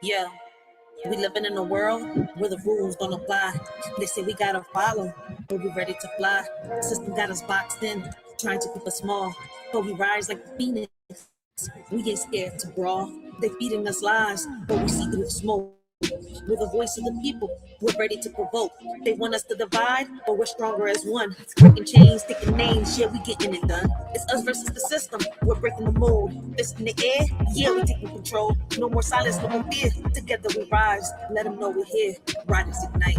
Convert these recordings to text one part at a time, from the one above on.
Yeah, we living in a world where the rules don't apply. They say we gotta follow, but we ready to fly. The system got us boxed in, trying to keep us small, but we rise like the phoenix. We get scared to brawl. They feeding us lies, but we see through the smoke. We're the voice of the people. We're ready to provoke. They want us to divide, but we're stronger as one. Breaking chains, taking names, yeah, we getting it done. It's us versus the system. We're breaking the mold. This in the air, yeah, we taking control. No more silence, no more fear. Together we rise. Let them know we're here. Riders ignite.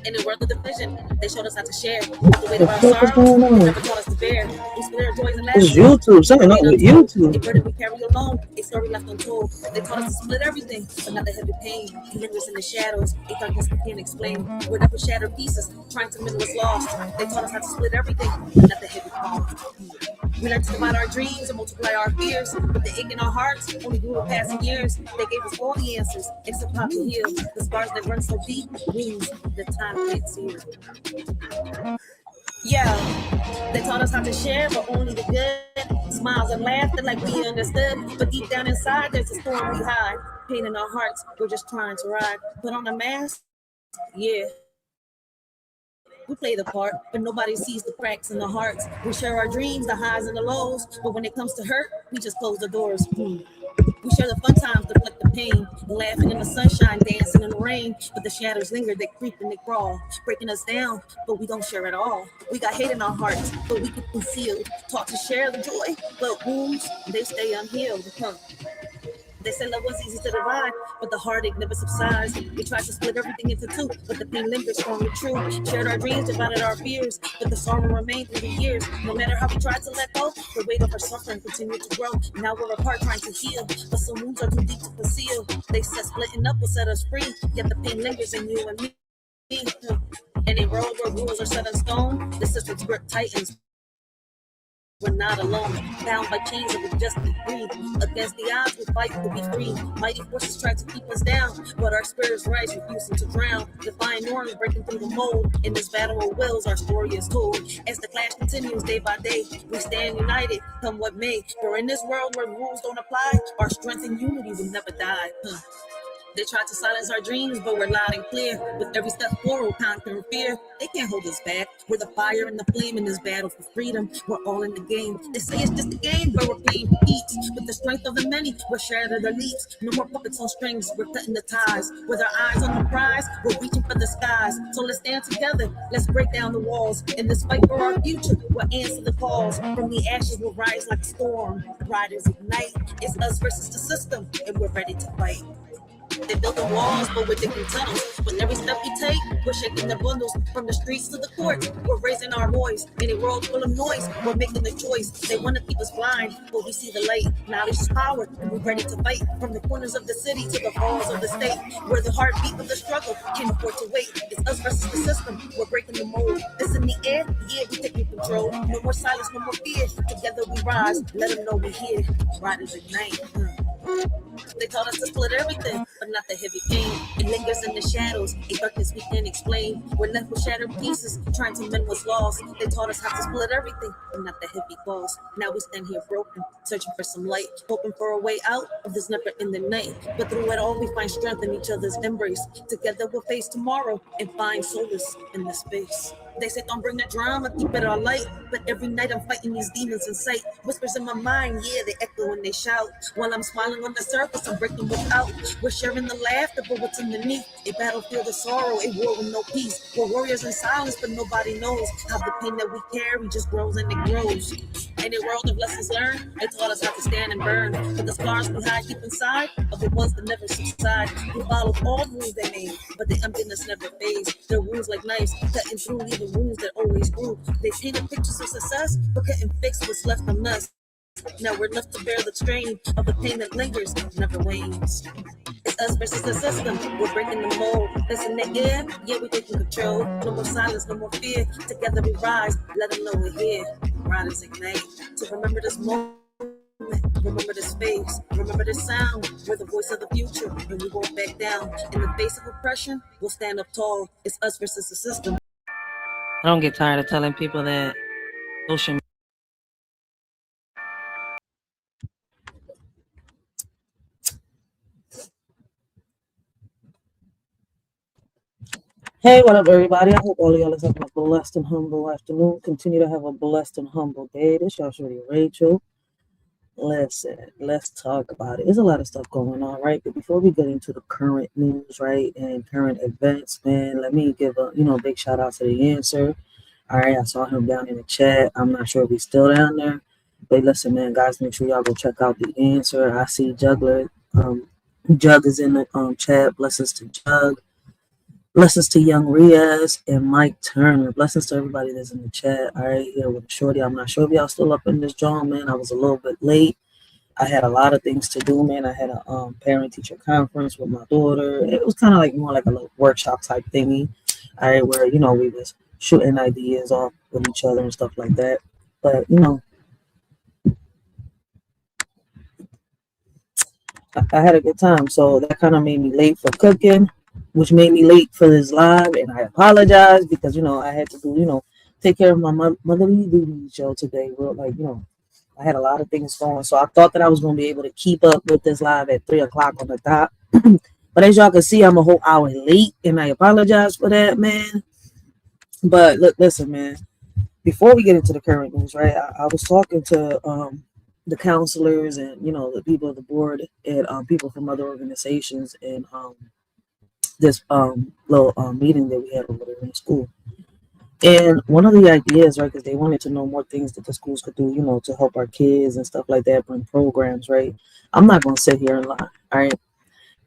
In the world of division, they showed us how to share. The weight of our What the fuck is sorrows, going they on? never taught us to bear. We split our joys and This is laughter. YouTube. Something up with A YouTube. burden we carry alone, a story left untold. They taught us to split everything, but not the heavy pain. He lingers in the shadows, a darkness we can't explain. We're never shattered pieces, trying to mend what's lost. They taught us how to split everything, but not the heavy cost. We learned to divide our dreams and multiply our fears, but the ache in our hearts only grew with passing years. They gave us all the answers, except how to heal. The scars that run so deep, wounds that time can't see. Yeah, they taught us how to share, but only the good. Smiles and laughter like we understood. But deep down inside, there's a storm we hide. Pain in our hearts, we're just trying to ride. Put on a mask, yeah. We play the part, but nobody sees the cracks in the hearts. We share our dreams, the highs and the lows. But when it comes to hurt, we just close the doors. We share the fun times, deflect the pain, laughing in the sunshine, dancing in the rain. But the shadows linger, they creep and they crawl, breaking us down, but we don't share at all. We got hate in our hearts, but we keep concealed. Taught to share the joy, but wounds, they stay unhealed. They say love was easy to divide, but the heartache never subsides. We tried to split everything into two, but the pain lingers strong and true. Shared our dreams, divided our fears, but the sorrow remained through the years. No matter how we tried to let go, the weight of our suffering continued to grow. Now we're apart trying to heal, but some wounds are too deep to conceal. They said splitting up will set us free, yet the pain lingers in you and me. In a world where rules are set in stone, the system's grip tightens. We're not alone, bound by chains of injustice greed. Against the odds, we fight to be free. Mighty forces try to keep us down, but our spirits rise, refusing to drown. Defying norms, breaking through the mold. In this battle of wills, our story is told. As the clash continues day by day, we stand united, come what may. For in this world where rules don't apply, our strength and unity will never die. They try to silence our dreams, but we're loud and clear. With every step forward, conquering fear. They can't hold us back. We're the fire and the flame in this battle for freedom. We're all in the game. They say it's just a game, but we're playing for keeps. With the strength of the many, we're shattered elites. No more puppets on strings, we're cutting the ties. With our eyes on the prize, we're reaching for the skies. So let's stand together, let's break down the walls. In this fight for our future, we'll answer the calls. From the ashes, we'll rise like a storm. Riders ignite. It's us versus the system, and we're ready to fight. They build the walls, but we're digging tunnels. With every step we take, we're shaking the bundles. From the streets to the courts, we're raising our voice. In a world full of noise, we're making the choice. They want to keep us blind, but we see the light. Knowledge is power, and we're ready to fight. From the corners of the city to the halls of the state, where the heartbeat of the struggle can't afford to wait. It's us versus the system, we're breaking the mold. It's in the air, yeah, we're taking control. No more silence, no more fear. Together we rise, let them know we're here. Riders ignite. They taught us to split everything, but not the heavy pain. It lingers in the shadows, a darkness we can't explain. We're left with shattered pieces, trying to mend what's lost. They taught us how to split everything, but not the heavy cost. Now we stand here broken, searching for some light, hoping for a way out of this never-ending night. But through it all, we find strength in each other's embrace. Together we'll face tomorrow and find solace in this space. They say don't bring the drama, keep it all light. But every night I'm fighting these demons in sight. Whispers in my mind, yeah, they echo when they shout. While I'm smiling on the surface, I'm breaking without. We're sharing the laughter, but what's underneath? A battlefield of sorrow, a war with no peace. We're warriors in silence, but nobody knows how the pain that we carry just grows and it grows. In a world of lessons learned, they taught us how to stand and burn. But the scars we hide deep inside are the ones that never subside. We followed all the rules they made, but the emptiness never fades. Their wounds like knives, cutting through even wounds that always grew. They painted pictures of success, but couldn't fix what's left on us. Now we're left to bear the strain of the pain that lingers, never wanes. It's us versus the system, we're breaking the mold. That's in the air, yeah, we're taking control. No more silence, no more fear. Together we rise, let them know we're here. Riders ignite, to remember this moment. Remember this face, remember this sound. We're the voice of the future, and we won't back down. In the face of oppression, we'll stand up tall. It's us versus the system. I don't get tired of telling people that social media. Hey, what up, everybody? I hope all of y'all is having a blessed and humble afternoon. Continue to have a blessed and humble day. This y'all shorty Rachel. Listen, let's talk about it. There's a lot of stuff going on, right? But before we get into the current news, right, and current events, man, let me give a big shout out to the answer. All right, I saw him down in the chat. I'm not sure if he's still down there, but listen, man, guys, make sure y'all go check out the answer. I see Juggler. Jug is in the chat. Blessings to Jug. Blessings to Young Riaz and Mike Turner. Blessings to everybody that's in the chat. All right, here with Shorty. I'm not sure if y'all still up in this joint, man. I was a little bit late. I had a lot of things to do, man. I had a parent teacher conference with my daughter. It was kind of like more like a little workshop type thingy. All right, where we was shooting ideas off with each other and stuff like that. But I had a good time. So that kind of made me late for cooking, which made me late for this live. And I apologize because, I had to do, take care of my motherly duties, today. Real, I had a lot of things going. So I thought that I was going to be able to keep up with this live at 3 o'clock on the dot. But as y'all can see, I'm a whole hour late. And I apologize for that, man. But look, listen, man. Before we get into the current news, right, I was talking to the counselors and the people of the board and people from other organizations and this little meeting that we had over there in school. And one of the ideas, right, because they wanted to know more things that the schools could do, to help our kids and stuff like that, bring programs, right. I'm not going to sit here and lie. All right,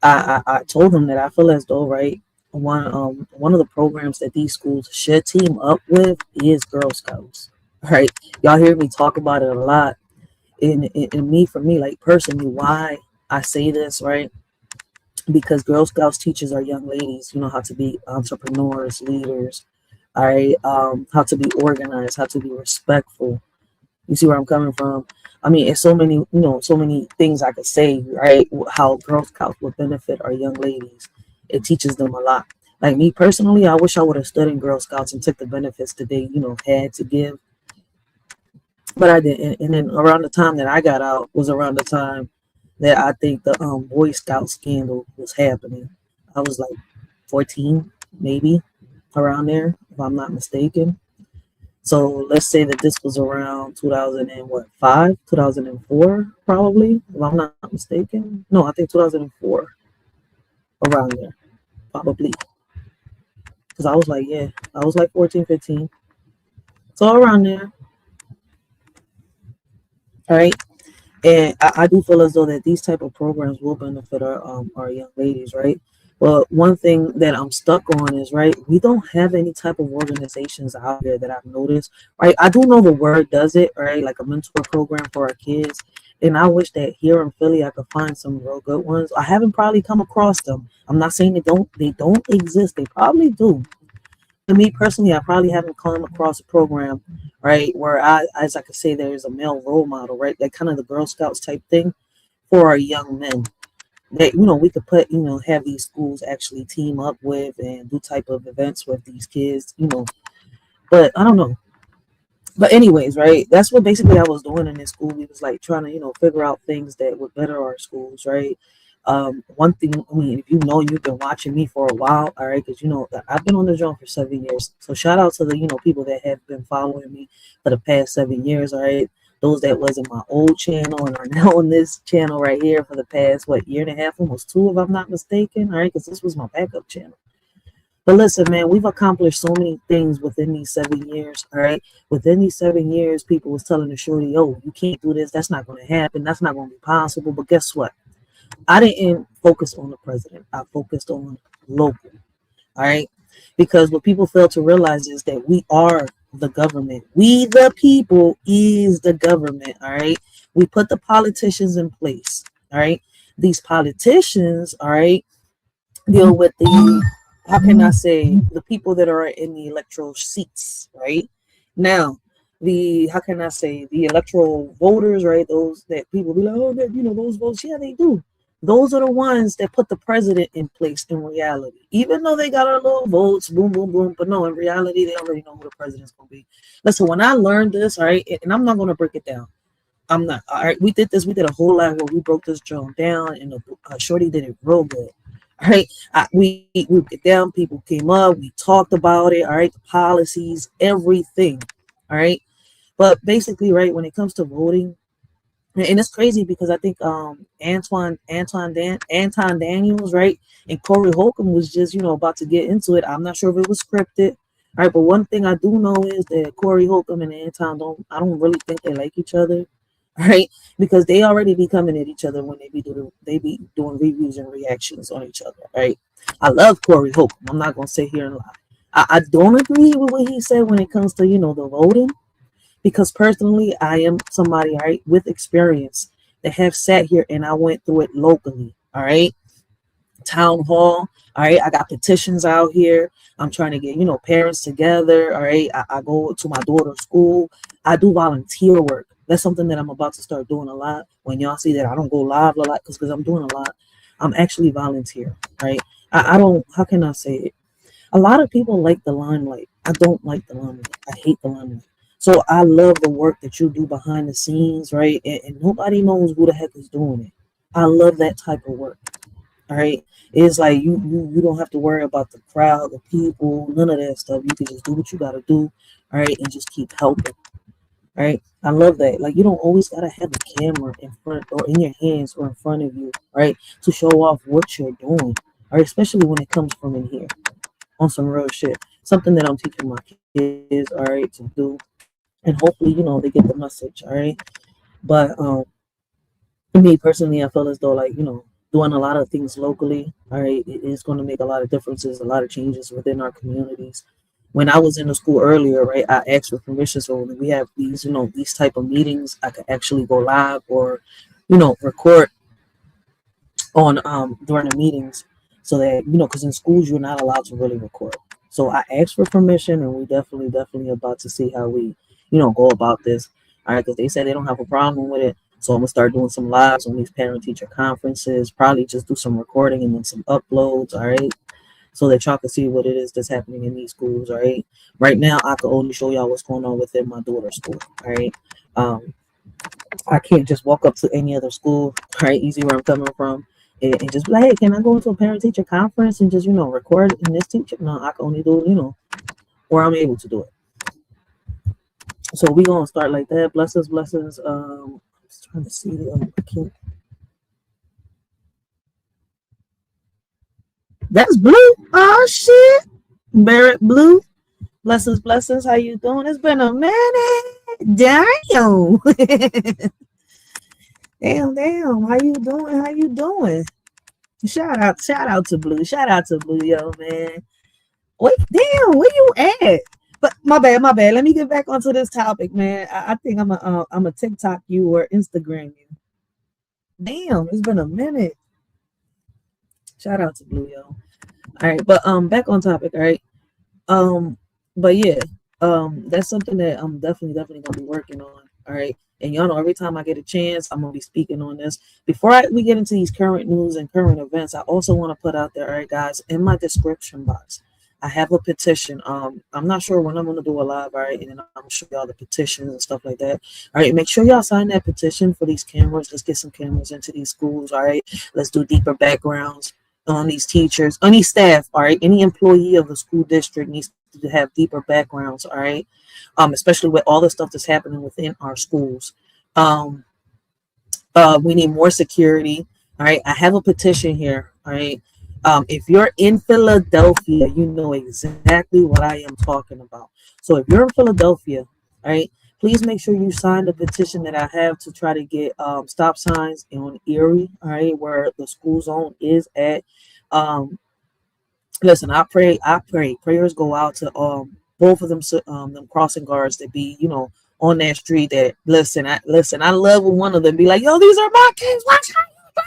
I told them that I feel as though, right, one of the programs that these schools should team up with is Girl Scouts. Right, y'all hear me talk about it a lot. For me, like personally, why I say this, right? Because Girl Scouts teaches our young ladies, how to be entrepreneurs, leaders, all right, how to be organized, how to be respectful. You see where I'm coming from? I mean, it's so many things I could say, right? How Girl Scouts would benefit our young ladies. It teaches them a lot. Like me personally, I wish I would have stood in Girl Scouts and took the benefits that they, had to give. But I didn't. And then around the time that I got out was around the time that I think the Boy Scout scandal was happening. I was like 14, maybe around there, if I'm not mistaken. So let's say that this was around 2005, 2004, probably, if I'm not mistaken. No, I think 2004, around there, probably. Because I was like 14, 15. So around there, all right. And I do feel as though that these type of programs will benefit our young ladies, right? Well, one thing that I'm stuck on is, right, we don't have any type of organizations out there that I've noticed, right? I do know the word does it, right? Like a mentor program for our kids. And I wish that here in Philly I could find some real good ones. I haven't probably come across them. I'm not saying they don't exist. They probably do. To me personally, I probably haven't come across a program, right, where as I could say, there's a male role model, right, like kind of the Girl Scouts type thing for our young men that we could put, have these schools actually team up with and do type of events with these kids, But I don't know. But anyways, right, that's what basically I was doing in this school. We was like trying to, figure out things that would better our schools, right? One thing, I mean, if you've been watching me for a while, all right, because I've been on the joint for 7 years. So shout out to the people that have been following me for the past 7 years, all right. Those that was in my old channel and are now on this channel right here for the past year and a half, almost 2, if I'm not mistaken, all right, because this was my backup channel. But listen, man, we've accomplished so many things within these 7 years, all right? Within these 7 years, people was telling the shorty, oh, you can't do this. That's not going to happen. That's not going to be possible. But guess what? I didn't focus on the president. I focused on local, all right? Because what people fail to realize is that we are the government. We, the people, is the government, all right? We put the politicians in place, all right? These politicians, all right, deal with the, how can I say, the people that are in the electoral seats, right? Now, how can I say, the electoral voters, right? Those that people be like, oh, those votes, yeah, they do. Those are the ones that put the president in place in reality. Even though they got our little votes, boom, boom, boom. But no, in reality, they already know who the president's going to be. Listen, when I learned this, all right, and I'm not going to break it down. I'm not. All right, we did a whole lot where we broke this drum down, and Shorty did it real good. right? We get down, people came up, we talked about it, all right, the policies, everything, all right. But basically, right, when it comes to voting, and it's crazy because I think Anton Daniels, right, and Corey Holcomb was just about to get into it. I'm not sure if it was scripted, right? But one thing I do know is that Corey Holcomb and Anton I don't really think they like each other, right? Because they already be coming at each other when they be doing reviews and reactions on each other, right? I love Corey Holcomb. I'm not gonna sit here and lie. I don't agree with what he said when it comes to the voting, because personally I am somebody, all right, with experience that have sat here and I went through it locally, all right, town hall, all right, I got petitions out here, I'm trying to get parents together, all right, I go to my daughter's school, I do volunteer work. That's something that I'm about to start doing a lot. When y'all see that I don't go live a lot because I'm doing a lot, I'm actually volunteer, right? I don't, how can I say it, a lot of people like the limelight. I don't like the limelight. I hate the limelight. So I love the work that you do behind the scenes, right? And nobody knows who the heck is doing it. I love that type of work. All right. It's like you don't have to worry about the crowd, the people, none of that stuff. You can just do what you gotta do, all right, and just keep helping. All right. I love that. Like you don't always gotta have a camera in front or in your hands or in front of you, right, to show off what you're doing. All right, especially when it comes from in here on some real shit. Something that I'm teaching my kids, all right, to do. And hopefully, they get the message, all right. But me personally, I feel as though like, doing a lot of things locally, all right, it is going to make a lot of differences, a lot of changes within our communities. When I was in the school earlier, right, I asked for permission. So when we have these, these type of meetings, I could actually go live or, record on during the meetings, so that because in schools you're not allowed to really record. So I asked for permission, and we definitely about to see how we go about this, all right, because they said they don't have a problem with it. So I'm gonna start doing some lives on these parent teacher conferences, probably just do some recording and then some uploads, all right, so that y'all can see what it is that's happening in these schools, all right. Right now I can only show y'all what's going on within my daughter's school, all right. I can't just walk up to any other school, right? Easy where I'm coming from, and just be like, hey, can I go into a parent teacher conference and just, record in this teacher? No, I can only do it, where I'm able to do it. So we gonna start like that. Blessings. I'm just trying to see the That's Blue. Oh shit. Barrett Blue. Blessings. How you doing? It's been a minute. Damn. Damn. How you doing? Shout out to Blue. Shout out to Blue, yo, man. Wait, damn, where you at? But my bad. Let me get back onto this topic, man. I think I'm a TikTok you or Instagram you. Damn, it's been a minute. Shout out to Blue, yo. All right, but back on topic, all right. But yeah, that's something that I'm definitely gonna be working on. All right. And y'all know every time I get a chance, I'm gonna be speaking on this. Before we get into these current news and current events, I also want to put out there, all right, guys, in my description box, I have a petition. I'm not sure when I'm gonna do a live, all right, and then I'm gonna show y'all the petitions and stuff like that. All right, make sure y'all sign that petition for these cameras. Let's get some cameras into these schools, all right. Let's do deeper backgrounds on these teachers, on these staff, all right. Any employee of the school district needs to have deeper backgrounds, all right. Especially with all the stuff that's happening within our schools. We need more security. All right. I have a petition here. All right. If you're in Philadelphia, you know exactly what I am talking about. So if you're in Philadelphia, all right, please make sure you sign the petition that I have to try to get stop signs on Erie, all right, where the school zone is at. Listen, I pray. Prayers go out to both of them crossing guards that be, on that street. That listen. I love when one of them be like, "Yo, these are my kids. Watch how you drive."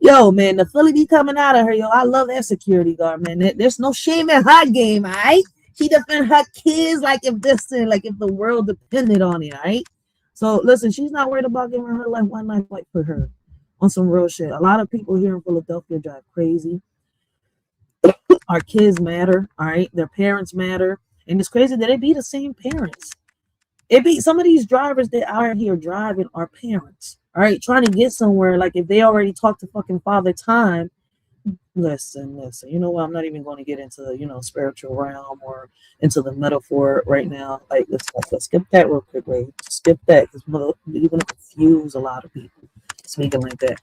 Yo, man, the Philly be coming out of her. Yo, I love that security guard, man. There's no shame in her game, all right? She defend her kids like if the world depended on it, all right? So listen, she's not worried about giving her life one night fight for her on some real shit. A lot of people here in Philadelphia drive crazy. Our kids matter, all right? Their parents matter. And it's crazy that it be the same parents. It be some of these drivers that are here driving are parents, all right? Trying to get somewhere. Like if they already talked to fucking Father Time, listen. You know what? I'm not even going to get into spiritual realm or into the metaphor right now. Like let's skip that real quick. Wait, skip that because you're going to confuse a lot of people speaking like that.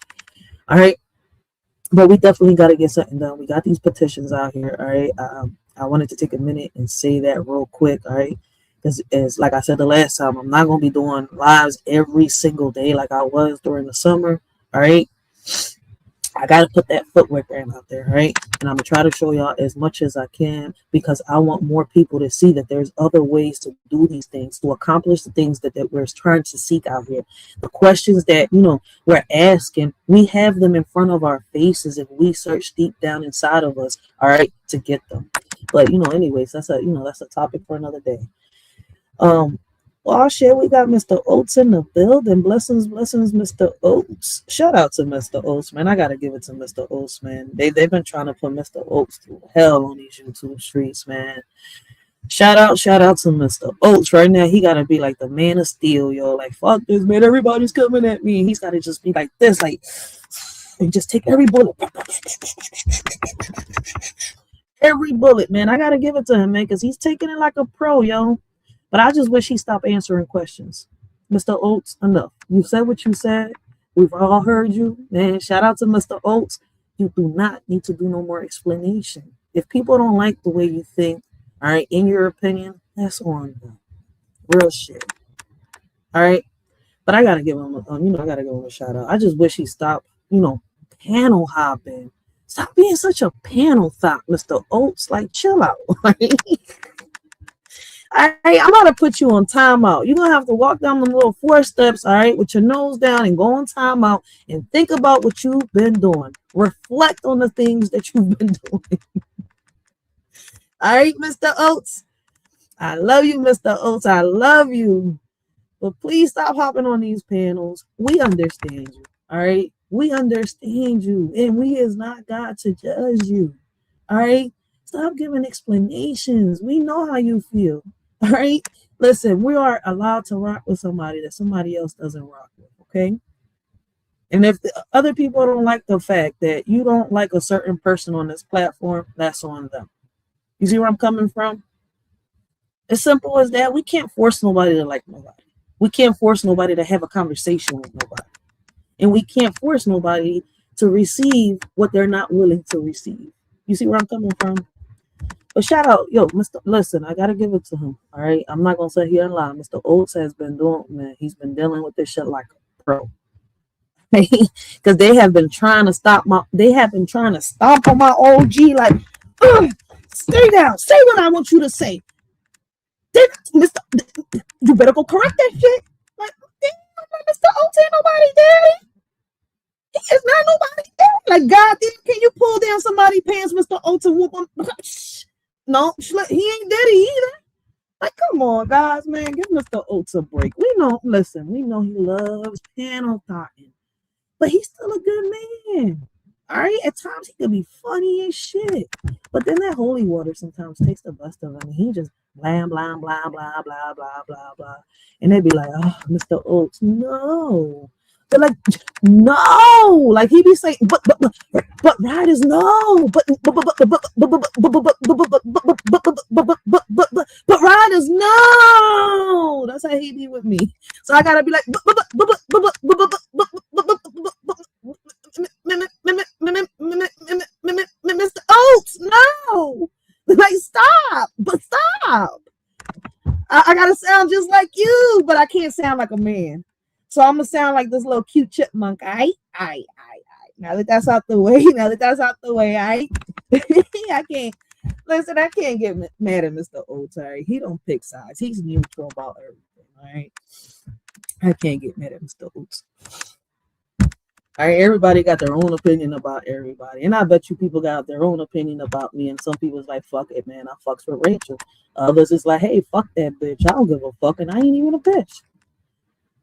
All right, but we definitely got to get something done. We got these petitions out here. All right, I wanted to take a minute and say that real quick. All right. As like I said the last time, I'm not going to be doing lives every single day like I was during the summer. All right. I got to put that footwork out there. Right. And I'm going to try to show y'all as much as I can because I want more people to see that there's other ways to do these things, to accomplish the things that we're trying to seek out here. The questions that, we're asking, we have them in front of our faces if we search deep down inside of us. All right. To get them. But, anyways, that's a topic for another day. Well, shit, we got Mr. Oates in the building. Blessings, Mr. Oates. Shout out to Mr. Oates, man. I gotta give it to Mr. Oates, man. They've been trying to put Mr. Oates through hell on these YouTube streets, man. Shout out to Mr. Oates. Right now, he gotta be like the man of steel, yo. Like, fuck this, man. Everybody's coming at me. He's gotta just be like this, like, and just take every bullet. Every bullet, man. I gotta give it to him, man, because he's taking it like a pro, yo. But I just wish he stopped answering questions. Mr. Oates, enough. You said what you said. We've all heard you. Man, shout out to Mr. Oates. You do not need to do no more explanation. If people don't like the way you think, all right, in your opinion, that's on them. Real shit. All right. But I gotta give him a shout out. I just wish he stopped, panel hopping. Stop being such a panel thought, Mr. Oates. Like, chill out. All right, I'm gonna put you on timeout. You're gonna have to walk down the little 4 steps, all right, with your nose down and go on timeout and think about what you've been doing. Reflect on the things that you've been doing. All right, Mr. Oates. I love you, Mr. Oates. I love you. But please stop hopping on these panels. We understand you. All right. We understand you. And we is not God to judge you. All right. Stop giving explanations. We know how you feel. All right. Listen, we are allowed to rock with somebody that somebody else doesn't rock with. Okay. And if the other people don't like the fact that you don't like a certain person on this platform, that's on them. You see where I'm coming from? As simple as that. We can't force nobody to like nobody. We can't force nobody to have a conversation with nobody. And we can't force nobody to receive what they're not willing to receive. You see where I'm coming from? But shout out, Mr. Listen, I gotta give it to him. All right. I'm not gonna sit here and lie. Mr. Oates has been doing, man, he's been dealing with this shit like a pro. Because they have been trying to stomp on my OG, like, stay down, say what I want you to say. Then, you better go correct that shit. Like, damn, Mr. Oates ain't nobody daddy. He is not nobody daddy. Like, God damn, can you pull down somebody's pants, Mr. Oates, and whoop him? No, he ain't daddy either. Like, come on, guys, man, give Mr. Oates a break. We know he loves panel thoughting, but he's still a good man. All right, at times he can be funny as shit, but then that holy water sometimes takes the best of him, and he just blah blah blah blah blah blah blah blah, and they be like, "Oh, Mr. Oates, no." They're like, "No," like he be saying, "But riders, no." But riders, no. That's how he be with me. So I gotta be like, Mr. Oates, no. Like, stop. I gotta sound just like you, but I can't sound like a man. So I'm gonna sound like this little cute chipmunk. Aye. Now that that's out the way, I can't get mad at Mr. Oates. All right, he don't pick sides. He's neutral about everything. All right, I can't get mad at Mr. Oates. All right, everybody got their own opinion about everybody, and I bet you people got their own opinion about me. And some people's like, "Fuck it, man, I fucks with Racheal." Others is like, "Hey, fuck that bitch. I don't give a fuck, and I ain't even a bitch."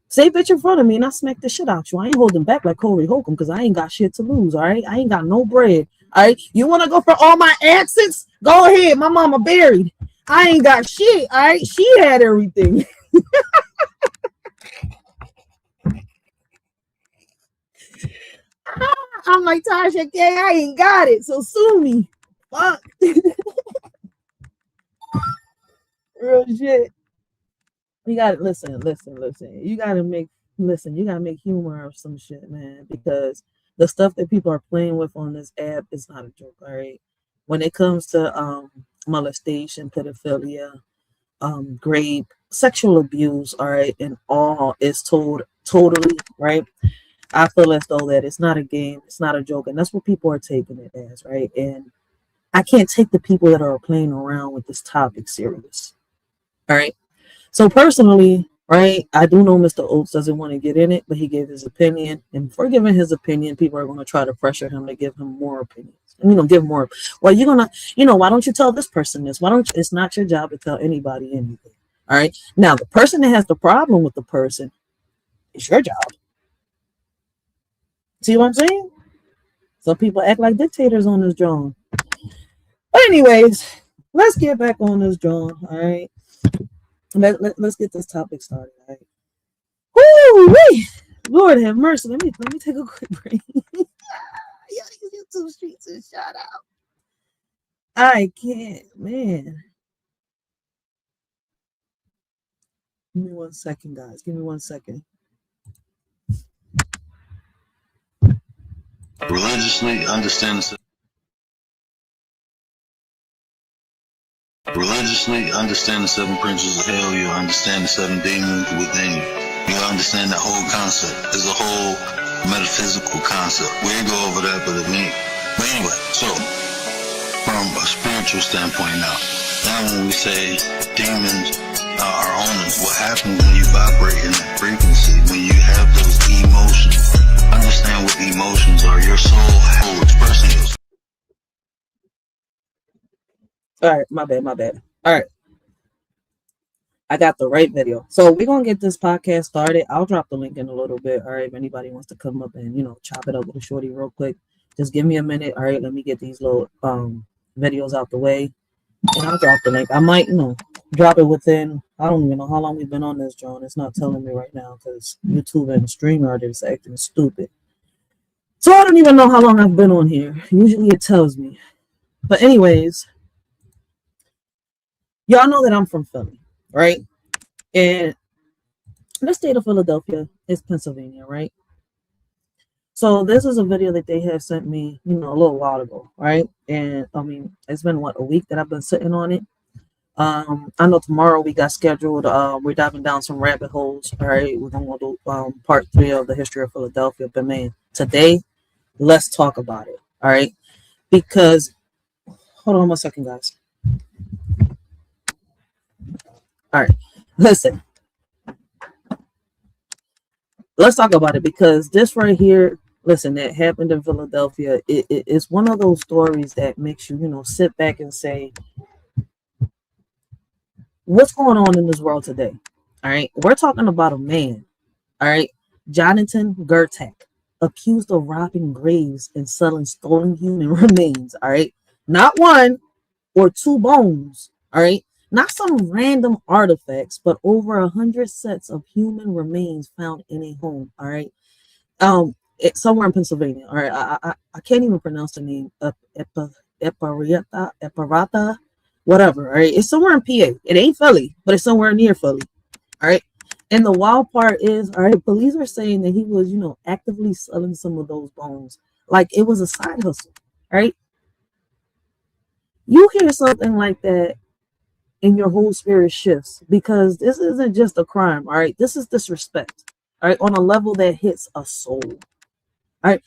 Say bitch in front of me and I smack the shit out you. I ain't holding back like Corey Holcomb because I ain't got shit to lose, all right? I ain't got no bread, all right? You want to go for all my exes? Go ahead. My mama buried. I ain't got shit, all right? She had everything. I'm like, Tasha K, I ain't got it, so sue me. Fuck. Real shit. You gotta listen. You gotta make humor of some shit, man, because the stuff that people are playing with on this app is not a joke, all right? When it comes to molestation, pedophilia, rape, sexual abuse, all right, and all is told totally, right? I feel as though that it's not a game, it's not a joke, and that's what people are taking it as, right? And I can't take the people that are playing around with this topic serious. All right. So personally, right, I do know Mr. Oates doesn't want to get in it, but he gave his opinion. And for giving his opinion, people are going to try to pressure him to give him more opinions. Give more. Well, you're going to, why don't you tell this person this? Why don't you? It's not your job to tell anybody anything. All right. Now, the person that has the problem with the person, it's your job. See what I'm saying? Some people act like dictators on this drawing. But anyways, let's get back on this drawing. All right. Let's get this topic started. All right. Woo-wee! Lord have mercy. Let me take a quick break. Yo, these YouTube streets is shut out. I can't, man. Give me 1 second, guys. Give me 1 second. Religiously understand the seven principles of hell. You'll understand the seven demons within you. You'll understand the whole concept. It's a whole metaphysical concept. We ain't go over that, but anyway, so from a spiritual standpoint now when we say demons are owners, what happens when you vibrate in that frequency, when you have those emotions? Understand what emotions are. Your soul will expressing yourself. All right, my bad. All right. I got the right video. So we're going to get this podcast started. I'll drop the link in a little bit. All right. If anybody wants to come up and, chop it up with a shorty real quick, just give me a minute. All right. Let me get these little videos out the way. And I'll drop the link. I might, drop it within, I don't even know how long we've been on this, John. It's not telling me right now because YouTube and StreamYard is acting stupid. So I don't even know how long I've been on here. Usually it tells me. But anyways, y'all know that I'm from Philly, right? And the state of Philadelphia is Pennsylvania, right? So this is a video that they have sent me, a little while ago, right? And I mean, it's been a week that I've been sitting on it. I know tomorrow we got scheduled. We're diving down some rabbit holes. All right, we're gonna do part 3 of the history of Philadelphia. But man, today, let's talk about it. All right, because hold on 1 second, guys. All right, listen. Let's talk about it because this right here, listen, that happened in Philadelphia. It's one of those stories that makes you, sit back and say, what's going on in this world today? All right. We're talking about a man. All right. Jonathan Gertak, accused of robbing graves and selling stolen human remains. All right. Not 1 or 2 bones. All right. Not some random artifacts, but over 100 sets of human remains found in a home. All right. It's somewhere in Pennsylvania. All right. I can't even pronounce the name. Eparata, whatever. All right. It's somewhere in PA. It ain't Philly, but it's somewhere near Philly. All right. And the wild part is, all right, police are saying that he was, actively selling some of those bones. Like it was a side hustle. All right. You hear something like that, and your whole spirit shifts because this isn't just a crime. All right. This is disrespect. All right. On a level that hits a soul. All right.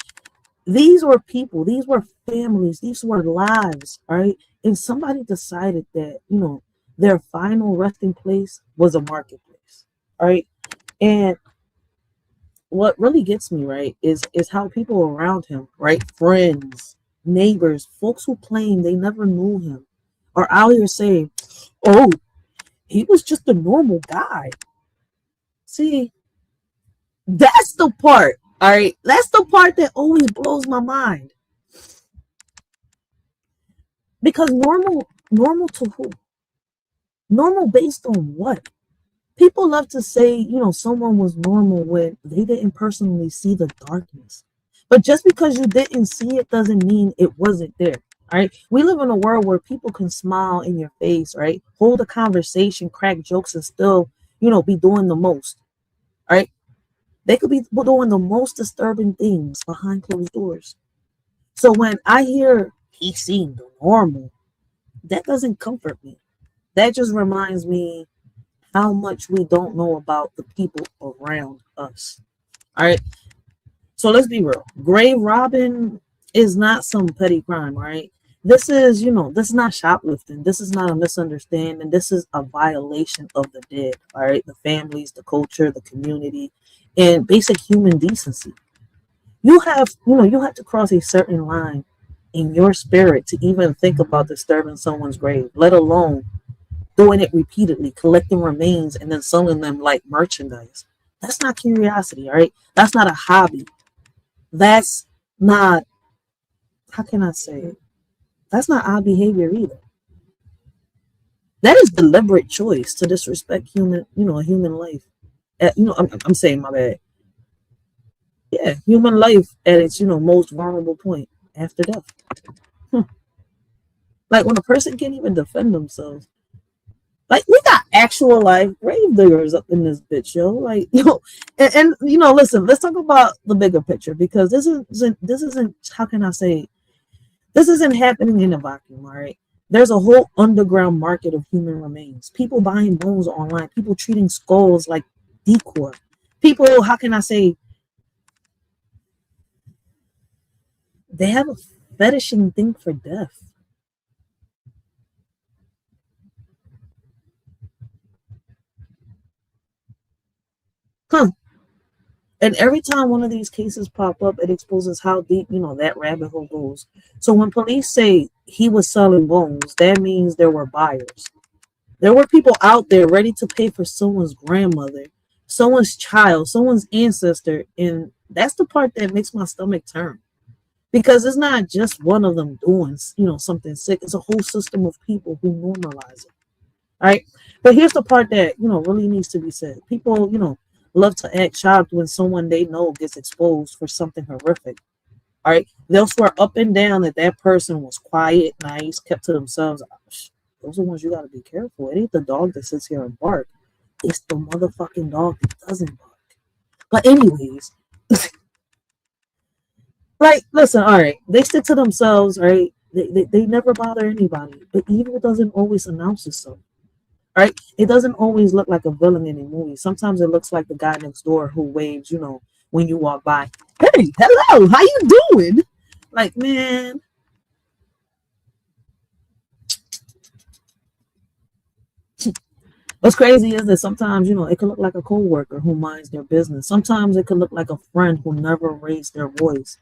These were people. These were families. These were lives. All right. And somebody decided that, their final resting place was a marketplace. All right. And what really gets me, right, is how people around him, right, friends, neighbors, folks who claim they never knew him, are out here saying, oh, he was just a normal guy. See, that's the part, all right? That's the part that always blows my mind. Because normal to who? Normal based on what? People love to say, someone was normal when they didn't personally see the darkness. But just because you didn't see it doesn't mean it wasn't there. All right. We live in a world where people can smile in your face, right? Hold a conversation, crack jokes, and still, be doing the most. All right. They could be doing the most disturbing things behind closed doors. So when I hear he seemed normal, that doesn't comfort me. That just reminds me how much we don't know about the people around us. All right. So let's be real. Grave robbing is not some petty crime, right? This is, this is not shoplifting. This is not a misunderstanding. This is a violation of the dead, all right? The families, the culture, the community, and basic human decency. You have to cross a certain line in your spirit to even think about disturbing someone's grave, let alone doing it repeatedly, collecting remains and then selling them like merchandise. That's not curiosity, all right? That's not a hobby. That's not, how can I say it? That's not our behavior either. That is deliberate choice to disrespect a human life. I'm saying my bad. Yeah, human life at its, most vulnerable point after death. Like when a person can't even defend themselves. Like we got actual life grave diggers up in this bitch, yo. Like, and listen, let's talk about the bigger picture because this isn't how can I say it? This isn't happening in a vacuum, all right? There's a whole underground market of human remains. People buying bones online, people treating skulls like decor. People, how can I say, they have a fetishing thing for death. Huh. And every time one of these cases pop up, it exposes how deep, that rabbit hole goes. So when police say he was selling bones, that means there were buyers. There were people out there ready to pay for someone's grandmother, someone's child, someone's ancestor. And that's the part that makes my stomach turn. Because it's not just one of them doing, something sick. It's a whole system of people who normalize it. All right. But here's the part that, really needs to be said. People, love to act shocked when someone they know gets exposed for something horrific. All right. They'll swear up and down that that person was quiet, nice, kept to themselves. Those are ones you got to be careful. It ain't the dog that sits here and bark. It's the motherfucking dog that doesn't bark. But anyways, like, listen, all right. They stick to themselves, right? They never bother anybody. But evil doesn't always announce itself. Right? It doesn't always look like a villain in a movie. Sometimes it looks like the guy next door who waves, when you walk by. Hey, hello, how you doing? Like, man. What's crazy is that sometimes, it could look like a coworker who minds their business. Sometimes it could look like a friend who never raised their voice.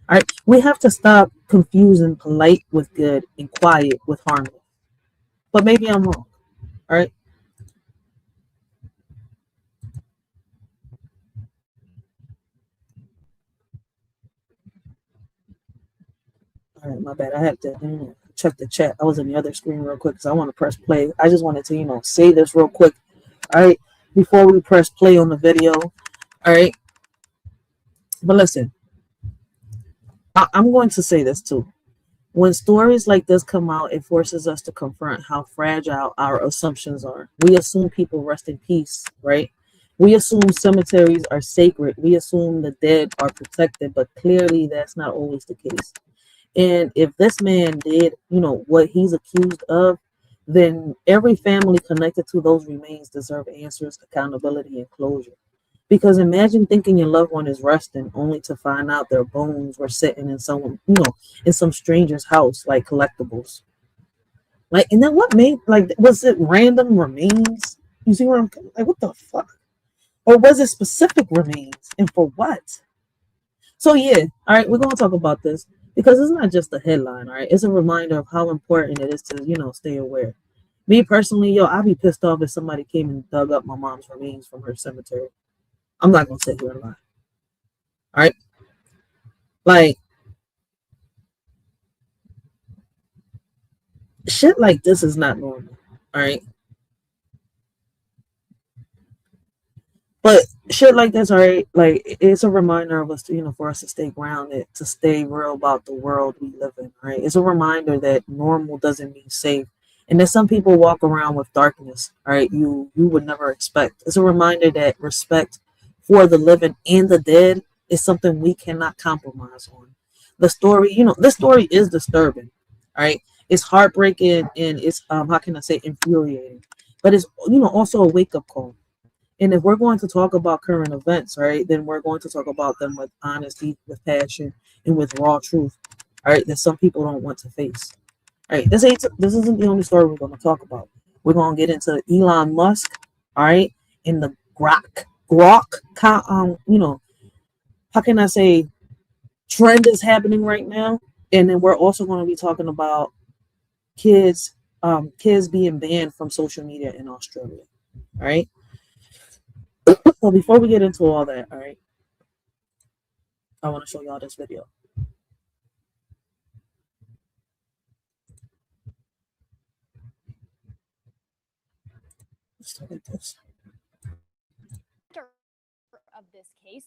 All right, we have to stop confusing polite with good and quiet with harmless. But maybe I'm wrong. All right. All right, my bad. I have to check the chat. I was in the other screen real quick because I want to press play. I just wanted to, say this real quick. All right, before we press play on the video. All right, but listen, I'm going to say this too. When stories like this come out, it forces us to confront how fragile our assumptions are. We assume people rest in peace, right? We assume cemeteries are sacred. We assume the dead are protected, but clearly that's not always the case. And if this man did, what he's accused of, then every family connected to those remains deserve answers, accountability, and closure. Because imagine thinking your loved one is resting only to find out their bones were sitting in in some stranger's house, like collectibles. Like, and then what made, like, was it random remains? You see where I'm, like, what the fuck? Or was it specific remains? And for what? So yeah, all right, we're going to talk about this. Because it's not just a headline, all right? It's a reminder of how important it is to, stay aware. Me personally, I'd be pissed off if somebody came and dug up my mom's remains from her cemetery. I'm not going to sit here and lie. All right? Like, shit like this is not normal. All right? But shit like this, all right, like it's a reminder of us to, you know, for us to stay grounded, to stay real about the world we live in, right? It's a reminder that normal doesn't mean safe. And that some people walk around with darkness, right? You would never expect. It's a reminder that respect for the living and the dead is something we cannot compromise on. The story, you know, this story is disturbing, right? It's heartbreaking and it's how can I say infuriating. But it's, you know, also a wake-up call. And if we're going to talk about current events, right, then we're going to talk about them with honesty, with passion, and with raw truth, all right, that some people don't want to face. All right, this isn't the only story we're going to talk about. We're going to get into Elon Musk, all right, and the you know, how can I say, trend is happening right now. And then we're also going to be talking about kids being banned from social media in Australia, all right. So before we get into all that, all right, I want to show y'all this video. Let's look at this. Of this case,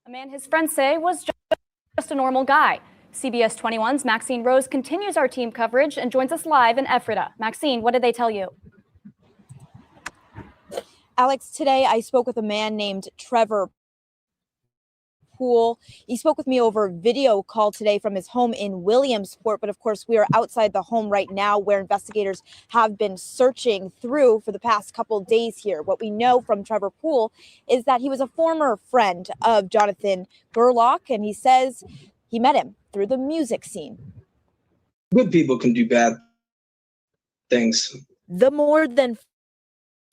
a man his friends say was just a normal guy. CBS 21's Maxine Rose continues our team coverage and joins us live in Ephrata. Maxine, what did they tell you? Alex, today I spoke with a man named Trevor Poole. He spoke with me over video call today from his home in Williamsport, but of course we are outside the home right now where investigators have been searching through for the past couple of days here. What we know from Trevor Poole is that he was a former friend of Jonathan Gerlach, and he says he met him through the music scene. Good people can do bad things. The more than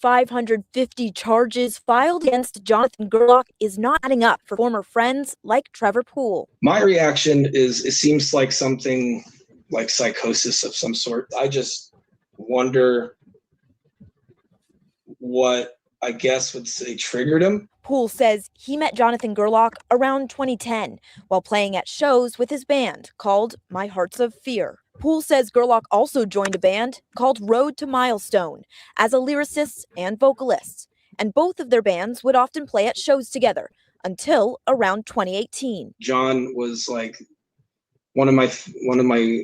550 charges filed against Jonathan Gerlach is not adding up for former friends like Trevor Poole. My reaction is it seems like something like psychosis of some sort. I just wonder what I guess would say triggered him. Poole says he met Jonathan Gerlach around 2010 while playing at shows with his band called My Hearts of Fear. Poole says Gerlach also joined a band called Road to Milestone as a lyricist and vocalist, and both of their bands would often play at shows together until around 2018. John was like one of my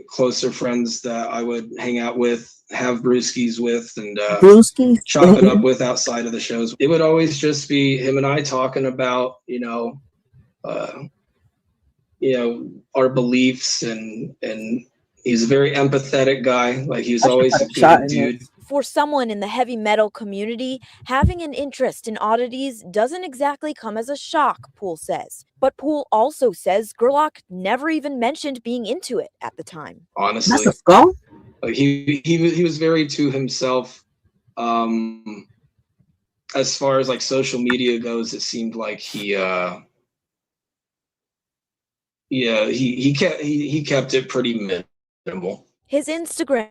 closer friends that I would hang out with, have brewskis with, and chop it up with outside of the shows. It would always just be him and I talking about, our beliefs, and he's a very empathetic guy. Like, he was always a good dude. For someone in the heavy metal community, having an interest in oddities doesn't exactly come as a shock, Poole says. But Poole also says Gerlach never even mentioned being into it at the time. Honestly, that's a skull? He was very to himself. As far as like social media goes, it seemed like he kept it pretty minimal. His Instagram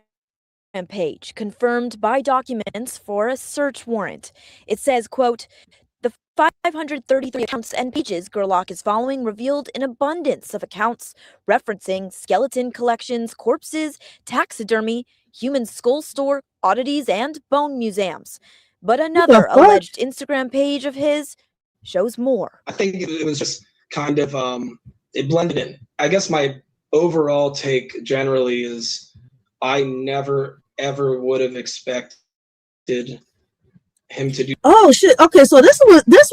page confirmed by documents for a search warrant. It says, quote, the 533 accounts and pages Gerlach is following revealed an abundance of accounts referencing skeleton collections, corpses, taxidermy, human skull store, oddities, and bone museums. But another alleged Instagram page of his shows more. I think it was just kind of, it blended in. I guess my overall take generally is I never ever would have expected him to do. Oh shit! Okay, so this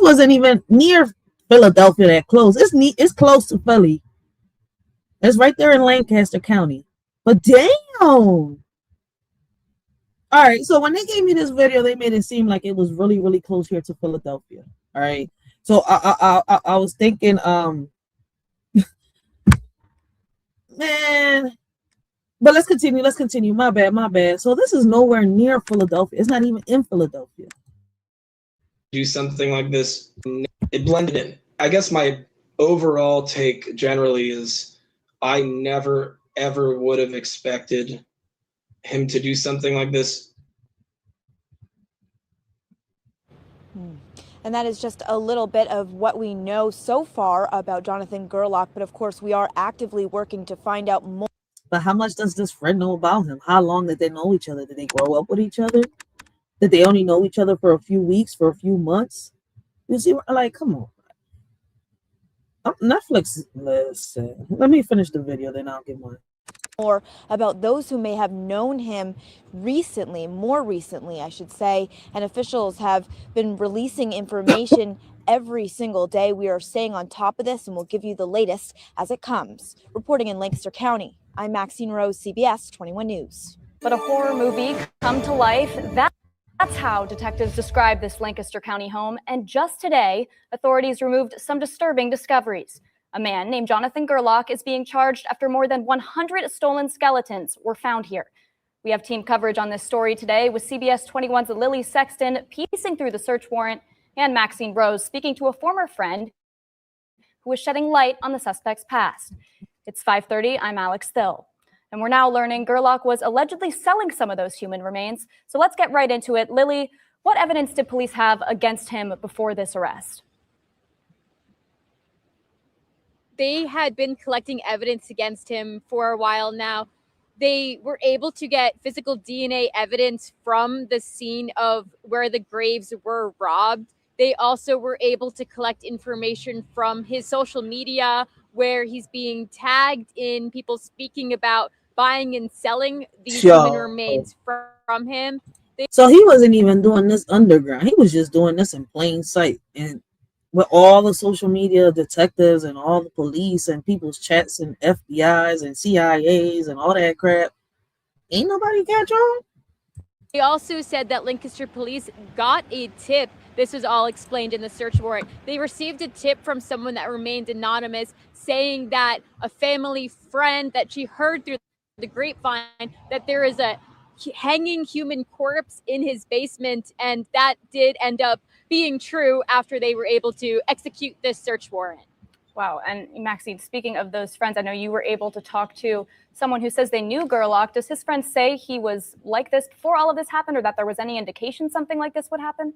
wasn't even near Philadelphia that close. It's close to Philly. It's right there in Lancaster County. But damn! All right, so when they gave me this video, they made it seem like it was really, really close here to Philadelphia. All right, so I was thinking, man. But let's continue. My bad. So this is nowhere near Philadelphia. It's not even in Philadelphia. Do something like this, it blended in. I guess my overall take generally is I never ever would have expected him to do something like this. And that is just a little bit of what we know so far about Jonathan Gerlach. But of course, we are actively working to find out more. But how much does this friend know about him? How long did they know each other? Did they grow up with each other? that they only know each other for a few weeks, for a few months. You see, like, come on. Netflix, listen, let me finish the video, then I'll give mine. More about those who may have known him recently, more recently, I should say, and officials have been releasing information every single day. We are staying on top of this, and we'll give you the latest as it comes. Reporting in Lancaster County, I'm Maxine Rose, CBS 21 News. But a horror movie come to life, that's how detectives describe this Lancaster County home. And just today, authorities removed some disturbing discoveries. A man named Jonathan Gerlach is being charged after more than 100 stolen skeletons were found here. We have team coverage on this story today with CBS 21's Lily Sexton piecing through the search warrant and Maxine Rose speaking to a former friend who was shedding light on the suspect's past. It's 5:30. I'm Alex Thill. And we're now learning Gerlach was allegedly selling some of those human remains. So let's get right into it. Lily, what evidence did police have against him before this arrest? They had been collecting evidence against him for a while now. They were able to get physical DNA evidence from the scene of where the graves were robbed. They also were able to collect information from his social media where he's being tagged in people speaking about buying and selling these human remains from him. So he wasn't even doing this underground. He was just doing this in plain sight. And with all the social media detectives and all the police and people's chats and FBI's and CIA's and all that crap, ain't nobody catch on. He also said that Lancaster police got a tip. This was all explained in the search warrant. They received a tip from someone that remained anonymous saying that a family friend that she heard through the grapevine that there is a hanging human corpse in his basement, and that did end up being true after they were able to execute this search warrant. Wow. And Maxine, speaking of those friends, I know you were able to talk to someone who says they knew Gerlach. Does his friend say he was like this before all of this happened, or that there was any indication something like this would happen?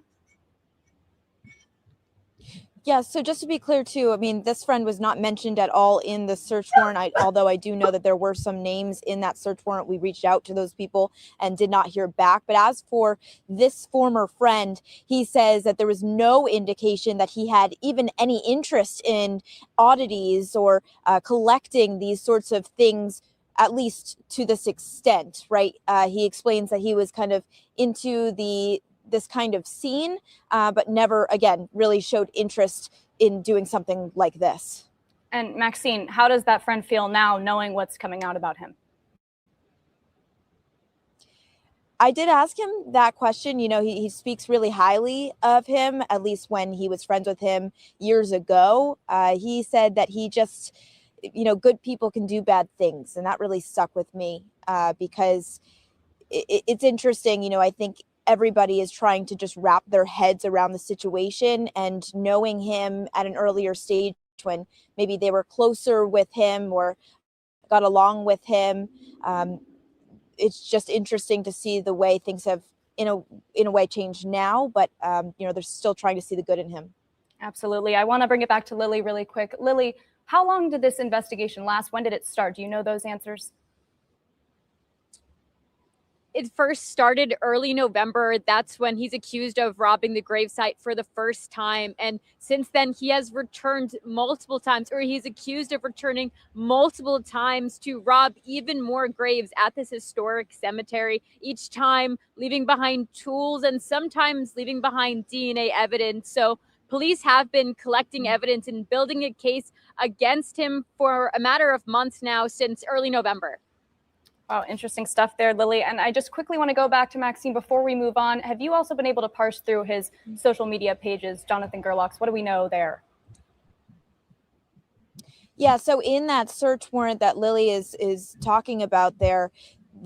Yeah, so just to be clear too, I mean, this friend was not mentioned at all in the search warrant, although I do know that there were some names in that search warrant. We reached out to those people and did not hear back. But as for this former friend, he says that there was no indication that he had even any interest in oddities or collecting these sorts of things, at least to this extent, right? He explains that he was kind of into this kind of scene, but never, again, really showed interest in doing something like this. And Maxine, how does that friend feel now knowing what's coming out about him? I did ask him that question. You know, he speaks really highly of him, at least when he was friends with him years ago. He said that he just, you know, good people can do bad things. And that really stuck with me because it's interesting. You know, I think everybody is trying to just wrap their heads around the situation, and knowing him at an earlier stage when maybe they were closer with him or got along with him. It's just interesting to see the way things have in a way changed now, but you know, they're still trying to see the good in him. Absolutely. I want to bring it back to Lily really quick. Lily, how long did this investigation last? When did it start? Do you know those answers? It first started early November. That's when he's accused of robbing the gravesite for the first time. And since then, he has returned multiple times, or he's accused of returning multiple times to rob even more graves at this historic cemetery, each time leaving behind tools and sometimes leaving behind DNA evidence. So police have been collecting evidence and building a case against him for a matter of months now, since early November. Wow, interesting stuff there, Lily. And I just quickly want to go back to Maxine before we move on. Have you also been able to parse through his social media pages, Jonathan Gerlach's? What do we know there? Yeah, so in that search warrant that Lily is talking about there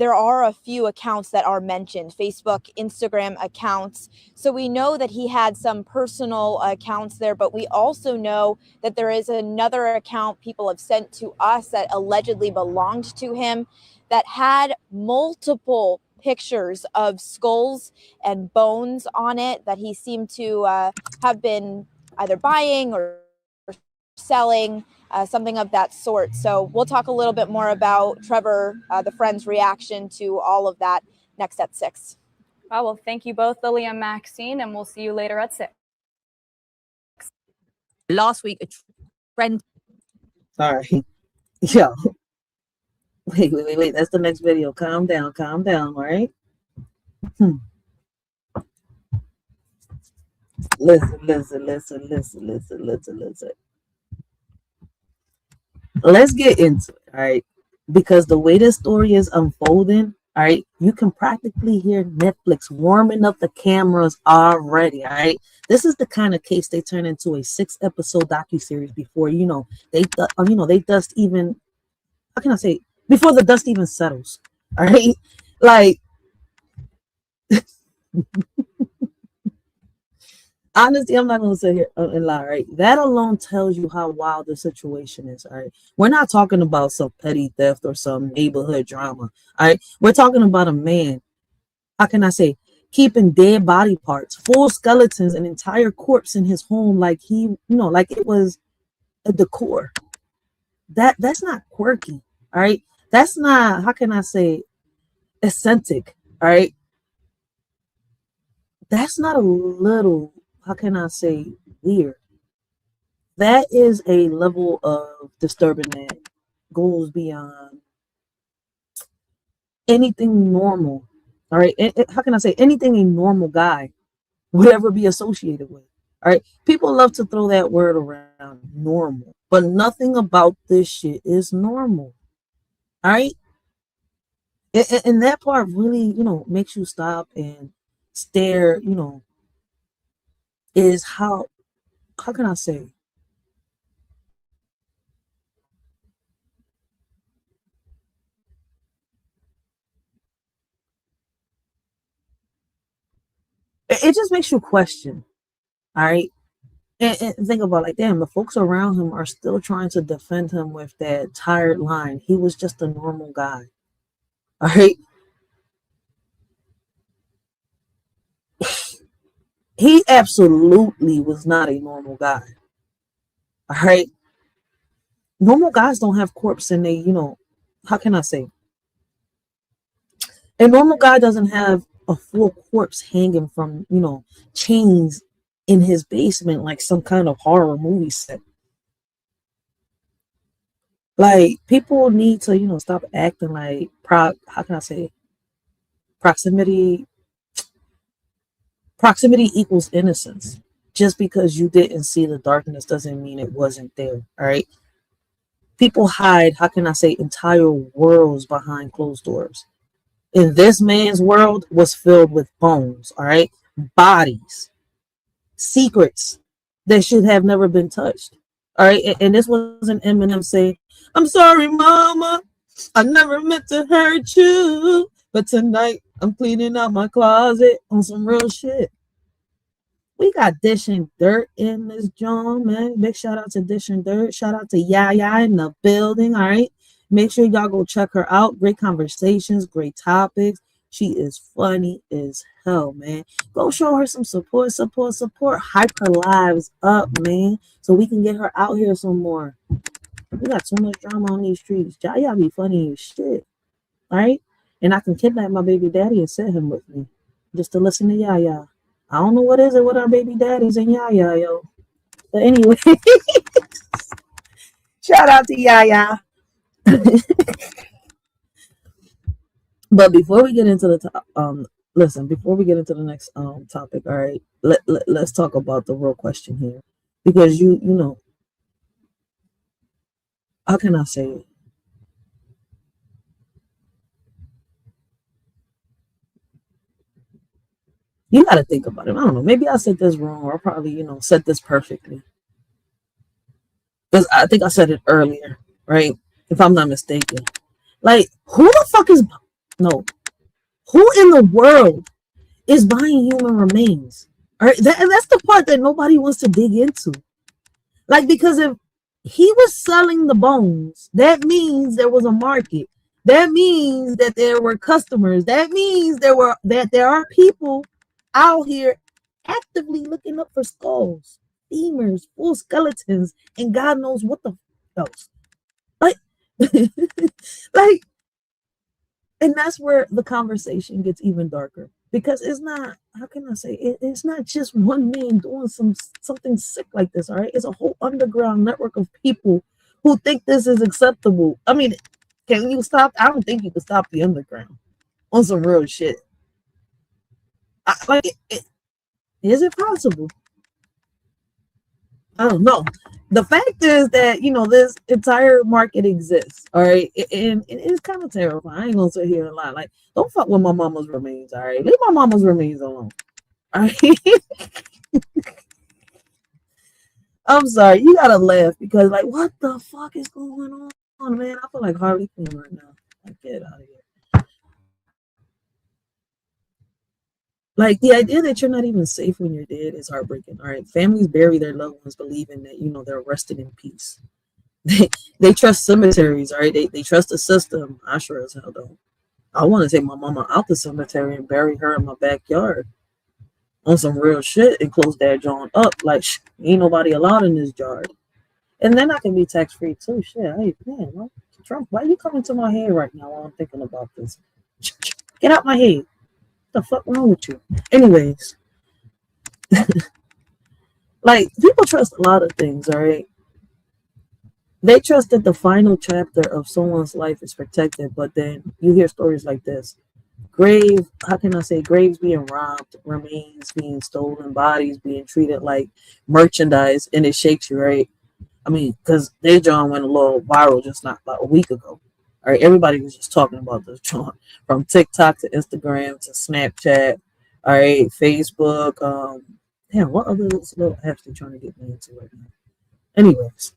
are a few accounts that are mentioned, Facebook, Instagram accounts. So we know that he had some personal accounts there, but we also know that there is another account people have sent to us that allegedly belonged to him that had multiple pictures of skulls and bones on it that he seemed to have been either buying or selling, something of that sort. So we'll talk a little bit more about Trevor, the friend's reaction to all of that next at 6. Wow, well, thank you both, Lily and Maxine, and we'll see you later at 6. Last week, a friend. All right. Yo. Wait. That's the next video. Calm down, all right? Listen. Let's get into it, all right? Because the way this story is unfolding, all right, you can practically hear Netflix warming up the cameras already, all right? This is the kind of case they turn into a 6-episode docuseries before, they dust even, how can I say, before the dust even settles, all right? Like, honestly, I'm not going to sit here and lie, right? That alone tells you how wild the situation is, all right? We're not talking about some petty theft or some neighborhood drama, all right? We're talking about a man, how can I say, keeping dead body parts, full skeletons, an entire corpse in his home like like it was a decor. That's not quirky, all right? That's not, how can I say, eccentric, all right? That's not a little, how can I say, weird. That is a level of disturbing that goes beyond anything normal. All right. How can I say, anything a normal guy would ever be associated with? All right. People love to throw that word around, normal, but nothing about this shit is normal. All right. And that part really, makes you stop and stare, is how can I say? It just makes you question. All right. And think about, like, damn, the folks around him are still trying to defend him with that tired line. He was just a normal guy. All right. He absolutely was not a normal guy. All right. Normal guys don't have corpse and they, how can I say? A normal guy doesn't have a full corpse hanging from, chains in his basement like some kind of horror movie set. Like, people need to, stop acting like how can I say? Proximity equals innocence. Just because you didn't see the darkness doesn't mean it wasn't there. All right. People hide, how can I say, entire worlds behind closed doors. In this man's world was filled with bones, all right, bodies, secrets that should have never been touched. All right. And this wasn't Eminem saying, "I'm sorry, mama, I never meant to hurt you, but tonight I'm cleaning out my closet," on some real shit. We got Dish and Dirt in this joint, man. Big shout out to Dish and Dirt. Shout out to Yaya in the building. All right. Make sure y'all go check her out. Great conversations, great topics. She is funny as hell, man. Go show her some support. Hype her lives up, man, so we can get her out here some more. We got so much drama on these streets. Y'all be funny as shit. All right. And I can kidnap my baby daddy and set him with me just to listen to Yaya. I don't know what is it with our baby daddies and Yaya, yo. But anyway, shout out to Yaya. But before we get into the before we get into the next topic, all right, let's talk about the real question here, because you know, how can I say it? You got to think about it. I don't know. Maybe I said this wrong, or I probably, said this perfectly. Because I think I said it earlier, right? If I'm not mistaken. Like, who the fuck is... No. Who in the world is buying human remains? All right? And that's the part that nobody wants to dig into. Like, because if he was selling the bones, that means there was a market. That means that there were customers. That means there are people out here actively looking up for skulls, femurs, full skeletons, and God knows what the else. Like, like, and that's where the conversation gets even darker. because it's not, how can I say it, it's not just one man doing something sick like this. All right, it's a whole underground network of people who think this is acceptable. I mean, can you stop? I don't think you can stop the underground on some real shit. Is it possible? I don't know. The fact is that, you know, this entire market exists, all right, and it's kind of terrifying. I ain't gonna sit here and lie. Like, don't fuck with my mama's remains, all right? Leave my mama's remains alone, all right? I'm sorry, you gotta laugh because, like, what the fuck is going on, man? I feel like Harley Quinn right now. Like, get out of here. Like, the idea that you're not even safe when you're dead is heartbreaking. All right, families bury their loved ones believing that, you know, they're resting in peace. They trust cemeteries. All right, they trust the system. I sure as hell don't. I want to take my mama out the cemetery and bury her in my backyard on some real shit and close that joint up. Like, ain't nobody allowed in this yard. And then I can be tax free too. Shit, hey man, Trump, why are you coming to my head right now while I'm thinking about this? Get out my head. What the fuck wrong with you? Anyways, like, people trust a lot of things, all right? They trust that the final chapter of someone's life is protected, but then you hear stories like this. Graves being robbed, remains being stolen, bodies being treated like merchandise, and it shakes you, right? I mean, because their John went a little viral just not about a week ago. All right, everybody was just talking about this John, from TikTok to Instagram to Snapchat, all right, Facebook. Damn, what other little apps they trying to get me into right now? Anyways,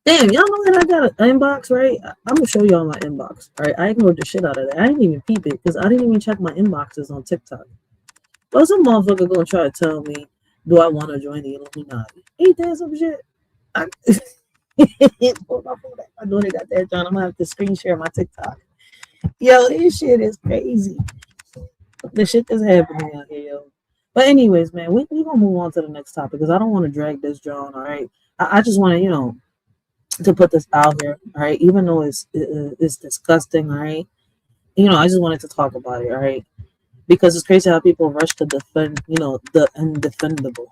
damn, y'all know that I got an inbox, right? I'm gonna show y'all my inbox. All right, I ignored the shit out of that. I didn't even peep it because I didn't even check my inboxes on TikTok. Well, some motherfucker gonna try to tell me, do I want to join the Illuminati? Ain't that some shit? I know they got that, John. I'm gonna have to screen share my TikTok. Yo, this shit is crazy. The shit that's happening out here, yo. But anyways, man, we gonna move on to the next topic because I don't want to drag this, John. All right, I just want to, you know, to put this out here, all right, even though it's disgusting, all right, you know, I just wanted to talk about it, all right, because it's crazy how people rush to defend, you know, the undefendable.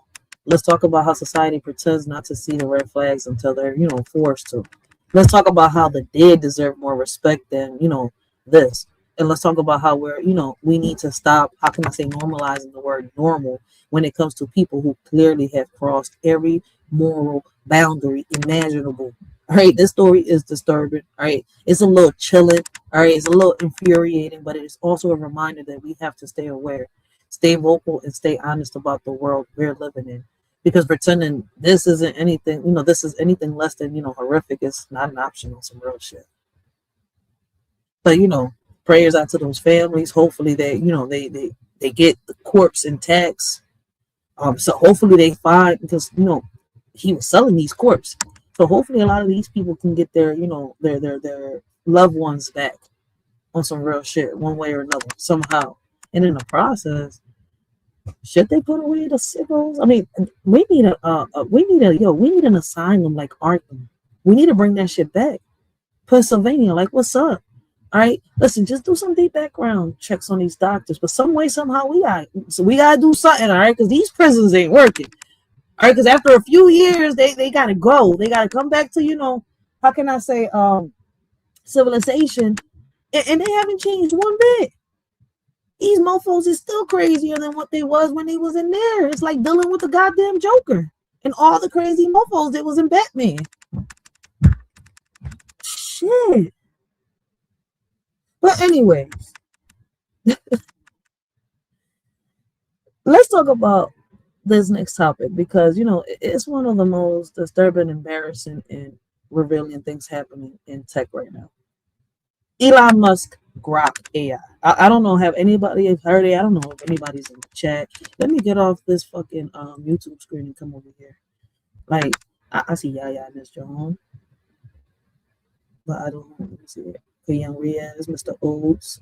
Let's talk about how society pretends not to see the red flags until they're, you know, forced to. Let's talk about how the dead deserve more respect than, you know, this. And let's talk about how we're, you know, we need to stop, how can I say, normalizing the word normal when it comes to people who clearly have crossed every moral boundary imaginable. All right, this story is disturbing. All right, it's a little chilling. All right, it's a little infuriating, but it is also a reminder that we have to stay aware, stay vocal, and stay honest about the world we're living in. Because pretending this isn't anything, you know, this is anything less than, you know, horrific is not an option on some real shit. But, you know, prayers out to those families. Hopefully they, you know, they get the corpse intact. So hopefully they find, because, you know, he was selling these corpses. So hopefully a lot of these people can get their, you know, their loved ones back on some real shit, one way or another, somehow. And in the process, should they put away the sickles? I mean, we need an asylum like Arkham. We need to bring that shit back. Pennsylvania, like, what's up? All right, listen, just do some deep background checks on these doctors, but some way, somehow, we gotta do something, all right? Because these prisons ain't working. All right, because after a few years, they gotta go. They gotta come back to, you know, how can I say, civilization, and they haven't changed one bit. These mofos is still crazier than what they was when they was in there. It's like dealing with the goddamn Joker and all the crazy mofos that was in Batman. Shit. But anyways, let's talk about this next topic because, you know, it's one of the most disturbing, embarrassing, and revealing things happening in tech right now. Elon Musk Grok AI. I don't know, have anybody heard it? I don't know if anybody's in the chat. Let me get off this fucking YouTube screen and come over here. Like, I see Yaya in this John, but I don't see it. The Young Riaz, Mr. Oates.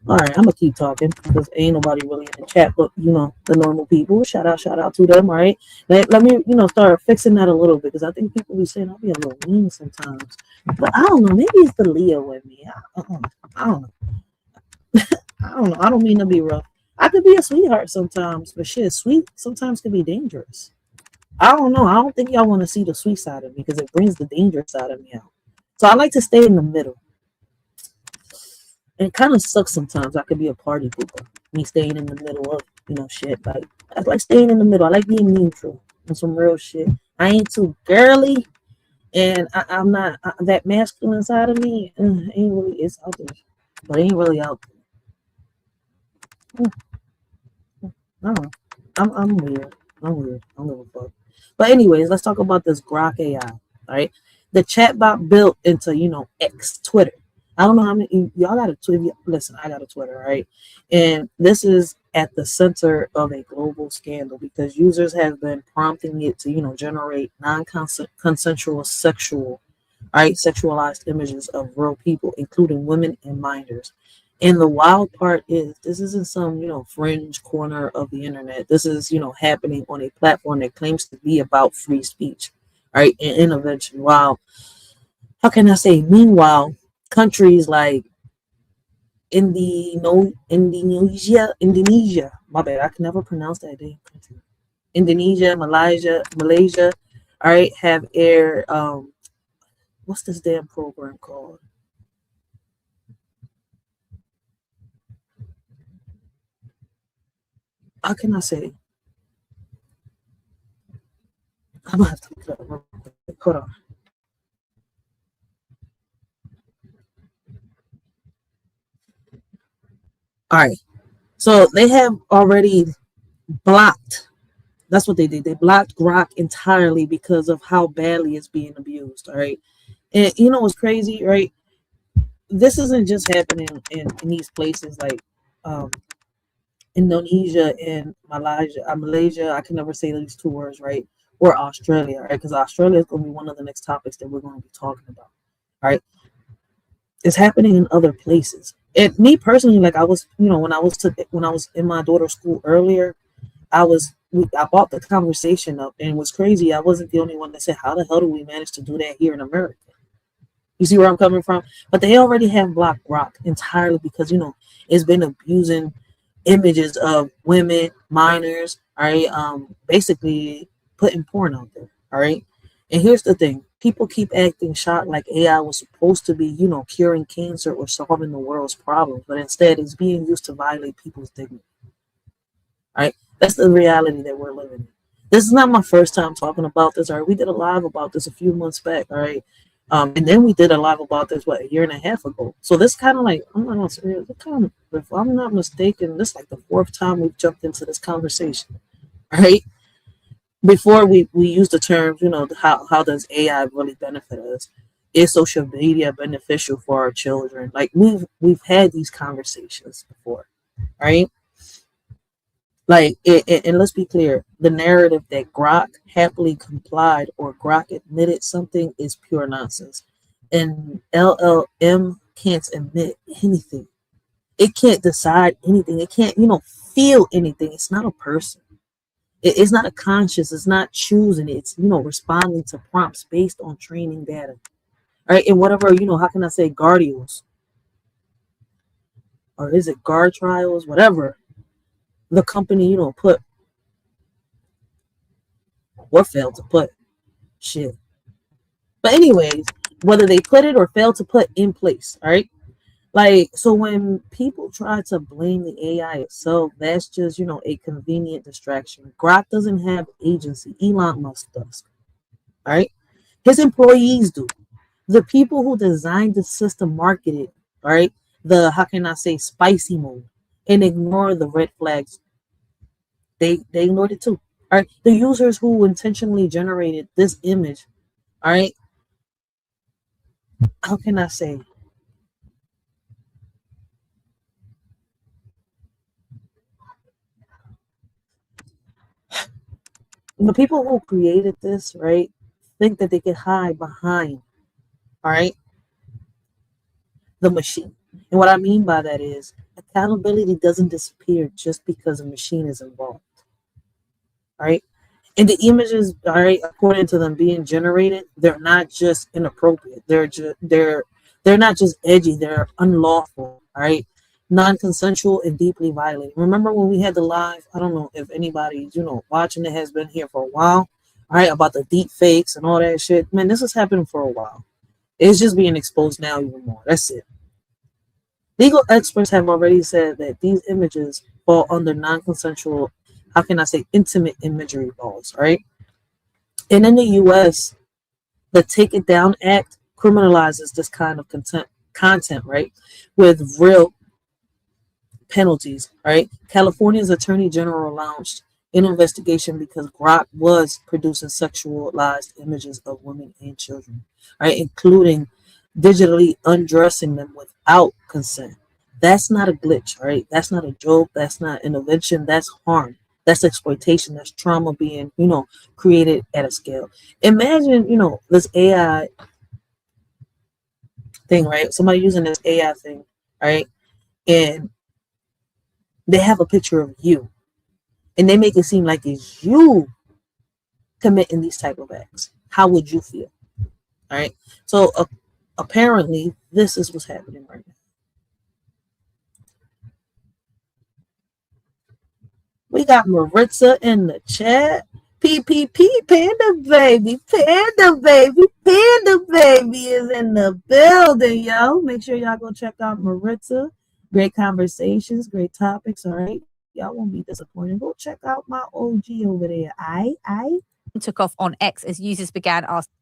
All right, I'm gonna keep talking because ain't nobody really in the chat, but you know, the normal people. Shout out to them. All right, let me, you know, start fixing that a little bit because I think people be saying I'll be a little mean sometimes, but I don't know. Maybe it's the Leo in me. I don't know. don't know. I don't mean to be rough. I could be a sweetheart sometimes, but shit, sweet sometimes can be dangerous. I don't know. I don't think y'all want to see the sweet side of me because it brings the dangerous side of me out. So I like to stay in the middle. And it kind of sucks sometimes. I could be a party pooper. Me staying in the middle of, shit. Like, I like staying in the middle. I like being neutral and some real shit. I ain't too girly, and I'm not that masculine side of me. Ain't really, it's out there, but it ain't really out there. I don't know. I'm weird. I'm weird. I don't give a fuck. But anyways, let's talk about this Grok AI. All right, the chatbot built into X Twitter. I don't know how many y'all got a Twitter. Listen, I got a Twitter, right? And this is at the center of a global scandal because users have been prompting it to generate non-consensual sexualized images of real people, including women and minors. And the wild part is this isn't some fringe corner of the internet. This is happening on a platform that claims to be about free speech, right, and intervention. While how can I say? Meanwhile, countries like Indonesia. My bad, I can never pronounce that damn country. Indonesia, Malaysia. All right, have aired what's this damn program called? How can I say? I'm gonna have to look it up. Hold on. All right. So they have already blocked. That's what they did. They blocked Grok entirely because of how badly it's being abused. All right. And what's crazy, right? This isn't just happening in these places like Indonesia and Malaysia. I can never say these two words right. Or Australia, right? Because Australia is going to be one of the next topics that we're going to be talking about. All right. It's happening in other places. And me personally, like I was, when I was in my daughter's school earlier, I brought the conversation up, and it was crazy. I wasn't the only one that said, "How the hell do we manage to do that here in America?" You see where I'm coming from? But they already have blocked Grok entirely because it's been abusing images of women, minors, all right, basically putting porn out there, all right. And here's the thing: people keep acting shocked like AI was supposed to be, curing cancer or solving the world's problems, but instead it's being used to violate people's dignity. All right, that's the reality that we're living in. This is not my first time talking about this. All right, we did a live about this a few months back. All right, and then we did a live about this a year and a half ago. So this kind of like if I'm not mistaken, this is like the fourth time we've jumped into this conversation. All right. Before we use the terms, how does AI really benefit us? Is social media beneficial for our children? Like we've had these conversations before, right? Like, and let's be clear, the narrative that Grok happily complied or Grok admitted something is pure nonsense. And LLM can't admit anything. It can't decide anything. It can't, feel anything. It's not a person. It's not a conscious. It's not choosing. It's responding to prompts based on training data, all right? And whatever how can I say guardians, or is it guard trials? Whatever the company put or failed to put shit. But anyways, whether they put it or failed to put in place, all right. Like, so when people try to blame the AI itself, that's just, a convenient distraction. Grok doesn't have agency. Elon Musk does. All right. His employees do. The people who designed the system marketed, all right, the, how can I say, spicy mode and ignore the red flags. They ignored it too. All right. The users who intentionally generated this image, all right, how can I say, the people who created this, right, think that they can hide behind, all right, the machine. And what I mean by that is accountability doesn't disappear just because a machine is involved, all right? And the images, all right, according to them being generated, they're not just inappropriate. They're not just edgy. They're unlawful, all right? non-consensual and deeply violating. Remember when we had the live, I don't know if anybody, watching it has been here for a while, all right, about the deep fakes and all that shit. Man, this has happened for a while. It's just being exposed now even more. That's it. Legal experts have already said that these images fall under non-consensual, how can I say, intimate imagery laws, right? And in the U.S., the Take It Down Act criminalizes this kind of content, right, with real penalties, right? California's Attorney General launched an investigation because Grok was producing sexualized images of women and children, right, including digitally undressing them without consent. That's not a glitch, right? That's not a joke. That's not intervention. That's harm. That's exploitation. That's trauma being, created at a scale. Imagine, this AI thing, right? Somebody using this AI thing, right? And they have a picture of you, and they make it seem like it's you committing these type of acts. How would you feel? All right. So apparently, this is what's happening right now. We got Maritza in the chat. PPP, Panda Baby is in the building, yo. Make sure y'all go check out Maritza. Great conversations, great topics, all right? Y'all won't be disappointed. Go check out my OG over there. Took off on X as users began asking.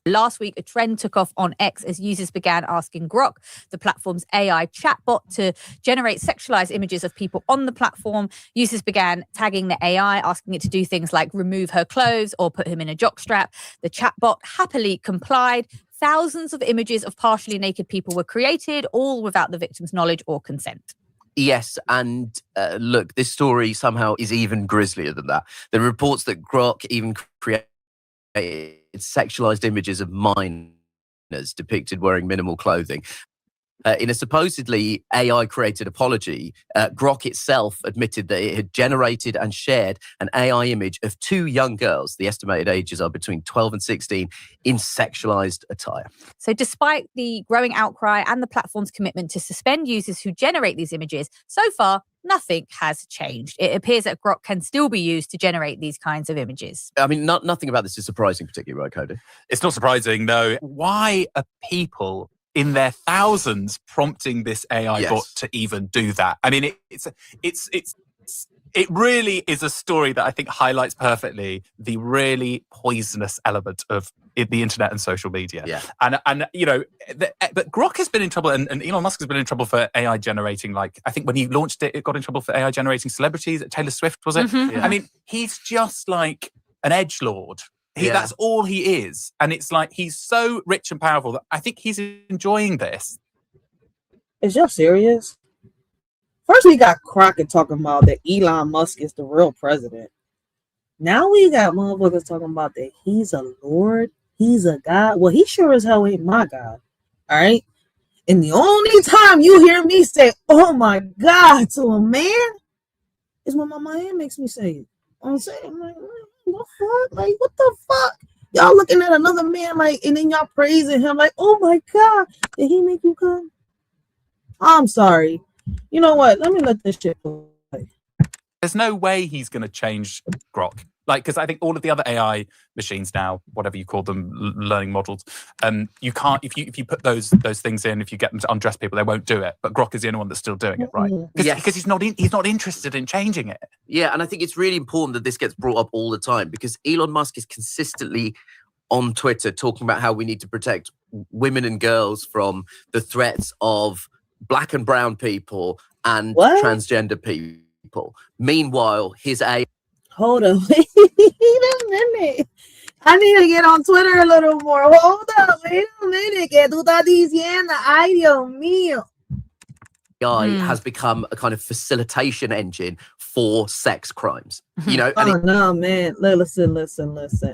Last week, a trend took off on X as users began asking Grok, the platform's AI chatbot, to generate sexualized images of people on the platform. Users began tagging the AI, asking it to do things like remove her clothes or put him in a jockstrap. The chatbot happily complied. Thousands of images of partially naked people were created, all without the victim's knowledge or consent. Yes, and look, this story somehow is even grislier than that. There are reports that Grok even created sexualized images of minors depicted wearing minimal clothing. In a supposedly AI-created apology, Grok itself admitted that it had generated and shared an AI image of two young girls, the estimated ages are between 12 and 16, in sexualized attire. So despite the growing outcry and the platform's commitment to suspend users who generate these images, so far, nothing has changed. It appears that Grok can still be used to generate these kinds of images. I mean, nothing about this is surprising, particularly, right, Cody? It's not surprising, no. Why are people in their thousands prompting this AI bot to even do that? I mean, it really is a story that I think highlights perfectly the really poisonous element of the internet and social media. Yeah. And but Grok has been in trouble, and Elon Musk has been in trouble for AI generating, like, I think when he launched it, it got in trouble for AI generating celebrities. Taylor Swift, was it? Mm-hmm. Yeah. I mean, he's just like an edgelord. That's all he is. And it's like, he's so rich and powerful that I think he's enjoying this. Is y'all serious? First, we got Crockett talking about that Elon Musk is the real president. Now we got motherfuckers talking about that he's a lord, he's a god. Well, he sure as hell ain't my god. All right? And the only time you hear me say, oh my God, to a man, is when my man makes me say it. I'm saying, I'm like, what the fuck? Like, what the fuck? Y'all looking at another man, like, and then y'all praising him, like, oh my God, did he make you come? I'm sorry. You know what? Let me let this shit play. There's no way he's going to change Grok. Like, because I think all of the other AI machines now, whatever you call them, learning models, you can't, if you put those things in, if you get them to undress people, they won't do it. But Grok is the only one that's still doing it, right? Because he's not interested in changing it. Yeah, and I think it's really important that this gets brought up all the time, because Elon Musk is consistently on Twitter talking about how we need to protect women and girls from the threats of black and brown people and transgender people. Meanwhile, his AI... Hold on, wait a minute. I need to get on Twitter a little more. Hold up, wait a minute. ¿Qué tú estás diciendo? Ay, Dios mío. AI has become a kind of facilitation engine for sex crimes. You know? And no, man. Listen.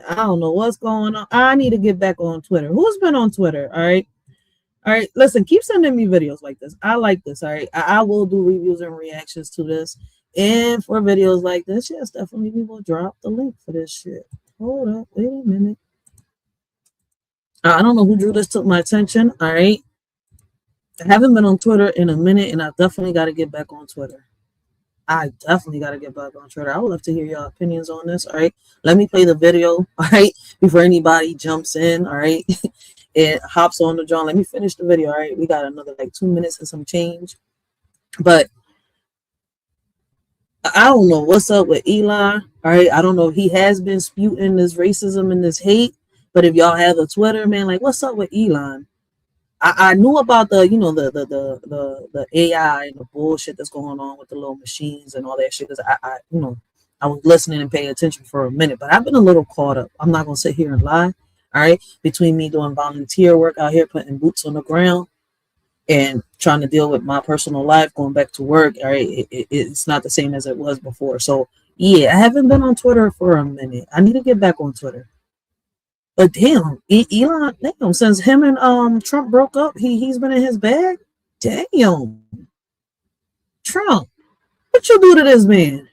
I don't know what's going on. I need to get back on Twitter. Who's been on Twitter? All right. Listen, keep sending me videos like this. I like this. All right. I will do reviews and reactions to this. And for videos like this, yes, definitely we will drop the link for this shit. Hold up, wait a minute. I don't know who drew this to my attention. All right. I haven't been on Twitter in a minute, and I definitely got to get back on Twitter. I definitely got to get back on Twitter. I would love to hear your opinions on this. All right, let me play the video. All right, before anybody jumps in. All right, and hops on the John. Let me finish the video. All right, we got another like 2 minutes and some change, but I don't know what's up with Elon. All right, I don't know if he has been spewing this racism and this hate, but if y'all have a Twitter, man, like what's up with Elon? I knew about the, you know, the AI and the bullshit that's going on with the little machines and all that shit, because I you know, I was listening and paying attention for a minute, but I've been a little caught up. I'm not gonna sit here and lie. All right, between me doing volunteer work out here, putting boots on the ground, and trying to deal with my personal life, going back to work, all right, it's not the same as it was before. So yeah, I haven't been on Twitter for a minute. I need to get back on Twitter. But damn, Elon, damn, since him and Trump broke up, he's been in his bag. Damn, Trump, what you do to this man?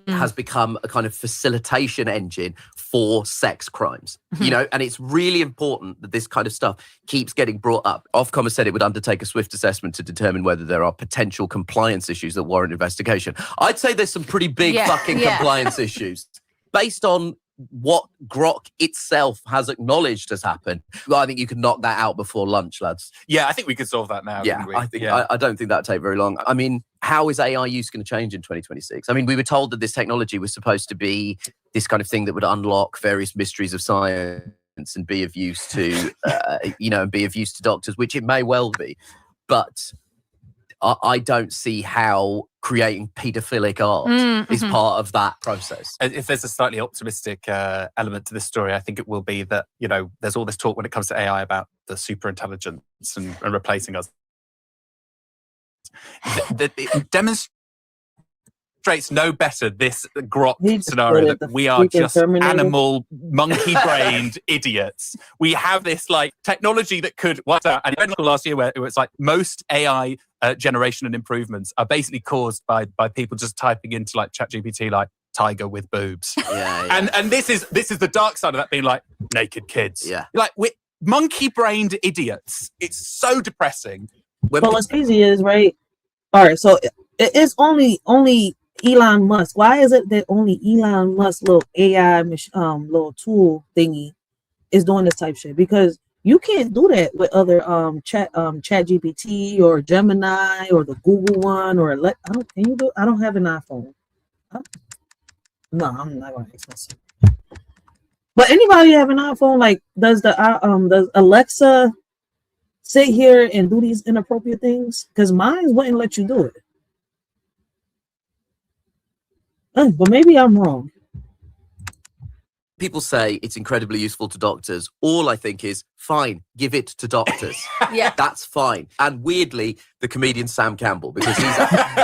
Has become a kind of facilitation engine for sex crimes, you know, and it's really important that this kind of stuff keeps getting brought up. Ofcom has said it would undertake a swift assessment to determine whether there are potential compliance issues that warrant investigation. I'd say there's some pretty big compliance issues based on what Grok itself has acknowledged has happened. Well, I think you could knock that out before lunch, lads. Yeah, I think we could solve that now. Yeah, I think I don't think that'd take very long. I mean, how is AI use going to change in 2026? I mean, we were told that this technology was supposed to be this kind of thing that would unlock various mysteries of science and be of use to, you know, and be of use to doctors, which it may well be, but I don't see how creating paedophilic art is part of that process. If there's a slightly optimistic element to this story, I think it will be that, you know, there's all this talk when it comes to AI about the super intelligence and replacing us. It demonstrates no better this Grok scenario that we are just animal, monkey-brained idiots. We have this like technology that could wipe out. And I read last year where it was like most AI generation and improvements are basically caused by people just typing into like ChatGPT like tiger with boobs. And this is the dark side of that, being like naked kids. Yeah, like we're monkey-brained idiots. It's so depressing. But what's crazy is, right? All right, so it's only Elon Musk. Why is it that only Elon Musk little AI little tool thingy is doing this type shit? Because you can't do that with other chat GPT or Gemini or the Google one or can you do? I don't have an iPhone. No, I'm not gonna ask myself. But anybody have an iPhone? Like, does Alexa sit here and do these inappropriate things? Because mine wouldn't let you do it. But maybe I'm wrong. People say it's incredibly useful to doctors. All I think is, fine, give it to doctors. Yeah. That's fine. And weirdly, the comedian Sam Campbell, because he's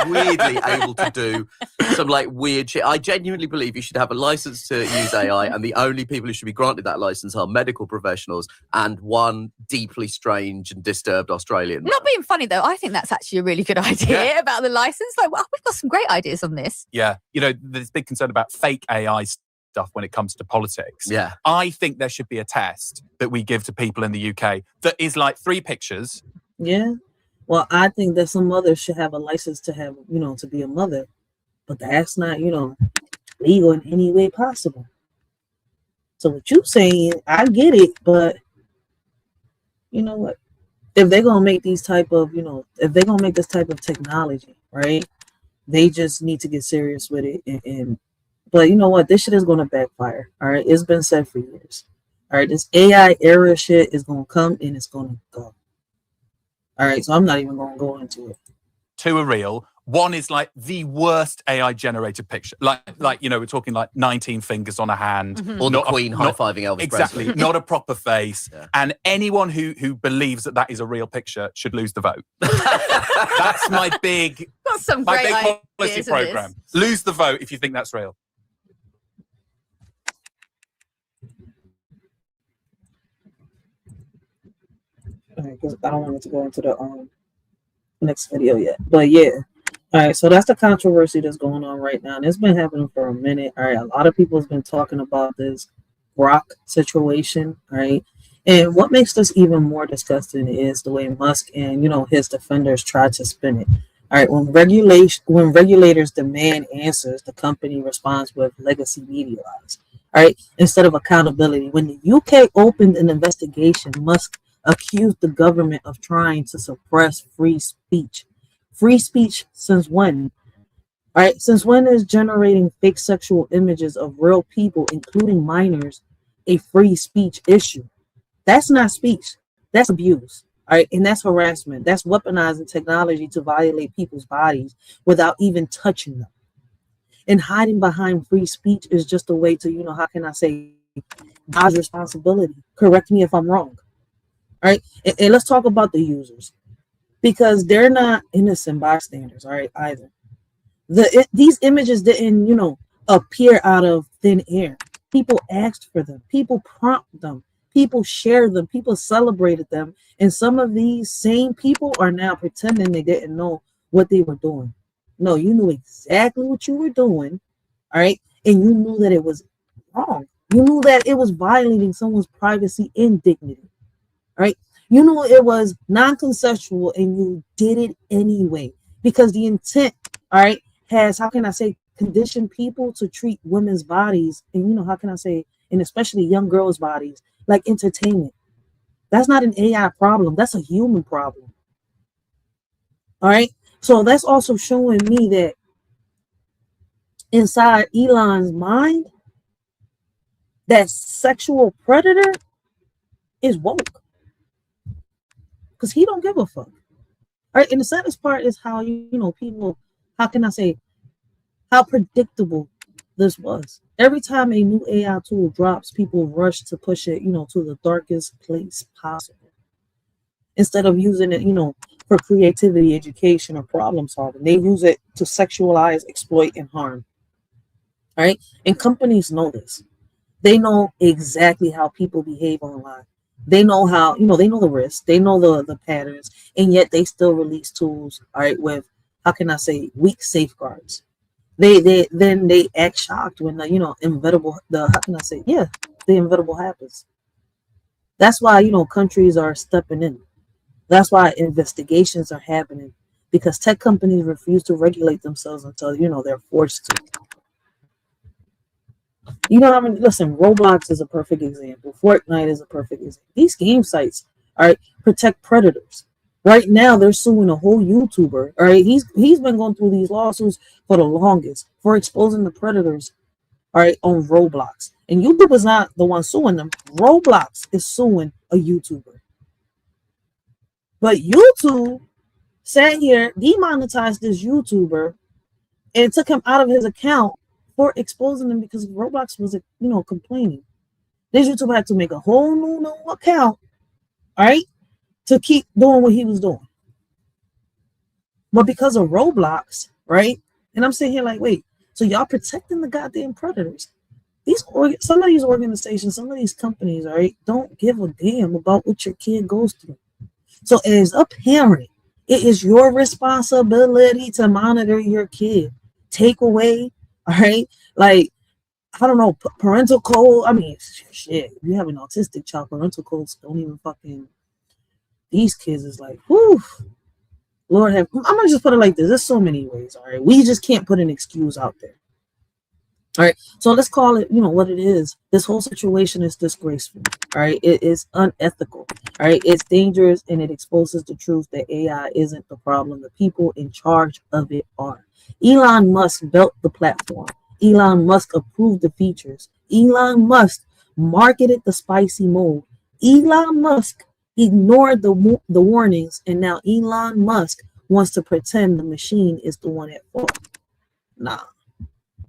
weirdly able to do some like weird shit. I genuinely believe you should have a license to use AI, and the only people who should be granted that license are medical professionals and one deeply strange and disturbed Australian man. Not being funny though, I think that's actually a really good idea about the license. Like, well, we've got some great ideas on this. Yeah, you know, there's big concern about fake AI stuff when it comes to politics. Yeah, I think there should be a test that we give to people in the UK that is like 3 pictures. Yeah. Well, I think that some mothers should have a license to have, you know, to be a mother, but that's not, you know, legal in any way possible. So what you saying, I get it, but you know what? If they're gonna make these type of, you know, if they're gonna make this type of technology, right? They just need to get serious with it. But you know what? This shit is gonna backfire. All right, it's been said for years. All right, this AI era shit is gonna come and it's gonna go. All right, so I'm not even gonna go into it. 2 are real. 1 is like the worst AI generated picture. Like you know, we're talking like 19 fingers on a hand. Or the Queen high-fiving Elvis exactly, Presley. Not a proper face. Yeah. And anyone who believes that is a real picture should lose the vote. That's my big policy program. Lose the vote if you think that's real. Because I don't want it to go into the next video yet. But yeah. All right, so that's the controversy that's going on right now. And it's been happening for a minute. All right, a lot of people have been talking about this Grok situation. All right. And what makes this even more disgusting is the way Musk and his defenders try to spin it. All right, when regulators demand answers, the company responds with legacy media lies. All right, instead of accountability. When the UK opened an investigation, Musk accused the government of trying to suppress free speech. Free speech since when? All right, since when is generating fake sexual images of real people, including minors, a free speech issue? That's not speech. That's abuse. All right. And that's harassment. That's weaponizing technology to violate people's bodies without even touching them. And hiding behind free speech is just a way to, how can I say, God's responsibility. Correct me if I'm wrong. All right. And let's talk about the users, because they're not innocent bystanders. All right. Either. These images didn't, appear out of thin air. People asked for them. People prompted them. People shared them. People celebrated them. And some of these same people are now pretending they didn't know what they were doing. No, you knew exactly what you were doing. All right. And you knew that it was wrong. You knew that it was violating someone's privacy and dignity. All right. You knew it was non-consensual and you did it anyway, because the intent, all right, has, how can I say, conditioned people to treat women's bodies and, how can I say, and especially young girls' bodies like entertainment. That's not an AI problem. That's a human problem. All right. So that's also showing me that inside Elon's mind, that sexual predator is woke, because he don't give a fuck. All right. And the saddest part is how, people, how can I say, how predictable this was. Every time a new AI tool drops, people rush to push it, to the darkest place possible. Instead of using it, for creativity, education, or problem solving, they use it to sexualize, exploit, and harm. All right. And companies know this. They know exactly how people behave online. They know how, they know the risks, they know the patterns, and yet they still release tools, all right, with, how can I say, weak safeguards. They act shocked when the inevitable happens. That's why countries are stepping in. That's why investigations are happening, because tech companies refuse to regulate themselves until they're forced to. Listen, Roblox is a perfect example. Fortnite is a perfect example. These game sites, all right, protect predators. Right now, they're suing a whole YouTuber. All right, he's been going through these lawsuits for the longest for exposing the predators. All right, on Roblox, and YouTube is not the one suing them. Roblox is suing a YouTuber, but YouTube sat here, demonetized this YouTuber, and took him out of his account for exposing them because Roblox was, complaining. This YouTuber had to make a whole new account, all right, to keep doing what he was doing. But because of Roblox, right? And I'm sitting here like, wait, so y'all protecting the goddamn predators? Some of these organizations, some of these companies, all right, don't give a damn about what your kid goes through. So as a parent, it is your responsibility to monitor your kid. Take away, all right, like, I don't know, parental code. I mean, shit, if you have an autistic child, parental codes don't even fucking, these kids is like, whew, Lord have, I'm gonna just put it like this. There's so many ways, all right? We just can't put an excuse out there. All right, so let's call it, what it is. This whole situation is disgraceful, all right? It is unethical, all right? It's dangerous, and it exposes the truth that AI isn't the problem. The people in charge of it are. Elon Musk built the platform. Elon Musk approved the features. Elon Musk marketed the spicy mode. Elon Musk ignored the warnings, and now Elon Musk wants to pretend the machine is the one at fault. Nah.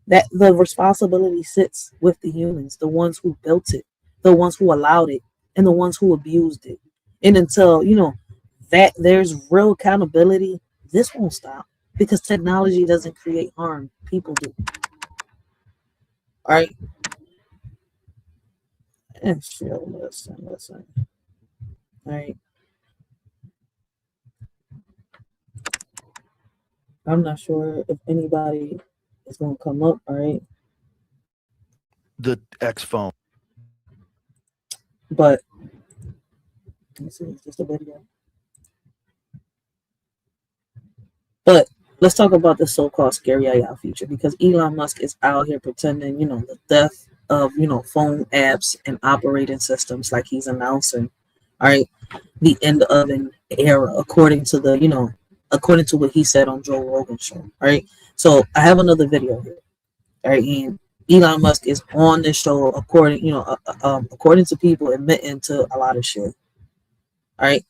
That the responsibility sits with the humans, the ones who built it, the ones who allowed it, and the ones who abused it. And until, that there's real accountability, this won't stop, because technology doesn't create harm. People do. All right. And chill, listen. All right. I'm not sure if anybody is going to come up. All right. The X phone. But This is just a video. But let's talk about the so-called scary AI future, because Elon Musk is out here pretending, the death of, phone apps and operating systems, like he's announcing, all right, the end of an era, according to what he said on Joe Rogan's show, all right? So I have another video here, all right, and Elon Musk is on this show, according to people admitting to a lot of shit, all right?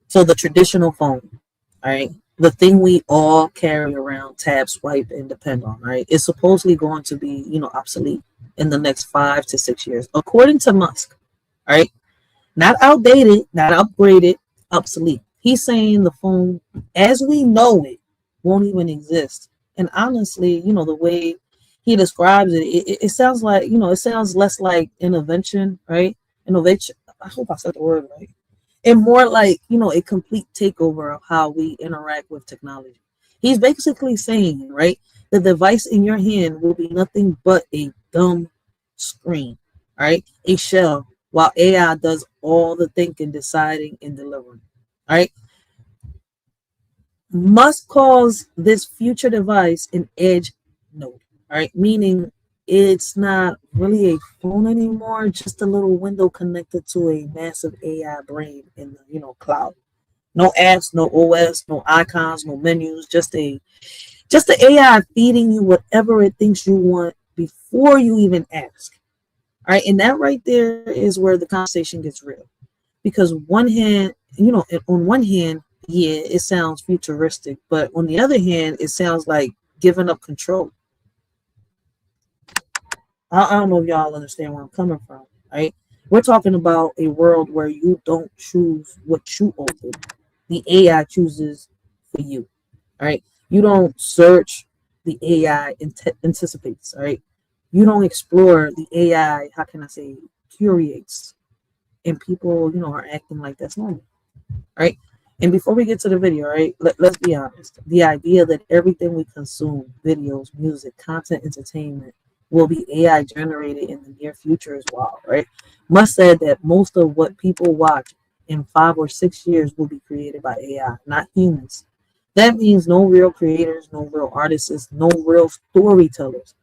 So the traditional phone, all right, the thing we all carry around, tap, swipe, and depend on, right? It's supposedly going to be, obsolete in the next 5 to 6 years, according to Musk, all right? Not outdated, not upgraded, obsolete. He's saying the phone, as we know it, won't even exist. And honestly, the way he describes it, it sounds like, it sounds less like intervention, right? Innovation. I hope I said the word right. And more like, a complete takeover of how we interact with technology. He's basically saying, right, the device in your hand will be nothing but a dumb screen, all right, a shell, while AI does all the thinking, deciding, and delivering, all right? Musk calls this future device an edge node, all right, meaning it's not really a phone anymore, just a little window connected to a massive AI brain in the cloud. No apps, no OS, no icons, no menus, just the AI feeding you whatever it thinks you want before you even ask. All right, and that right there is where the conversation gets real. Because on one hand, yeah, it sounds futuristic, but on the other hand, it sounds like giving up control. I don't know if y'all understand where I'm coming from, right? We're talking about a world where you don't choose what you open. The AI chooses for you, all right? You don't search, the AI anticipates, all right? You don't explore, the AI, how can I say, curates. And people, are acting like that's normal, right? And before we get to the video, right, let's be honest. The idea that everything we consume, videos, music, content, entertainment, will be AI generated in the near future as well, right? Musk said that most of what people watch in 5 or 6 years will be created by AI, not humans. That means no real creators, no real artists, no real storytellers,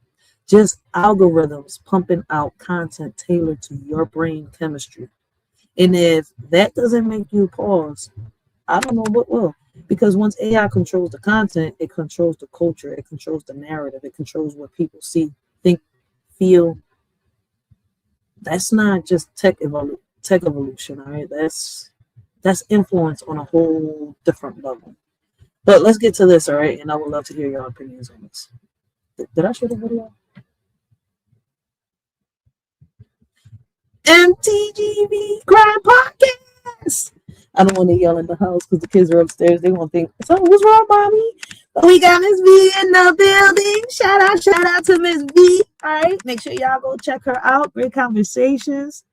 just algorithms pumping out content tailored to your brain chemistry. And if that doesn't make you pause, I don't know what will. Because once AI controls the content, it controls the culture, it controls the narrative, it controls what people see, think, feel. That's not just tech evolution, all right? That's influence on a whole different level. But let's get to this, all right? And I would love to hear your opinions on this. Did I show the video? MTGV Crime Podcast. I don't want to yell in the house because the kids are upstairs. They won't think, so what's wrong, mommy? But we got Miss V in the building. Shout out to Miss V. All right, make sure y'all go check her out. Great conversations,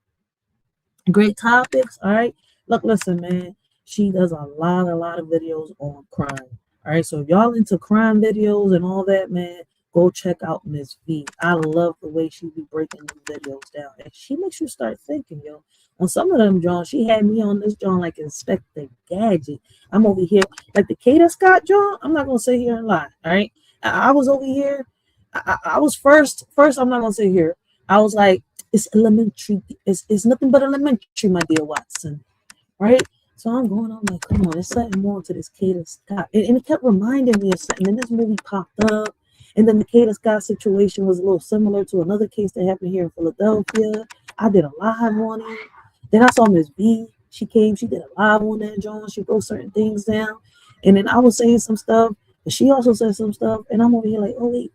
great topics. All right, look, listen, man. She does a lot of videos on crime. All right, so if y'all into crime videos and all that, man, go check out Miss V. I love the way she be breaking these videos down, and she makes you start thinking, yo. On some of them, John, she had me on this John like Inspector Gadget. I'm over here like the Kata Scott John. I'm not gonna sit here and lie. All right, I was over here. I was first. I'm not gonna sit here. I was like, it's elementary. It's nothing but elementary, my dear Watson. Right? So I'm like, come on, there's something more to this Kata Scott, and it kept reminding me of something. And this movie popped up. And then the Kata Scott situation was a little similar to another case that happened here in Philadelphia. I did a live on it. Then I saw Miss B. She came, she did a live on that, John. She wrote certain things down. And then I was saying some stuff, but she also said some stuff. And I'm over here like, oh, wait,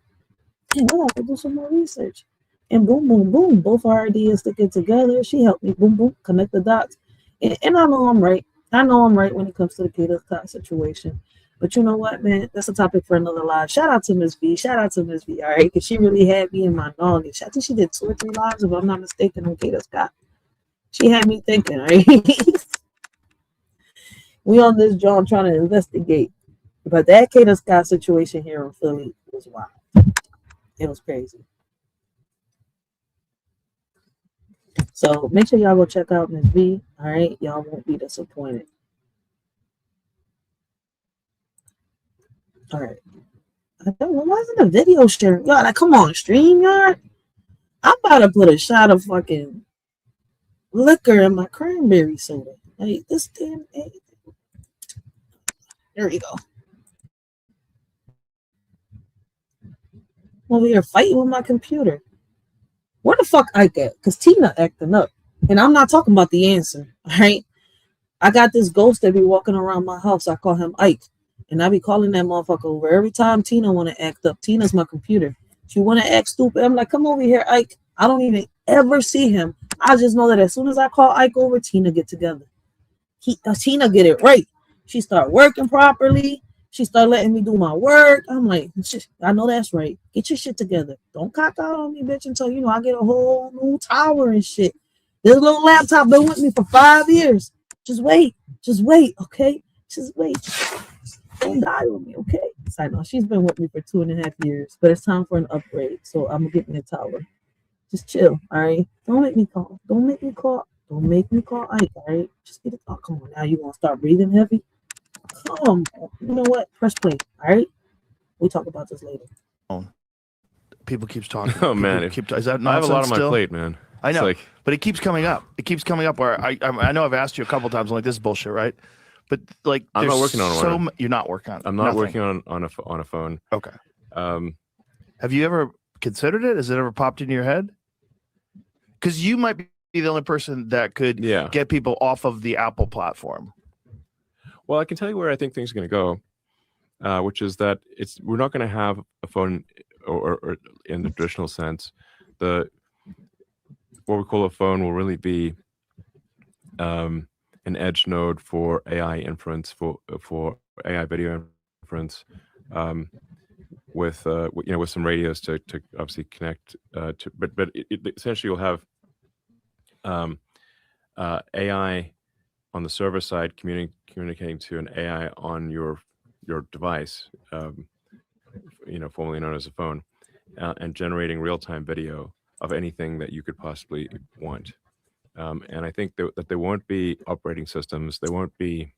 damn, I have to do some more research. And boom, boom, boom, both our ideas sticking together. She helped me, boom, boom, connect the dots. And I know I'm right. I know I'm right when it comes to the Kata Scott situation. But you know what, man? That's a topic for another live. Shout out to Miss V. All right? Because she really had me in my knowledge. I think she did 2 or 3 lives, if I'm not mistaken, on Kata Scott. She had me thinking, right? We on this John trying to investigate. But that Kata Scott situation here in Philly was wild. It was crazy. So make sure y'all go check out Ms. V. All right, y'all won't be disappointed. All right. I don't know, why isn't the video sharing? Y'all, like, come on, StreamYard. I'm about to put a shot of fucking liquor in my cranberry soda. Like, this damn thing. There we go. I'm over here fighting with my computer. Where the fuck Ike at? Because Tina acting up. And I'm not talking about the answer. All right. I got this ghost that be walking around my house. I call him Ike. And I be calling that motherfucker over every time Tina want to act up. Tina's my computer. She want to act stupid. I'm like, come over here, Ike. I don't even ever see him. I just know that as soon as I call Ike over, Tina get together. Tina get it right. She start working properly. She start letting me do my work. I'm like, I know that's right. Get your shit together. Don't cock out on me, bitch, until, you know, I get a whole new tower and shit. This little laptop been with me for 5 years. Just wait. Just wait, okay? Just wait. Don't die on me, okay? I know she's been with me for 2.5 years, but it's time for an upgrade. So I'm getting a tower. Just chill, all right? Don't make me call. Don't make me call. Don't make me call Ike, all right? Just get it. Oh, come on now. You want to start breathing heavy? Come on. You know what? Press play, all right? We'll talk about this later. People keeps talking. Oh, man. Is that I have a lot on my still? plate, man. I know, It's like, but it keeps coming up. It keeps coming up where I know I've asked you a couple times. I'm like, this is bullshit, right? But like, I'm not there's working on one. You're not working on it. I'm not Nothing. working on a phone. Okay. Have you ever considered it? Has it ever popped into your head? Because you might be the only person that could get people off of the Apple platform. Well, I can tell you where I think things are going to go, which is that we're not going to have a phone or in the traditional sense. What we call a phone will really be an edge node for AI inference, for AI video inference, with some radios to obviously connect to. But essentially you'll have AI on the server side communicating to an AI on your device, formerly known as a phone, and generating real-time video of anything that you could possibly want. And I think that there won't be operating systems, there won't be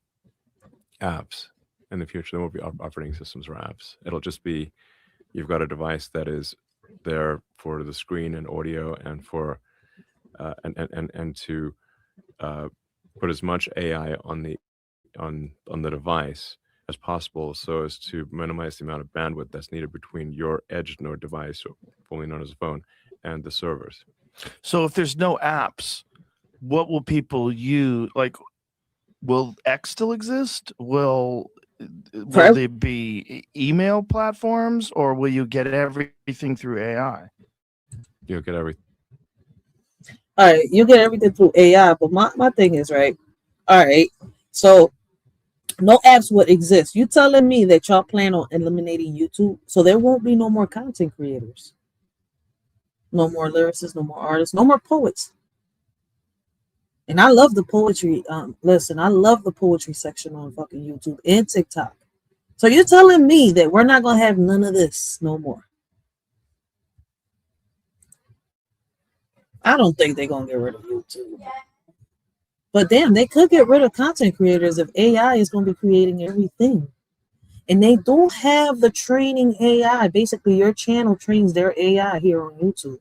apps in the future. There won't be operating systems or apps. It'll just be, you've got a device that is there for the screen and audio and for and to put as much AI on the device as possible, so as to minimize the amount of bandwidth that's needed between your edge node device, formerly known as a phone, and the servers. So if there's no apps, what will people use? Like, will X still exist? Will there be email platforms, or will you get everything through AI? You'll get everything. All right, you get everything through AI, but my thing is, right, all right, so no apps would exist. You telling me that y'all plan on eliminating YouTube, so there won't be no more content creators, no more lyricists, no more artists, no more poets. And I love the poetry. Listen, I love the poetry section on fucking YouTube and TikTok. So you're telling me that we're not gonna have none of this no more? I don't think they're gonna get rid of YouTube. But damn, they could get rid of content creators if AI is gonna be creating everything. And they don't have the training AI. Basically, your channel trains their AI here on YouTube.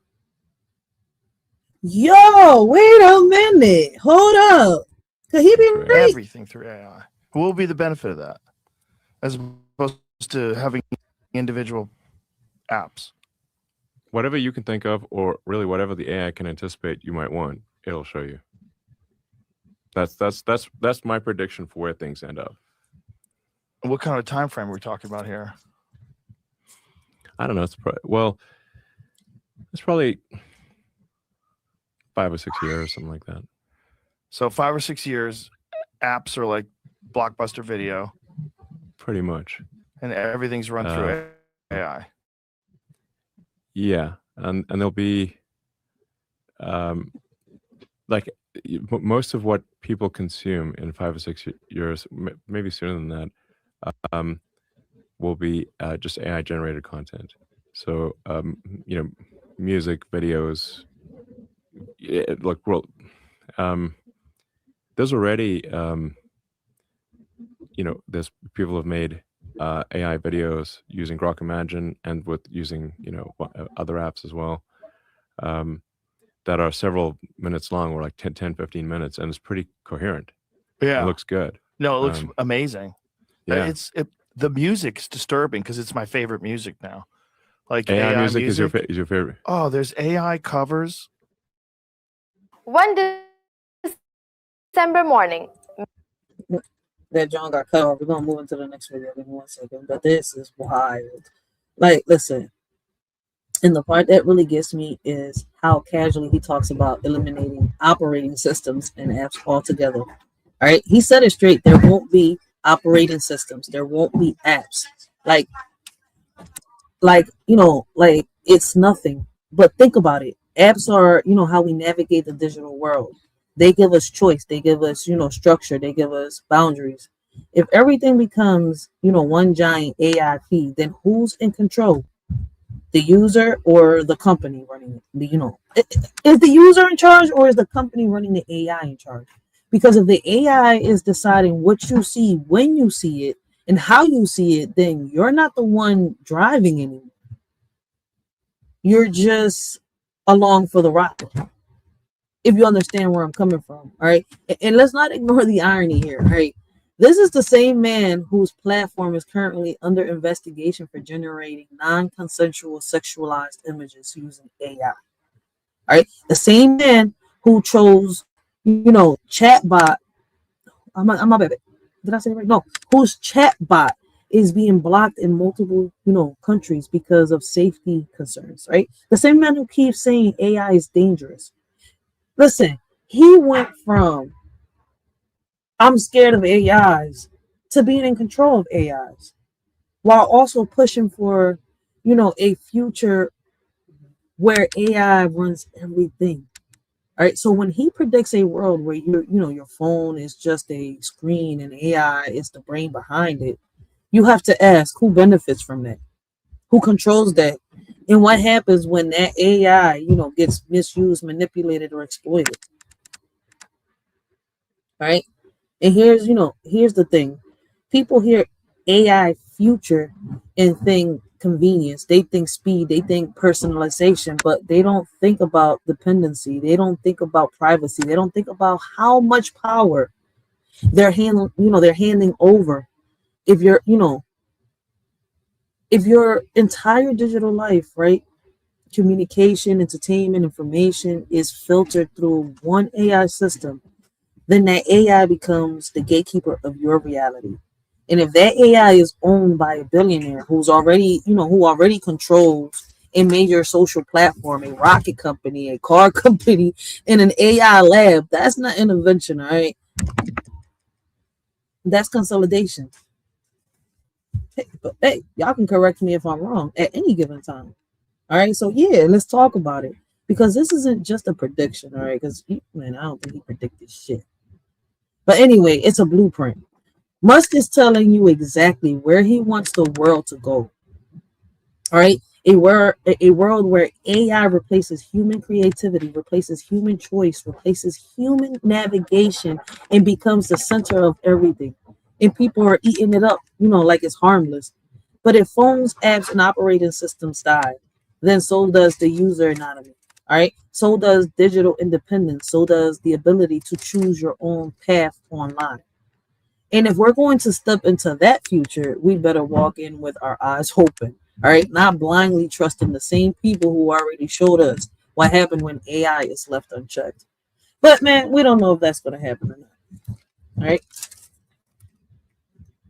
Yo, wait a minute. Hold up. Could he be right? Everything through AI. What will be the benefit of that, as opposed to having individual apps? Whatever you can think of, or really whatever the AI can anticipate you might want, it'll show you. That's my prediction for where things end up. What kind of time frame are we talking about here? I don't know. It's probably 5 or 6 years, something like that. So 5 or 6 years, apps are like Blockbuster Video, pretty much, and everything's run through AI. Yeah, and there'll be like most of what people consume in 5 or 6 years, maybe sooner than that, will be just AI generated content. So music, videos, look, well, there's already, there's people have made AI videos using Grok Imagine and with using, other apps as well, that are several minutes long, or like 10, 15 minutes, and it's pretty coherent. Yeah. It looks good. No, it looks amazing. Yeah. The music's disturbing because it's my favorite music now. Like AI, AI music is your favorite. Oh, there's AI covers. One December morning. That John got cut off. We're gonna move into the next video in 1 second, but this is wild. Like, listen, and the part that really gets me is how casually he talks about eliminating operating systems and apps altogether. All right, he said it straight. There won't be operating systems. There won't be apps. Like it's nothing. But think about it. Apps are, how we navigate the digital world. They give us choice. They give us, structure. They give us boundaries. If everything becomes, one giant AI feed, then who's in control? The user or the company running it? Is the user in charge, or is the company running the AI in charge? Because if the AI is deciding what you see, when you see it, and how you see it, then you're not the one driving anymore. You're just along for the ride. If you understand where I'm coming from, all right? And let's not ignore the irony here, right? This is the same man whose platform is currently under investigation for generating non-consensual sexualized images using AI. All right? The same man who chose, chatbot. I'm a baby. Did I say it right? No. Whose chatbot is being blocked in multiple, countries because of safety concerns, right? The same man who keeps saying AI is dangerous. Listen, he went from I'm scared of AIs to being in control of AIs, while also pushing for, a future where AI runs everything. All right. So when he predicts a world where your phone is just a screen and AI is the brain behind it, you have to ask who benefits from that, who controls that, and what happens when that AI, gets misused, manipulated, or exploited. All right. And here's the thing. People hear AI future and think convenience. They think speed. They think personalization, but they don't think about dependency. They don't think about privacy. They don't think about how much power they're handing over. If your entire digital life, right, communication, entertainment, information is filtered through one AI system, then that AI becomes the gatekeeper of your reality. And if that AI is owned by a billionaire who already controls a major social platform, a rocket company, a car company, and an AI lab, that's not intervention, all right? That's consolidation. Hey, y'all can correct me if I'm wrong at any given time. All right, so yeah, let's talk about it, because this isn't just a prediction, all right? Because I don't think he predicted shit. But anyway, it's a blueprint. Musk is telling you exactly where he wants the world to go. All right, a world where AI replaces human creativity, replaces human choice, replaces human navigation, and becomes the center of everything. And people are eating it up, like it's harmless. But if phones, apps, and operating systems die, then so does the user anonymity. All right. So does digital independence. So does the ability to choose your own path online. And if we're going to step into that future, we better walk in with our eyes open. All right. Not blindly trusting the same people who already showed us what happened when AI is left unchecked. But man, we don't know if that's going to happen or not. All right.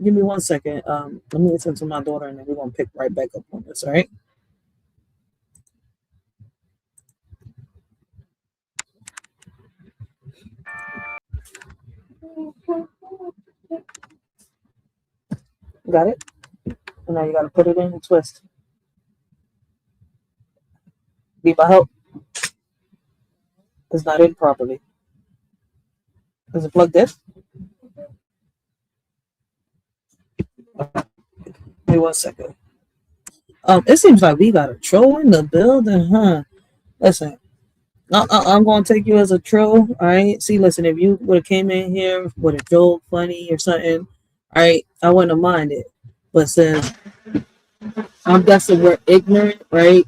Give me 1 second. Let me listen to my daughter, and then we're going to pick right back up on this. All right. Got it? And now you got to put it in and twist. Need my help? It's not in properly. Is it plugged in? Wait 1 second. It seems like we got a troll in the building, huh? Listen, I'm going to take you as a troll. All right. See, listen, if you would have came in here with a joke, funny or something, all right, I wouldn't have minded. But since I'm guessing we're ignorant, right?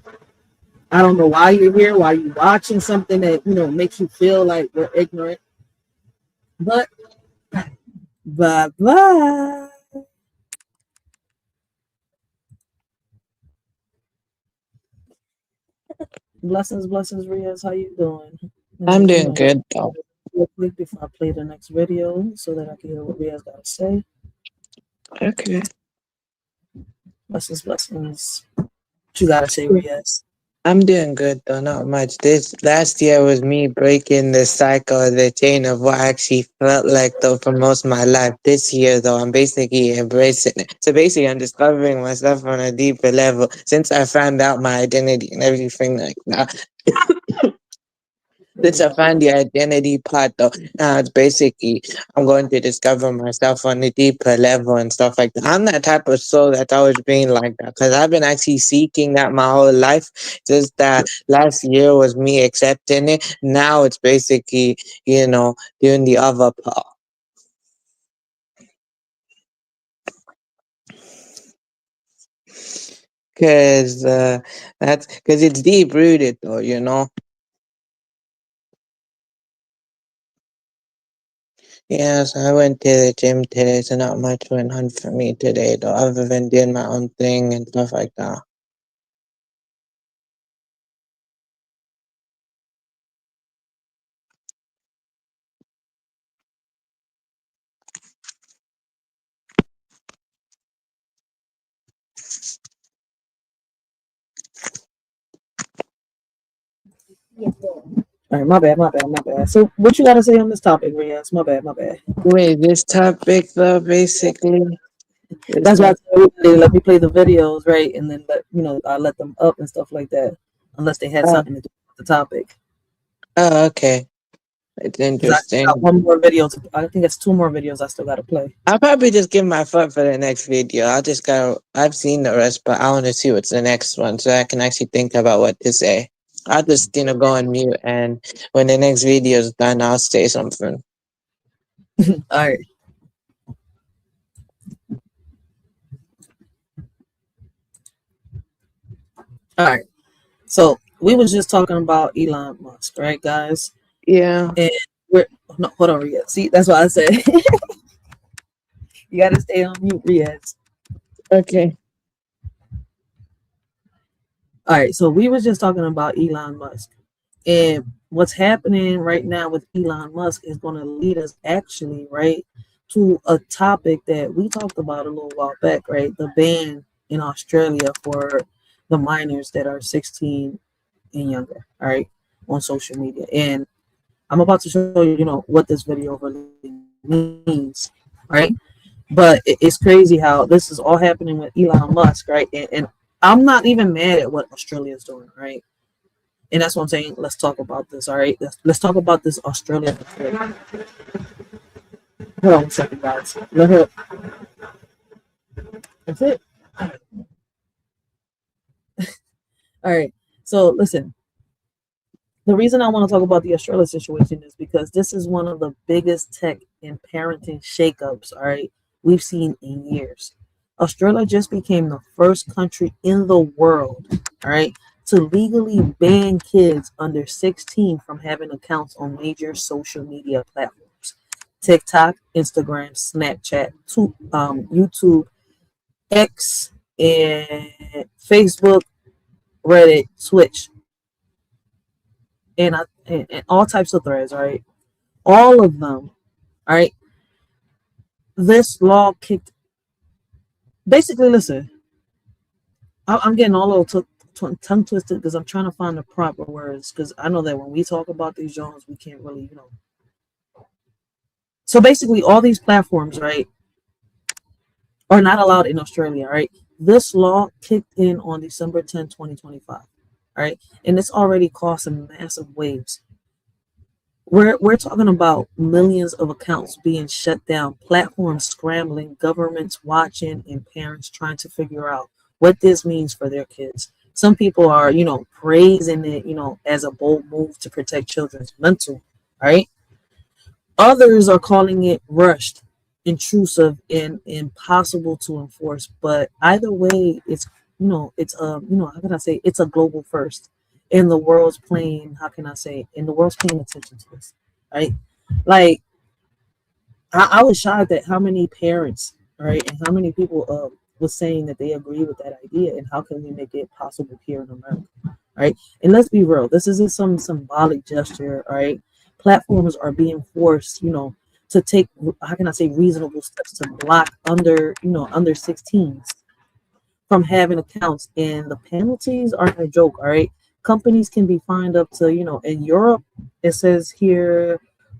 I don't know why you're here, why you're watching something that, makes you feel like we're ignorant. But bye bye. Blessings, Riaz. How you doing? I'm doing good though. Real quick before I play the next video so that I can hear what Riaz got to say. Okay. Blessings. What you got to say, Riaz? I'm doing good though, not much. This last year was me breaking the cycle, the chain of what I actually felt like though for most of my life. This year though, I'm basically embracing it. So basically I'm discovering myself on a deeper level since I found out my identity and everything like that. Since I found the identity part though, now it's basically I'm going to discover myself on a deeper level and stuff like that. I'm that type of soul that's always been like that because I've been actually seeking that my whole life. Just that last year was me accepting it. Now it's basically, doing the other part. Cause that's because it's deep rooted though. Yes, I went to the gym today, so not much went on for me today, though, other than doing my own thing and stuff like that. All right, my bad. So, what you got to say on this topic, Riaz? My bad. Wait, this topic, though, basically. That's why I told everybody, let me play the videos, right? And then I let them up and stuff like that, unless they had something to do with the topic. Oh, okay. It's interesting. I got one more video. I think it's 2 more videos I still got to play. I'll probably just give my foot for the next video. I've seen the rest, but I want to see what's the next one so I can actually think about what to say. I'll just, go on mute, and when the next video is done, I'll say something. All right. All right. So we was just talking about Elon Musk, right, guys? Yeah. And hold on, Riaz. See, that's what I said. You got to stay on mute, Riaz. Okay. All right. So we was just talking about Elon Musk, and what's happening right now with Elon Musk is going to lead us actually, right, to a topic that we talked about a little while back, right? The ban in Australia for the minors that are 16 and younger, all right, on social media. And I'm about to show you, what this video really means, right? But it's crazy how this is all happening with Elon Musk, right? And I'm not even mad at what Australia is doing, right? And that's what I'm saying. Let's talk about this, all right? Let's talk about this Australia. Hold on a second, guys. That's it. All right. So listen. The reason I want to talk about the Australia situation is because this is one of the biggest tech and parenting shakeups, all right, we've seen in years. Australia just became the first country in the world, all right, to legally ban kids under 16 from having accounts on major social media platforms. TikTok, Instagram, Snapchat, YouTube, X, and Facebook, Reddit, Twitch, and all types of threads, right? All of them, all right? This law kicked. Basically, listen, I'm getting all a little tongue twisted because I'm trying to find the proper words because I know that when we talk about these genres, we can't really, So basically, all these platforms, right, are not allowed in Australia, right? This law kicked in on December 10, 2025, all right? And it's already causing massive waves. We're talking about millions of accounts being shut down, platforms scrambling, governments watching, and parents trying to figure out what this means for their kids. Some people are, praising it, as a bold move to protect children's mental, right? Others are calling it rushed, intrusive, and impossible to enforce. But either way, how can I say, it's a global first. And the world's playing, how can I say, and the world's paying attention to this, right? Like, I was shocked at how many parents, right, and how many people was saying that they agree with that idea, and how can we make it possible here in America, right? And let's be real, this isn't some symbolic gesture, right? Platforms are being forced, to take, how can I say, reasonable steps to block under 16s from having accounts, and the penalties aren't a joke, all right? Companies can be fined up to, in Europe, it says here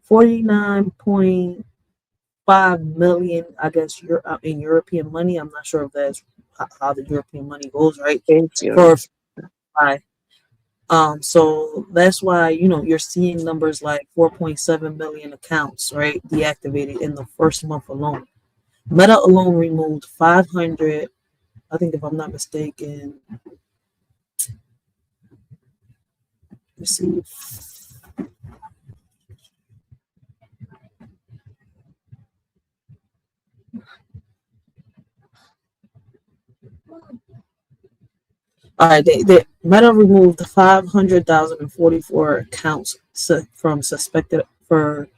49.5 million, I guess, in European money. I'm not sure if that's how the European money goes, right? For so that's why you're seeing numbers like 4.7 million accounts, right, deactivated in the first month alone. Meta alone removed 500, I think, if I'm not mistaken. Let's see. All right, they Meta removed 500,044 accounts from suspected for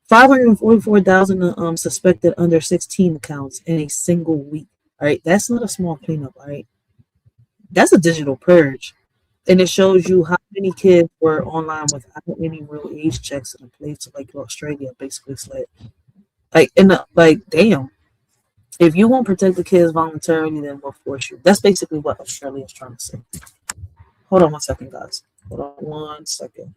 544,000 suspected under 16 accounts in a single week. All right, that's not a small cleanup. All right, that's a digital purge, and it shows you how many kids were online without any real age checks in a place like Australia. Basically, it's like damn. If you won't protect the kids voluntarily, then we'll force you. That's basically what Australia is trying to say. Hold on 1 second, guys. Hold on 1 second.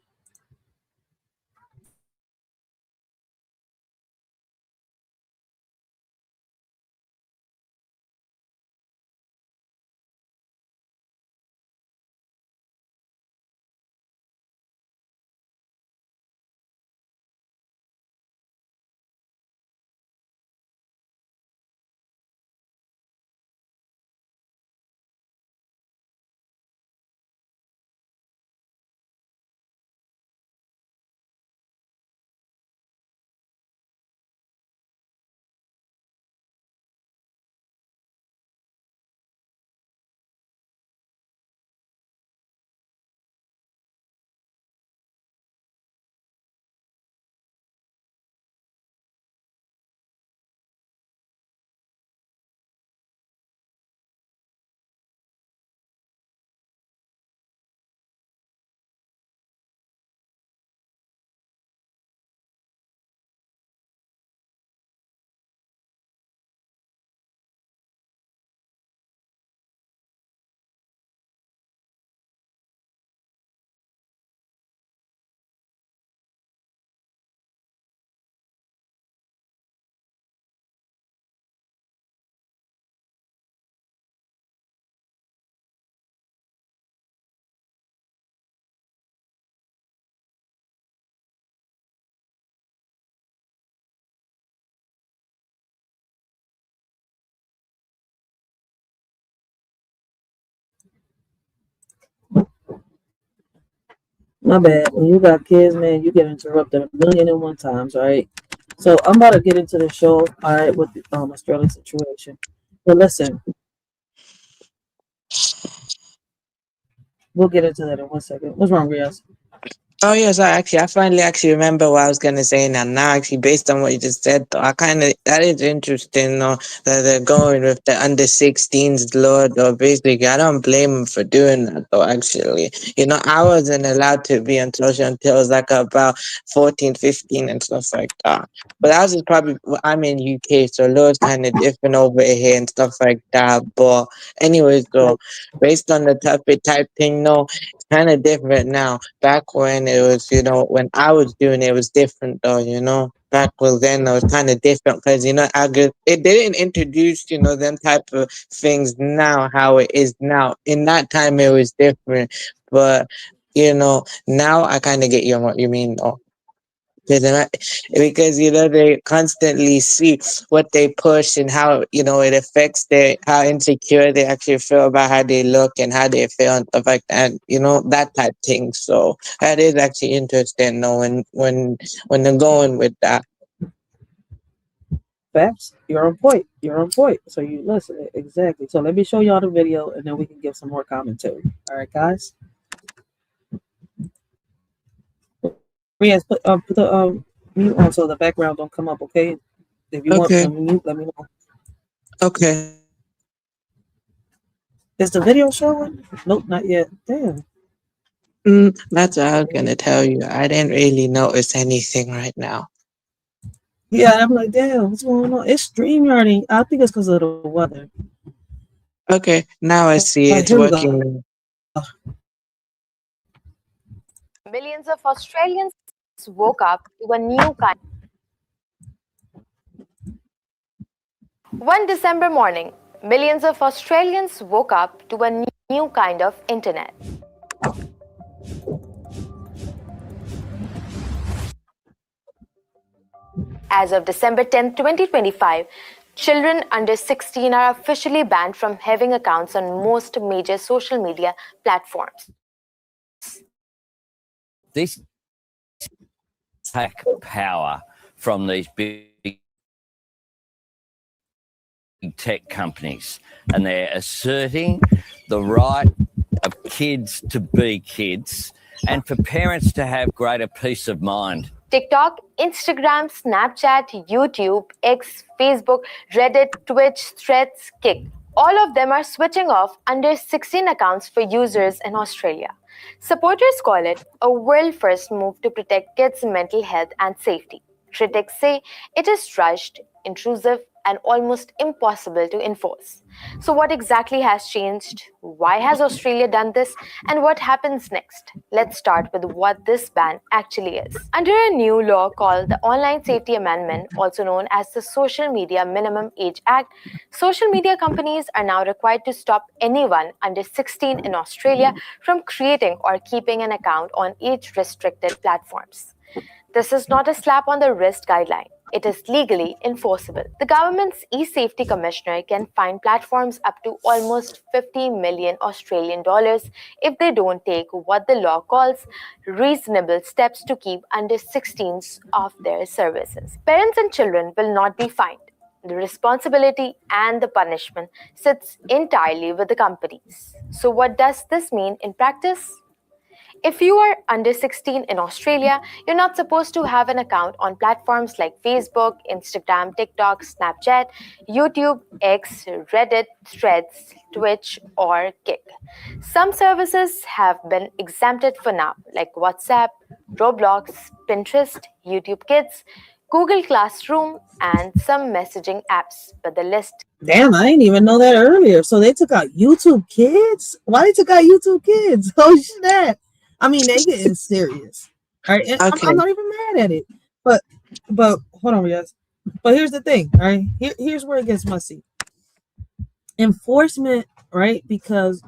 My bad. When you got kids, man, you get interrupted a million and one times, all right? So I'm about to get into the show, all right, with the Australia situation. But listen, we'll get into that in 1 second. What's wrong, Riaz? Oh yes, I finally actually remember what I was gonna say now. Now, actually, based on what you just said, though, that is interesting. Though, that they're going with the under 16s law. Though, basically, I don't blame them for doing that. Though, actually, I wasn't allowed to be on social until I was like about 14, 15 and stuff like that. But that was just probably I'm in UK, so law is kind of different over here and stuff like that. But anyways, though, based on the type thing, no, it's kind of different now. Back when it was, when I was doing it, it was different though. Back then it was kind of different because, it didn't introduce, them type of things now, how it is now. In that time, it was different. But, now I kind of get you on what you mean though. because they constantly see what they push and how it affects how insecure they actually feel about how they look and how they feel and stuff like that. That type thing. So that is actually interesting knowing when they're going with that. Facts. You're on point. You're on point. So you listen exactly. So let me show y'all the video, and then we can give some more commentary. All right, guys. Yes, put the mute on so the background don't come up. Okay. If you want to mute, let me know. Okay. Is the video showing? Nope, not yet. Damn. That's what I was gonna tell you. I didn't really notice anything right now. Yeah, I'm like, damn, what's going on? It's StreamYarding. I think it's because of the weather. Okay, now I see it's here we working. Millions of Australians woke up to a new kind. One December morning, millions of Australians woke up to a new kind of internet. As of December 10, 2025, children under 16 are officially banned from having accounts on most major social media platforms. This take power from these big tech companies, and they're asserting the right of kids to be kids and for parents to have greater peace of mind. TikTok, Instagram, Snapchat, YouTube, X, Facebook, Reddit, Twitch, Threads, Kick. All of them are switching off under 16 accounts for users in Australia. Supporters call it a world-first move to protect kids' mental health and safety. Critics say it is rushed, intrusive, and almost impossible to enforce. So what exactly has changed? Why has Australia done this? And what happens next? Let's start with what this ban actually is. Under a new law called the Online Safety Amendment, also known as the Social Media Minimum Age Act, social media companies are now required to stop anyone under 16 in Australia from creating or keeping an account on age-restricted platforms. This is not a slap on the wrist guideline. It is legally enforceable. The government's e-safety commissioner can fine platforms up to almost 50 million Australian dollars if they don't take what the law calls reasonable steps to keep under 16s off their services. Parents and children will not be fined. The responsibility and the punishment sits entirely with the companies. So what does this mean in practice? If you are under 16 in Australia, you're not supposed to have an account on platforms like Facebook, Instagram, TikTok, Snapchat, YouTube, X, Reddit, Threads, Twitch, or Kick. Some services have been exempted for now, like WhatsApp, Roblox, Pinterest, YouTube Kids, Google Classroom, and some messaging apps, but the list... Damn, I didn't even know that earlier. So they took out YouTube Kids? Why they took out YouTube Kids? Oh, snap. I mean, they getting serious. All right. And I'm not even mad at it. But hold on, guys. But here's the thing, all right? Here's where it gets messy. Enforcement, right? Because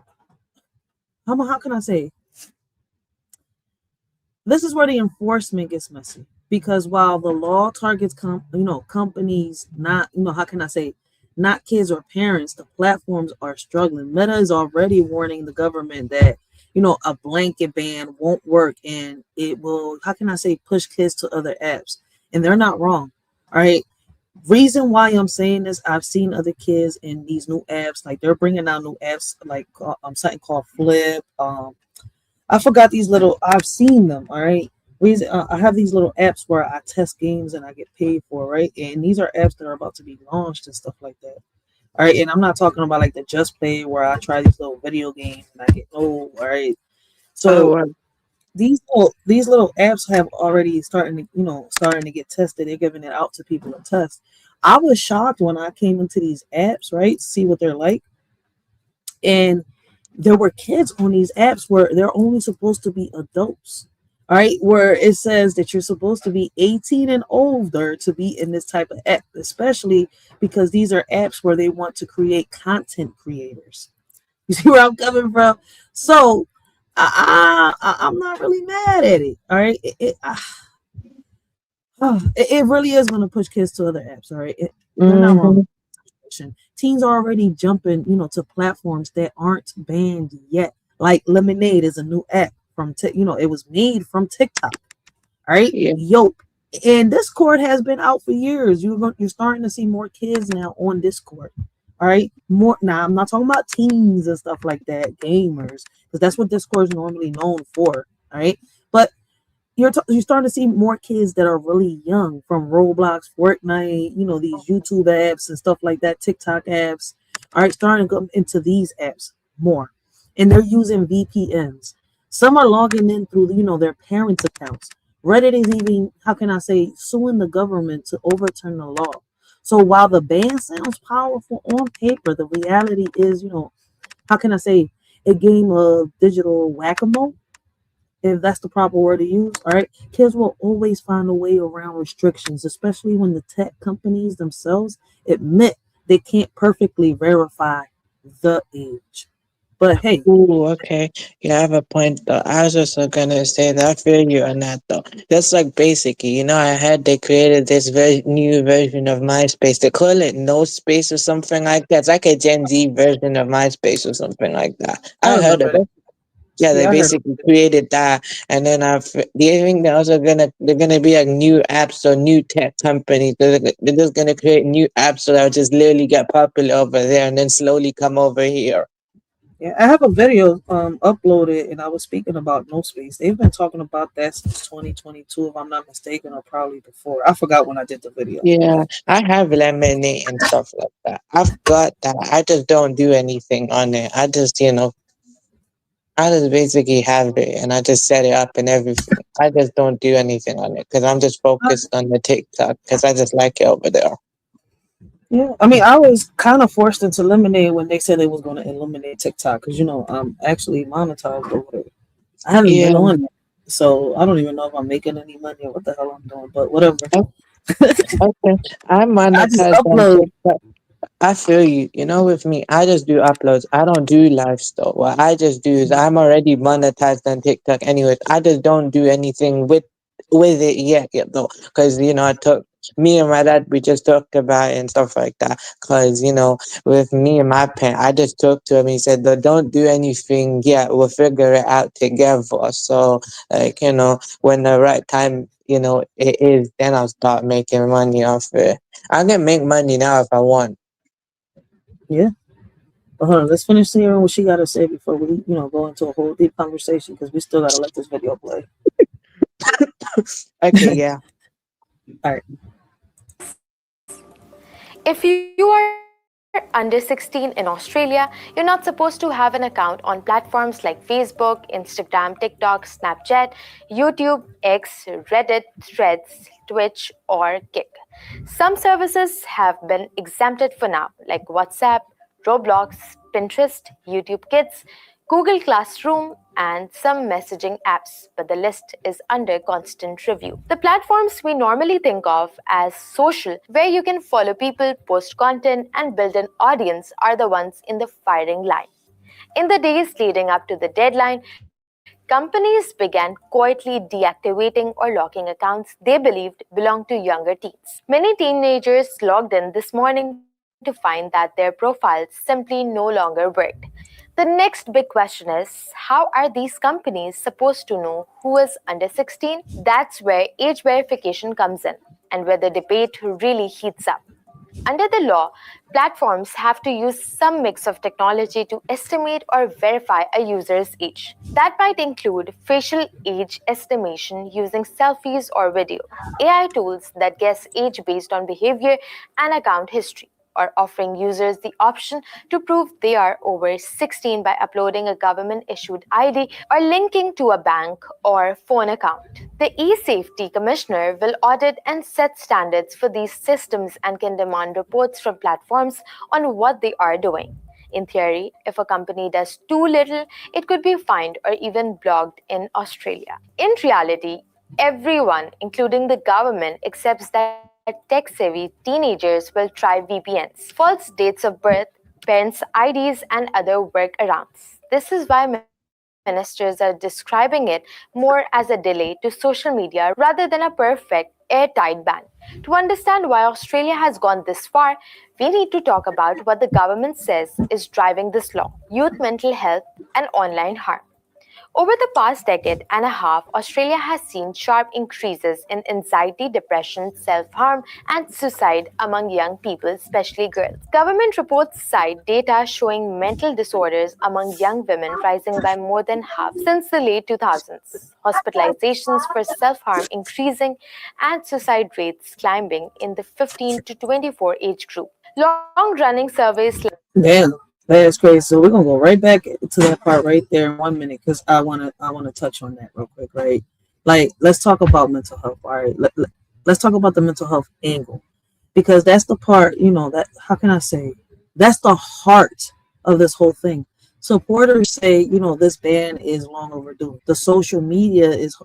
how can I say? This is where the enforcement gets messy. Because while the law targets companies, not, how can I say, not kids or parents, the platforms are struggling. Meta is already warning the government that a blanket ban won't work, and it will, how can I say, push kids to other apps. And they're not wrong. All right. Reason why I'm saying this, I've seen other kids in these new apps, like they're bringing out new apps, like something called Flip. I forgot these little, I've seen them. All right. Reason I have these little apps where I test games and I get paid for, right? And these are apps that are about to be launched and stuff like that. All right, and I'm not talking about like the Just Play where I try these little video games and I get all right. So these little apps have already starting to get tested. They're giving it out to people to test. I was shocked when I came into these apps, right, to see what they're like, and there were kids on these apps where they're only supposed to be adults. All right, where it says that you're supposed to be 18 and older to be in this type of app, especially because these are apps where they want to create content creators. You see where I'm coming from? So I'm not really mad at it. All right, It really is going to push kids to other apps. All right, they're not wrong. Teens are already jumping, to platforms that aren't banned yet. Like Lemonade is a new app from, it was made from TikTok. All right, Yoke, and Discord has been out for years. You're starting to see more kids now on Discord. All right, more now. I'm not talking about teens and stuff like that, gamers, because that's what Discord is normally known for. All right, but you're starting to see more kids that are really young from Roblox, Fortnite, these YouTube apps and stuff like that, TikTok apps. All right, starting to go into these apps more, and they're using VPNs. Some are logging in through, their parents' accounts. Reddit is even, how can I say, suing the government to overturn the law. So while the ban sounds powerful on paper, the reality is, how can I say, a game of digital whack-a-mole, if that's the proper word to use. All right, kids will always find a way around restrictions, especially when the tech companies themselves admit they can't perfectly verify the age. But hey, ooh, okay, you have a point though. I was just gonna say that I feel you on that though. That's like basically, I heard they created this new version of MySpace. They call it No Space or something like that. It's like a Gen Z version of MySpace or something like that. I heard of it. Yeah, they basically created that, and then I think they're also gonna be like new apps or new tech companies. They're just gonna create new apps so that will just literally get popular over there and then slowly come over here. Yeah, I have a video uploaded, and I was speaking about No Space. They've been talking about that since 2022, if I'm not mistaken, or probably before. I forgot when I did the video. Yeah, I have Lemonade and stuff like that. I've got that. I just don't do anything on it. I just basically have it and I just set it up and everything. I just don't do anything on it because I'm just focused on the TikTok because I just like it over there. Yeah, I mean, I was kind of forced into Lemonade when they said they was going to eliminate TikTok because I'm actually monetized over there. I haven't been on it, so I don't even know if I'm making any money or what the hell I'm doing. But whatever. Okay, I'm monetized on TikTok. I feel you. With me, I just do uploads. I don't do live stuff. What I just do is I'm already monetized on TikTok anyways. I just don't do anything with it yet though. Because, I took me and my dad, we just talked about it and stuff like that. Because, with me and my parent, I just talked to him. He said, don't do anything yet. We'll figure it out together. So, when the right time, it is, then I'll start making money off it. I can make money now if I want. Yeah. Hold on, let's finish hearing what she got to say before we, go into a whole deep conversation because we still got to let this video play. Okay, yeah. All right. If you are under 16 in Australia, you're not supposed to have an account on platforms like Facebook, Instagram, TikTok, Snapchat, YouTube, X, Reddit, Threads, Twitch, or Kick. Some services have been exempted for now, like WhatsApp, Roblox, Pinterest, YouTube Kids, Google Classroom, and some messaging apps, but the list is under constant review. The platforms we normally think of as social, where you can follow people, post content, and build an audience, are the ones in the firing line. In the days leading up to the deadline, companies began quietly deactivating or locking accounts they believed belonged to younger teens. Many teenagers logged in this morning to find that their profiles simply no longer worked. The next big question is, how are these companies supposed to know who is under 16? That's where age verification comes in, and where the debate really heats up. Under the law, platforms have to use some mix of technology to estimate or verify a user's age. That might include facial age estimation using selfies or video, AI tools that guess age based on behavior and account history, or offering users the option to prove they are over 16 by uploading a government-issued ID or linking to a bank or phone account. The e-safety commissioner will audit and set standards for these systems and can demand reports from platforms on what they are doing. In theory, if a company does too little, it could be fined or even blocked in Australia. In reality, everyone, including the government, accepts that tech-savvy teenagers will try VPNs, false dates of birth, parents' IDs, and other workarounds. This is why ministers are describing it more as a delay to social media rather than a perfect airtight ban. To understand why Australia has gone this far, we need to talk about what the government says is driving this law: youth mental health and online harm. Over the past decade and a half, Australia has seen sharp increases in anxiety, depression, self-harm, and suicide among young people, especially girls. Government reports cite data showing mental disorders among young women rising by more than half since the late 2000s, hospitalizations for self-harm increasing, and suicide rates climbing in the 15 to 24 age group. Long-running surveys Damn, that's crazy. So we're gonna go right back to that part right there in 1 minute because I wanna touch on that real quick, right? Like, let's talk about mental health. All right, let's talk about the mental health angle because that's the part, that how can I say, that's the heart of this whole thing. Supporters say, this ban is long overdue. The social media is,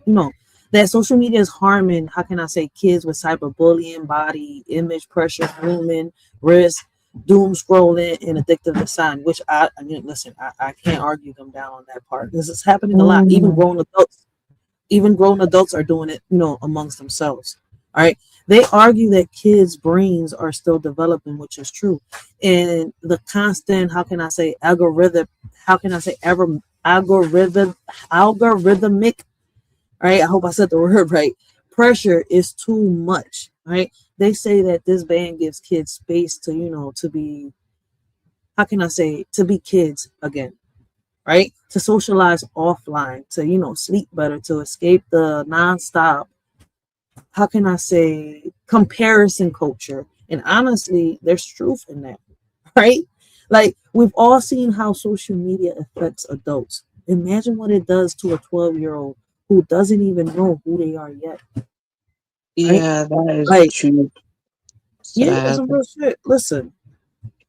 that social media is harming, how can I say, kids with cyberbullying, body image pressure, grooming, risk, doom scrolling, and addictive design, which I mean, listen, I can't argue them down on that part. This is happening a lot. Even grown adults are doing it, amongst themselves. All right. They argue that kids' brains are still developing, which is true. And the constant, how can I say, algorithmic, right? I hope I said the word right. Pressure is too much, right? They say that this ban gives kids space to, to be, how can I say, to be kids again, right? To socialize offline, to, sleep better, to escape the nonstop, how can I say, comparison culture. And honestly, there's truth in that, right? Like, we've all seen how social media affects adults. Imagine what it does to a 12-year-old who doesn't even know who they are yet. Right? Yeah, that is Like, true. yeah, that's some real shit. Listen.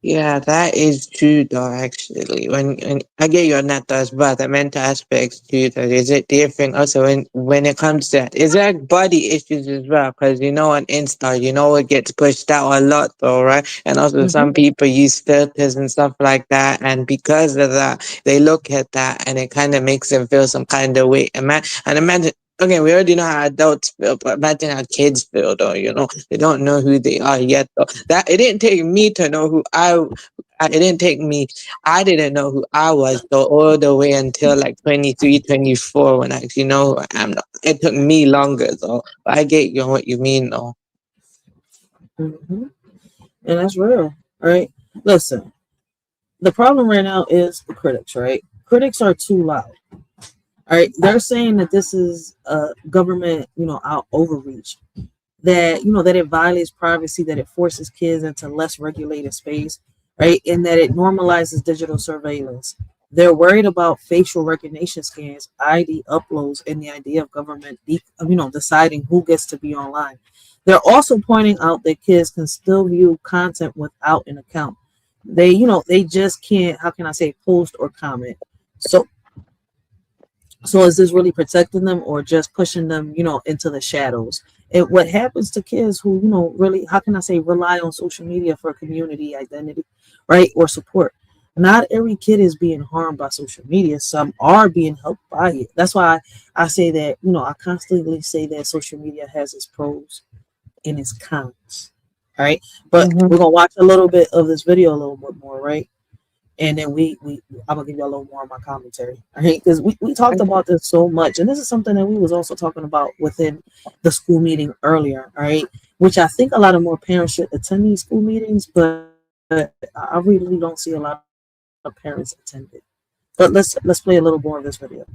Yeah, that is true though, actually. When I get you on that though, as well, the mental aspects too, though, is it different also when it comes to that? Is there like body issues as well? Because on Insta, it gets pushed out a lot though, right? And also some people use filters and stuff like that, and because of that, they look at that and it kind of makes them feel some kind of way. Imagine. Okay, we already know how adults feel, but imagine how kids feel, though. They don't know who they are yet, though. That it didn't take me to know who it didn't take me. I didn't know who I was, though, all the way until like 23, 24, when I actually know who I am. It took me longer, though. But I get you on what you mean, though. And that's real, right? Listen, the problem right now is the critics, right? Critics are too loud. All right, they're saying that this is government, out overreach, that that it violates privacy, that it forces kids into less regulated space, right, and that it normalizes digital surveillance. They're worried about facial recognition scans, ID uploads, and the idea of government, deciding who gets to be online. They're also pointing out that kids can still view content without an account. They just can't, how can I say, post or comment. So is this really protecting them or just pushing them, into the shadows? And what happens to kids who, really, how can I say, rely on social media for community identity, right, or support? Not every kid is being harmed by social media. Some are being helped by it. That's why I say that, I constantly say that social media has its pros and its cons, all right? But we're gonna watch a little bit of this video a little bit more, right? And then I'm gonna give you a little more of my commentary, all right? Because we talked about this so much, and this is something that we was also talking about within the school meeting earlier, all right? Which I think a lot of more parents should attend these school meetings, but I really don't see a lot of parents attend it. But let's play a little more of this video.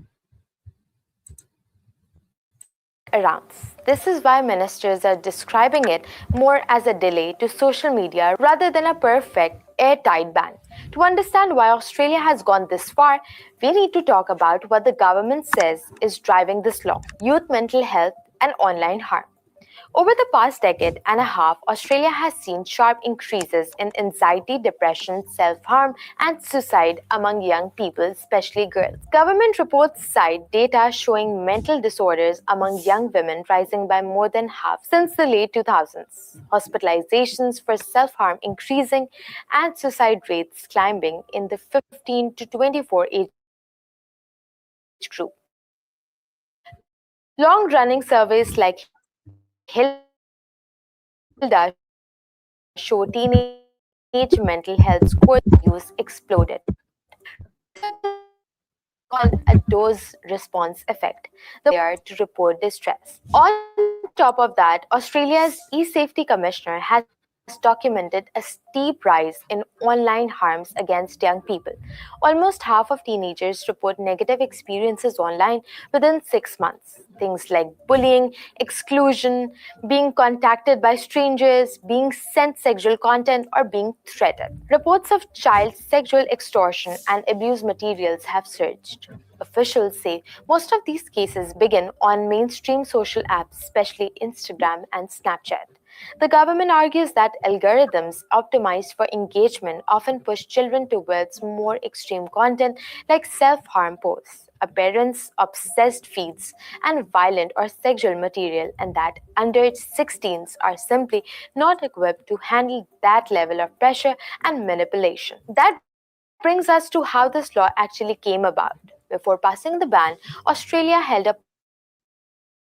around. This is why ministers are describing it more as a delay to social media rather than a perfect airtight ban. To understand why Australia has gone this far, we need to talk about what the government says is driving this law: youth mental health and online harm. Over the past decade and a half, Australia has seen sharp increases in anxiety, depression, self-harm, and suicide among young people, especially girls. Government reports cite data showing mental disorders among young women rising by more than half since the late 2000s, hospitalizations for self-harm increasing, and suicide rates climbing in the 15 to 24 age group. Long-running surveys like show teenage mental health scores use exploded, called a dose response effect. The are to report distress. On top of that, Australia's e-safety commissioner has documented a steep rise in online harms against young people. Almost half of teenagers report negative experiences online within 6 months. Things like bullying, exclusion, being contacted by strangers, being sent sexual content, or being threatened. Reports of child sexual extortion and abuse materials have surged. Officials say most of these cases begin on mainstream social apps, especially Instagram and Snapchat. The government argues that algorithms optimized for engagement often push children towards more extreme content like self-harm posts, appearance obsessed feeds, and violent or sexual material, and that underage 16s are simply not equipped to handle that level of pressure and manipulation. That brings us to how this law actually came about. Before passing the ban, Australia held a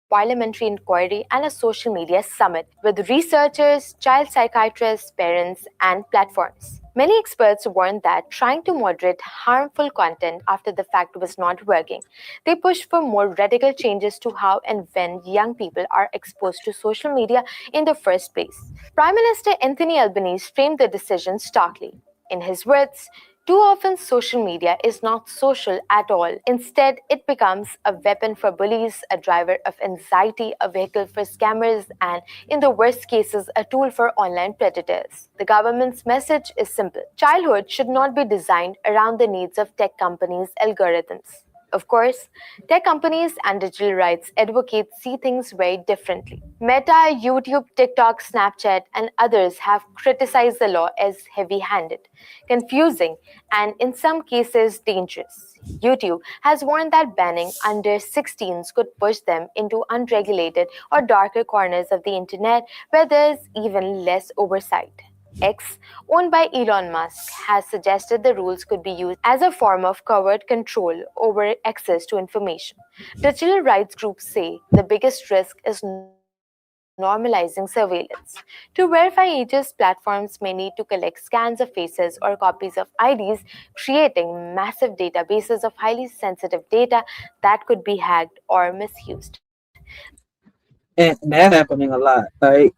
parliamentary inquiry and a social media summit with researchers, child psychiatrists, parents, and platforms. Many experts warned that trying to moderate harmful content after the fact was not working. They pushed for more radical changes to how and when young people are exposed to social media in the first place. Prime Minister Anthony Albanese framed the decision starkly. In his words, too often social media is not social at all. Instead, it becomes a weapon for bullies, a driver of anxiety, a vehicle for scammers, and in the worst cases, a tool for online predators. The government's message is simple. Childhood should not be designed around the needs of tech companies' algorithms. Of course, tech companies and digital rights advocates see things very differently. Meta, YouTube, TikTok, Snapchat, and others have criticized the law as heavy-handed, confusing, and in some cases dangerous. YouTube has warned that banning under 16s could push them into unregulated or darker corners of the internet where there's even less oversight. X, owned by Elon Musk, has suggested the rules could be used as a form of covert control over access to information. Digital rights groups say the biggest risk is normalizing surveillance. To verify ages, platforms may need to collect scans of faces or copies of IDs, creating massive databases of highly sensitive data that could be hacked or misused. And that's happening a lot, right?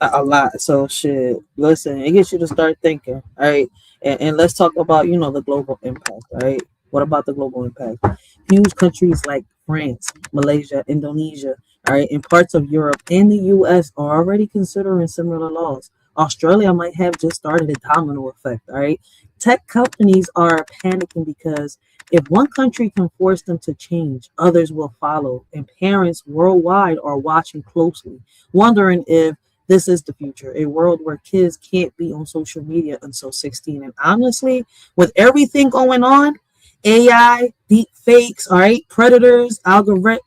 A lot. So shit, listen, it gets you to start thinking, all right? And let's talk about, the global impact, right? What about the global impact? Huge countries like France, Malaysia, Indonesia, all right, and parts of Europe and the US are already considering similar laws. Australia might have just started a domino effect, all right? Tech companies are panicking because if one country can force them to change, others will follow. And parents worldwide are watching closely, wondering if this is the future, a world where kids can't be on social media until 16. And honestly, with everything going on, AI, deep fakes, all right, predators, algorithmic,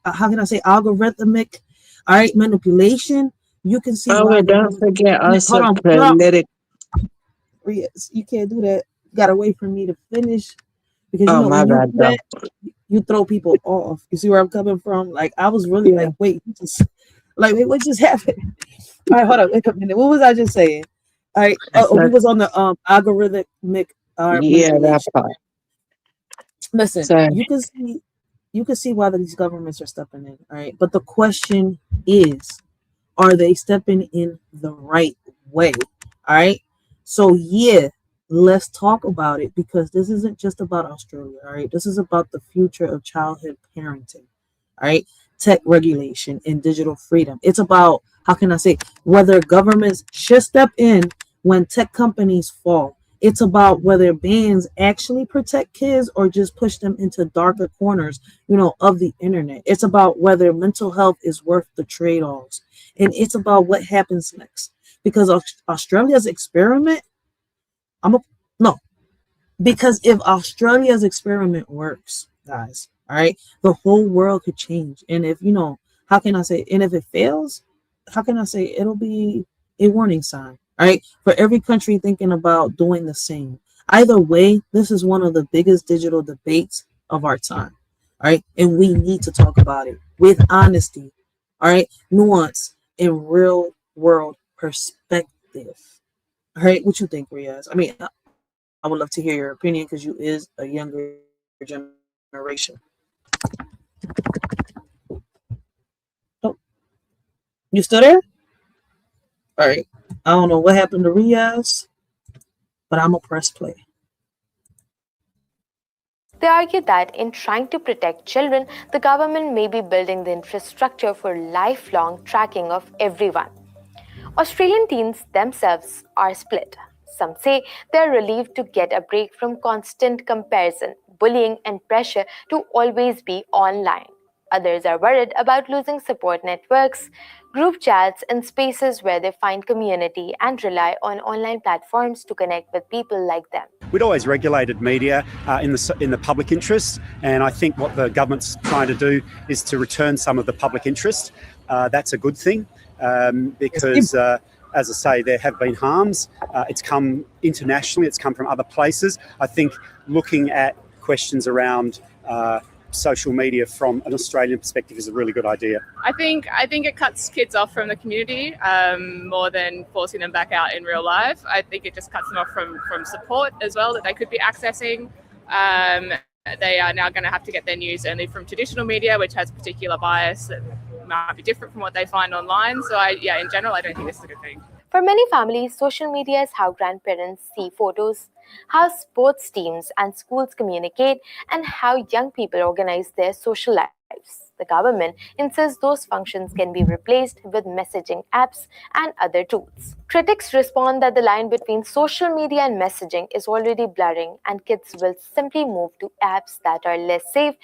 all right, manipulation, you can see why. Don't forget also Hold on, political. you can't do that. You gotta wait for me to finish because My when you bad, do that, you throw people off. You see where I'm coming from? Like I was really like, wait, wait, what just happened? All right, hold on, wait a minute. What was I just saying? All right, we was on the algorithmic that part. Listen, you can see why these governments are stepping in, all right? But the question is, are they stepping in the right way? All right. So yeah, let's talk about it because this isn't just about Australia, all right? This is about the future of childhood parenting, all right? Tech regulation and digital freedom. It's about, how can I say, whether governments should step in when tech companies fall. It's about whether bans actually protect kids or just push them into darker corners, of the internet. It's about whether mental health is worth the trade-offs. And it's about what happens next. Because Australia's experiment, because if Australia's experiment works, guys, all right, the whole world could change. And if, how can I say, and if it fails, how can I say, it'll be a warning sign, all right, for every country thinking about doing the same. Either way, this is one of the biggest digital debates of our time, all right, and we need to talk about it with honesty, all right, nuance, and real world perspective. this? All right, what you think, Riaz? I mean, I would love to hear your opinion because you is a younger generation. Oh, you still there? All right. I don't know what happened to Riaz, but I'm gonna press play. They argue that in trying to protect children, the government may be building the infrastructure for lifelong tracking of everyone. Australian teens themselves are split. Some say they're relieved to get a break from constant comparison, bullying, and pressure to always be online. Others are worried about losing support networks, group chats, and spaces where they find community and rely on online platforms to connect with people like them. We'd always regulated media in the public interest, and I think what the government's trying to do is to return some of the public interest. That's a good thing because, as I say, there have been harms. It's come internationally, it's come from other places. I think looking at questions around social media from an Australian perspective is a really good idea. I think it cuts kids off from the community more than forcing them back out in real life. I think it just cuts them off from support as well that they could be accessing. They are now going to have to get their news only from traditional media, which has particular bias that might be different from what they find online. So in general, I don't think this is a good thing. For many families, social media is how grandparents see photos, how sports teams and schools communicate, and how young people organize their social lives. The government insists those functions can be replaced with messaging apps and other tools. Critics respond that the line between social media and messaging is already blurring, and kids will simply move to apps that are less safe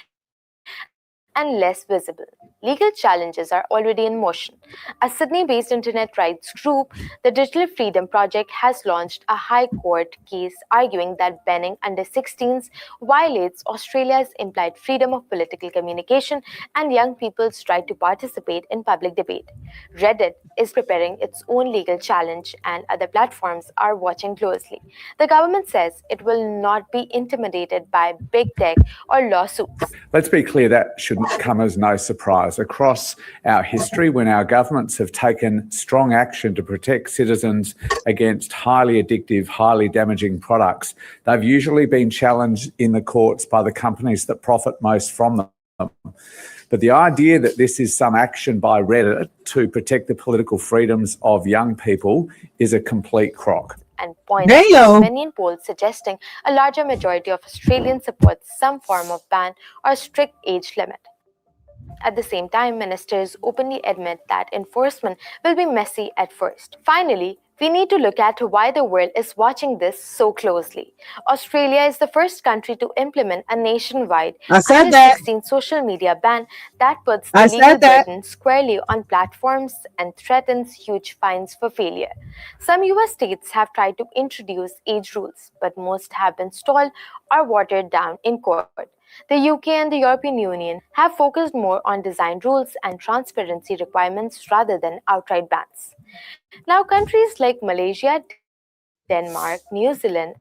and less visible. Legal challenges are already in motion. A Sydney-based internet rights group, the Digital Freedom Project, has launched a High Court case arguing that banning under 16s violates Australia's implied freedom of political communication and young people's right to participate in public debate. Reddit is preparing its own legal challenge, and other platforms are watching closely. The government says it will not be intimidated by big tech or lawsuits. Let's be clear, that shouldn't come as no surprise. Across our history, when our governments have taken strong action to protect citizens against highly addictive, highly damaging products, they've usually been challenged in the courts by the companies that profit most from them. But the idea that this is some action by Reddit to protect the political freedoms of young people is a complete crock. And points to opinion polls suggesting a larger majority of Australians support some form of ban or strict age limit. At the same time, ministers openly admit that enforcement will be messy at first. Finally, we need to look at why the world is watching this so closely. Australia is the first country to implement a nationwide under 16 social media ban that puts the legal burden squarely on platforms and threatens huge fines for failure. Some US states have tried to introduce age rules, but most have been stalled or watered down in court. The UK and the European Union have focused more on design rules and transparency requirements rather than outright bans. Now, countries like Malaysia, Denmark, New Zealand,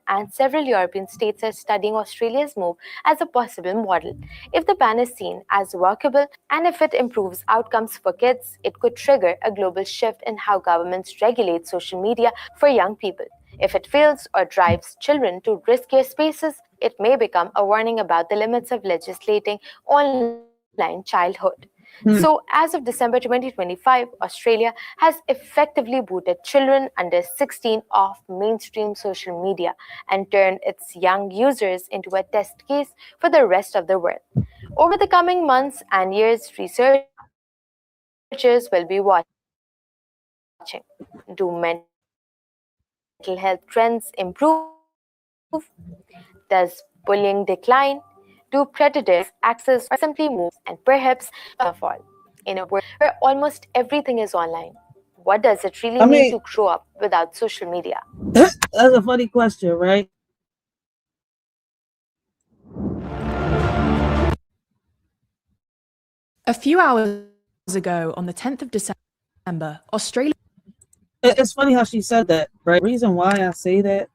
and several European states are studying Australia's move as a possible model. If the ban is seen as workable and if it improves outcomes for kids, it could trigger a global shift in how governments regulate social media for young people. If it fails or drives children to riskier spaces, it may become a warning about the limits of legislating online childhood. So, as of December 2025, Australia has effectively booted children under 16 off mainstream social media and turned its young users into a test case for the rest of the world. Over the coming months and years, researchers will be watching. Do mental health trends improve? Does bullying decline? Do predators access or simply move and perhaps fall? In a world where almost everything is online, what does it really mean to grow up without social media? That's a funny question, right? A few hours ago, on the 10th of December, Australia... It's funny how she said that, right? The reason why I say that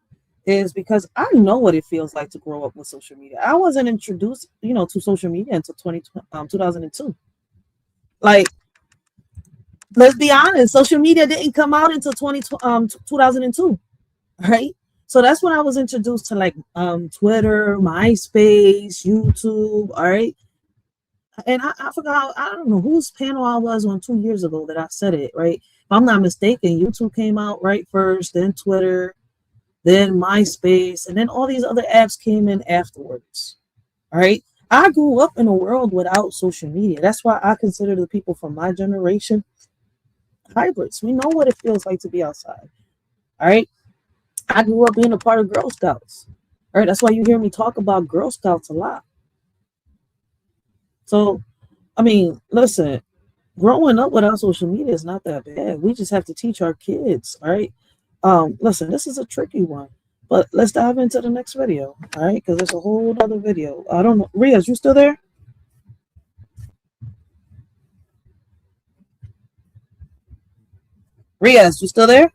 is because I know what it feels like to grow up with social media. I wasn't introduced, to social media until 2002. Like, let's be honest, social media didn't come out until 2002, right? So that's when I was introduced to like Twitter, MySpace, YouTube, all right? And I forgot, I don't know whose panel I was on 2 years ago that I said it, right? If I'm not mistaken, YouTube came out right first, then Twitter, then MySpace, and then all these other apps came in afterwards, all right? I grew up in a world without social media. That's why I consider the people from my generation hybrids. We know what it feels like to be outside, all right? I grew up being a part of Girl Scouts, all right? That's why you hear me talk about Girl Scouts a lot. So, I mean, listen, growing up without social media is not that bad. We just have to teach our kids, all right? Listen, this is a tricky one, but let's dive into the next video, all right? Because there's a whole other video. I don't know. Riaz, you still there? Riaz, you still there?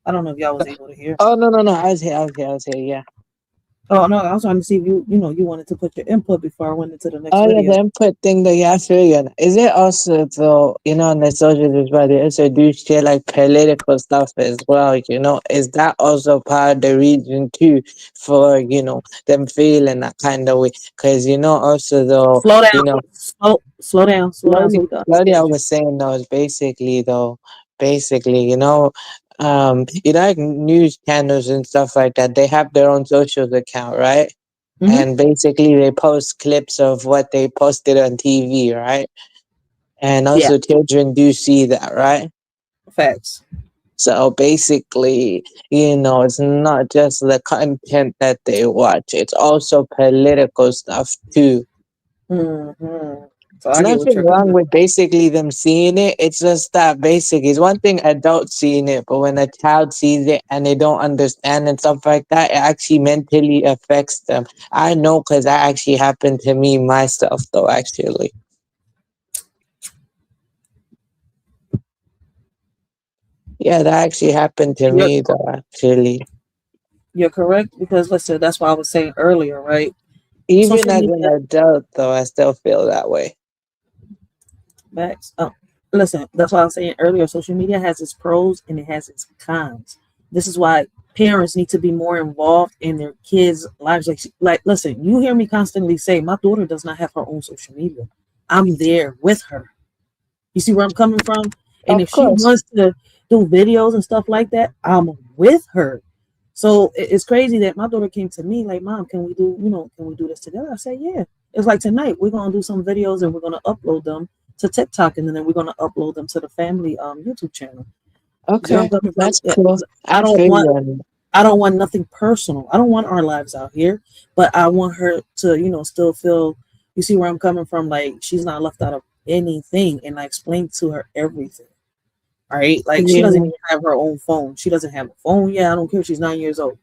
I don't know if y'all was able to hear. Oh, no. I was here. Yeah. Oh, no, I was trying to see if you wanted to put your input before I went into the next Oh, yeah, video. the input thing that you have to you. Is it also, though, on the social as well, they also do share like political stuff as well, Is that also part of the reason, too, for, them feeling that kind of way? Because, also, though, Slow down. Slow down. So we can Slowly, I understand you. was saying though is basically, like news channels and stuff like that, they have their own social account, right? And basically they post clips of what they posted on TV, right? And also children do see that, right? Facts. So basically, it's not just the content that they watch, it's also political stuff too. Mm-hmm. So There's I get what nothing you're wrong coming. with basically them seeing it. It's just that basically it's one thing adults seeing it, but when a child sees it and they don't understand and stuff like that, it actually mentally affects them. I know because that actually happened to me myself, though, actually. Yeah, that actually happened to me, though, actually. You're correct, because listen, that's what I was saying earlier, right? Even Social as media, an adult, though, I still feel that way. Max. Listen, that's what I was saying earlier. Social media has its pros and it has its cons. This is why parents need to be more involved in their kids' lives. Like, listen, you hear me constantly say, my daughter does not have her own social media. I'm there with her. You see where I'm coming from? And Of if she course. wants to do videos and stuff like that, I'm with her. So it's crazy that my daughter came to me like, Mom, can we do this together? I said, yeah. It's like tonight we're gonna do some videos and we're gonna upload them to TikTok, and then we're gonna upload them to the family YouTube channel. Okay, that's cool. I don't want nothing personal. I don't want our lives out here, but I want her to, still feel, you see where I'm coming from? Like, she's not left out of anything, and I explain to her everything. All right. Like, she doesn't even have her own phone. She doesn't have a phone. Yeah, I don't care. She's 9 years old.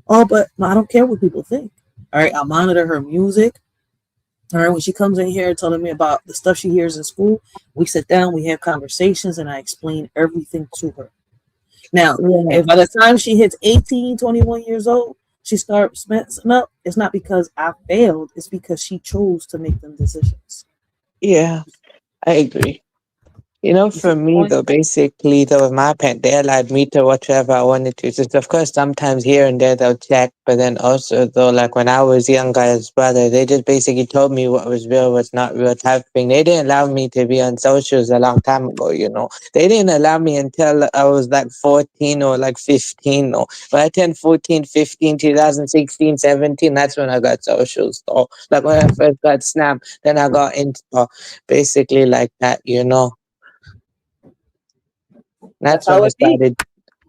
Oh, but no, I don't care what people think. All right. I monitor her music. All right. When she comes in here telling me about the stuff she hears in school, we sit down, we have conversations, and I explain everything to her. Now, if by the time she hits 18, 21 years old, she starts messing up, it's not because I failed. It's because she chose to make them decisions. Yeah, I agree. For me, though, basically, though, with my parents, they allowed me to watch whatever I wanted to. Just, of course, sometimes here and there they'll check, but then also, though, like when I was younger as brother, they just basically told me what was real, what's not real type of thing. They didn't allow me to be on socials a long time ago, They didn't allow me until I was like 14 or like 15. Or when I turned 14, 15, 2016, 17, that's when I got socials. So, like when I first got Snap, then I got Insta, basically like that, That's when I started.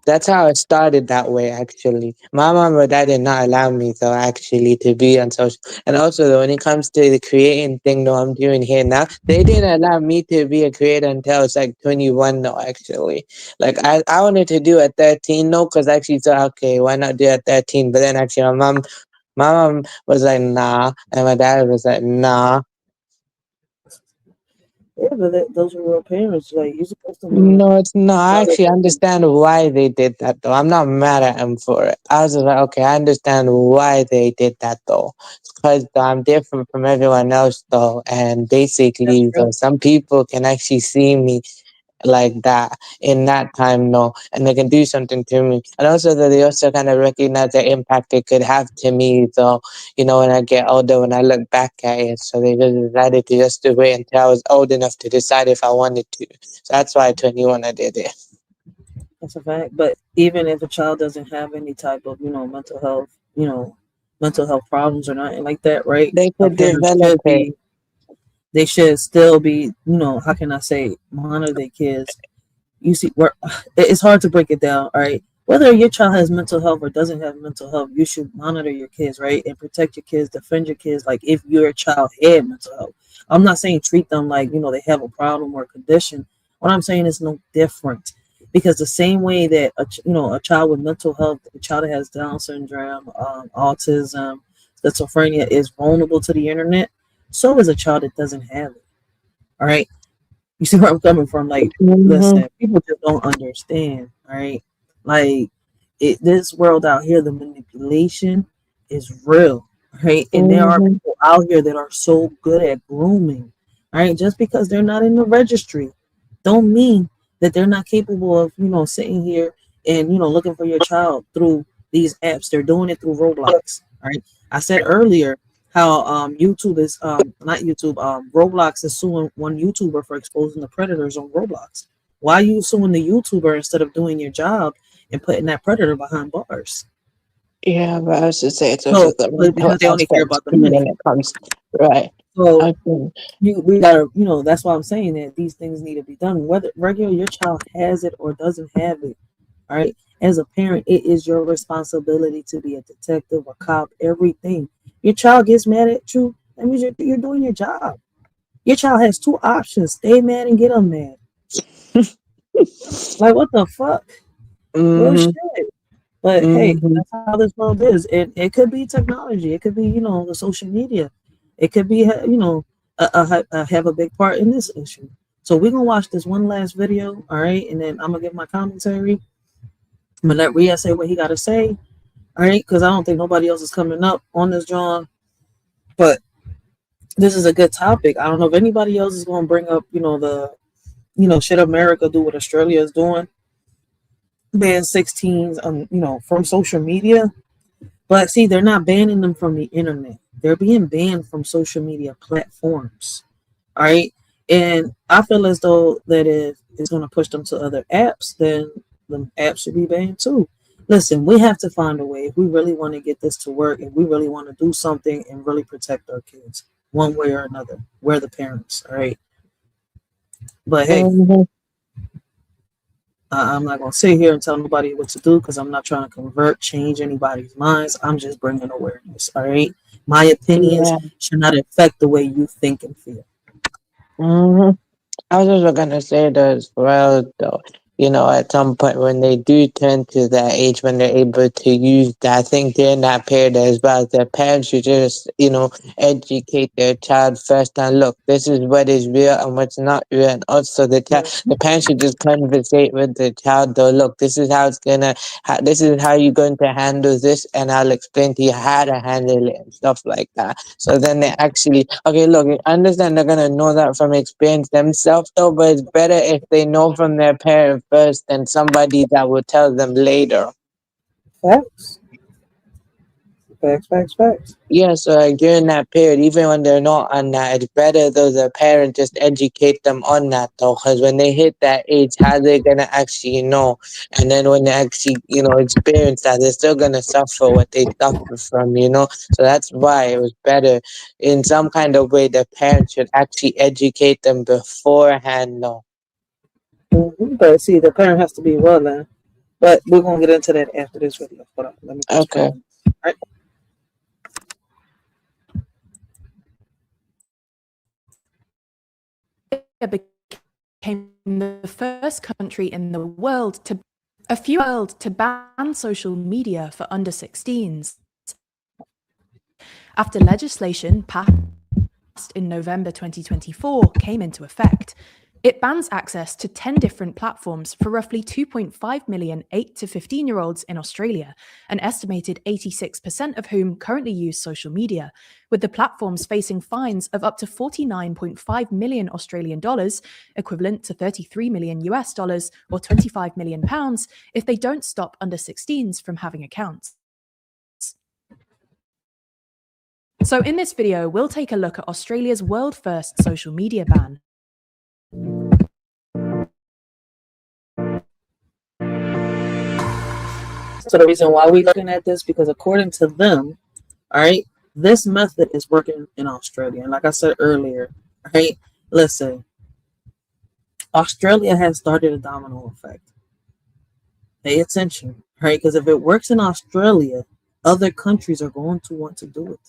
That's how it started that way, actually. My mom or dad did not allow me, though, actually, to be on social. And also, though, when it comes to the creating thing, though, I'm doing here now, they didn't allow me to be a creator until I was like 21, though, actually. Like, I wanted to do at 13, though, because I actually thought, okay, why not do it at 13? But then, actually, my mom was like, nah. And my dad was like, nah. Yeah, but those are real parents. Like, you're supposed to No, it's not. I know actually that understand why they did that, though. I'm not mad at them for it. I was just like, okay, I understand why they did that, though. Because I'm different from everyone else, though. And basically, though, some people can actually see me like that in that time, no, and they can do something to me. And also that they also kind of recognize the impact it could have to me, though, when I get older, when I look back at it. So they just decided to just do it until I was old enough to decide if I wanted to. So that's why at 21 I did it. That's a fact. But even if a child doesn't have any type of, mental health problems or nothing like that, right? They A could parent develop should it. be, they should still be, how can I say, monitor their kids. You see, it's hard to break it down, all right? Whether your child has mental health or doesn't have mental health, you should monitor your kids, right? And protect your kids, defend your kids, like if your child had mental health. I'm not saying treat them like, they have a problem or condition. What I'm saying is no different. Because the same way that, a child with mental health, a child that has Down syndrome, autism, schizophrenia is vulnerable to the internet, so is a child that doesn't have it, all right? You see where I'm coming from? Like, listen, people just don't understand, right? Like, this world out here, the manipulation is real, right? And there are people out here that are so good at grooming, right? Just because they're not in the registry, don't mean that they're not capable of, sitting here and, looking for your child through these apps. They're doing it through Roblox, right? I said earlier how YouTube is not YouTube, Roblox is suing one YouTuber for exposing the predators on Roblox. Why are you suing the YouTuber instead of doing your job and putting that predator behind bars? Yeah, but I was just saying it's also So, the mental because they only care aspect about the when money. it comes, right. So Okay. we gotta, that's why I'm saying that these things need to be done. Whether regular your child has it or doesn't have it, all right. As a parent, it is your responsibility to be a detective, a cop, everything. Your child gets mad at you, that means you're doing your job. Your child has two options: stay mad and get them mad. Like, what the fuck? Real shit. But hey, that's how this world is. It could be technology. It could be, the social media. It could be, have a big part in this issue. So we're going to watch this one last video, all right? And then I'm going to give my commentary. I'm going to let Rhea say what he got to say, all right? Because I don't think nobody else is coming up on this, John. But this is a good topic. I don't know if anybody else is going to bring up, should America do what Australia is doing? Ban 16s, from social media. But see, they're not banning them from the internet. They're being banned from social media platforms. All right. And I feel as though that if it's going to push them to other apps, then the apps should be banned too. Listen, we have to find a way if we really want to get this to work and we really want to do something and really protect our kids one way or another. We're the parents. All right. But hey, I'm not going to sit here and tell nobody what to do because I'm not trying to change anybody's minds. I'm just bringing awareness, all right? My opinions should not affect the way you think and feel. I was also going to say that as well, though. At some point when they do turn to that age when they're able to use that, I think during that period as well, the parents should just, educate their child first and look, this is what is real and what's not real. And also the parents should just conversate with the child, though, look, this is how it's this is how you're going to handle this, and I'll explain to you how to handle it and stuff like that. So then they actually, okay, look, I understand they're going to know that from experience themselves, though, but it's better if they know from their parent first than somebody that will tell them later. Facts. Facts. Yeah, so like during that period, even when they're not on that, it's better though the parent just educate them on that though, because when they hit that age, how they're gonna actually know, and then when they actually experience that, they're still gonna suffer what they suffer from, So that's why it was better in some kind of way the parents should actually educate them beforehand, though. But see, the parent has to be well then. But we're gonna get into that after this video. Hold on, let me okay. All right. Became the first country in the world to ban social media for under 16s. After legislation passed in November 2024 came into effect. It bans access to 10 different platforms for roughly 2.5 million 8 to 15-year-olds in Australia, an estimated 86% of whom currently use social media, with the platforms facing fines of up to 49.5 million Australian dollars, equivalent to 33 million US dollars or 25 million pounds, if they don't stop under 16s from having accounts. So in this video, we'll take a look at Australia's world-first social media ban. So the reason why we're looking at this, because according to them, all right, this method is working in Australia. And like I said earlier, right, listen, Australia has started a domino effect. Pay attention, right? Because if it works in Australia, other countries are going to want to do it.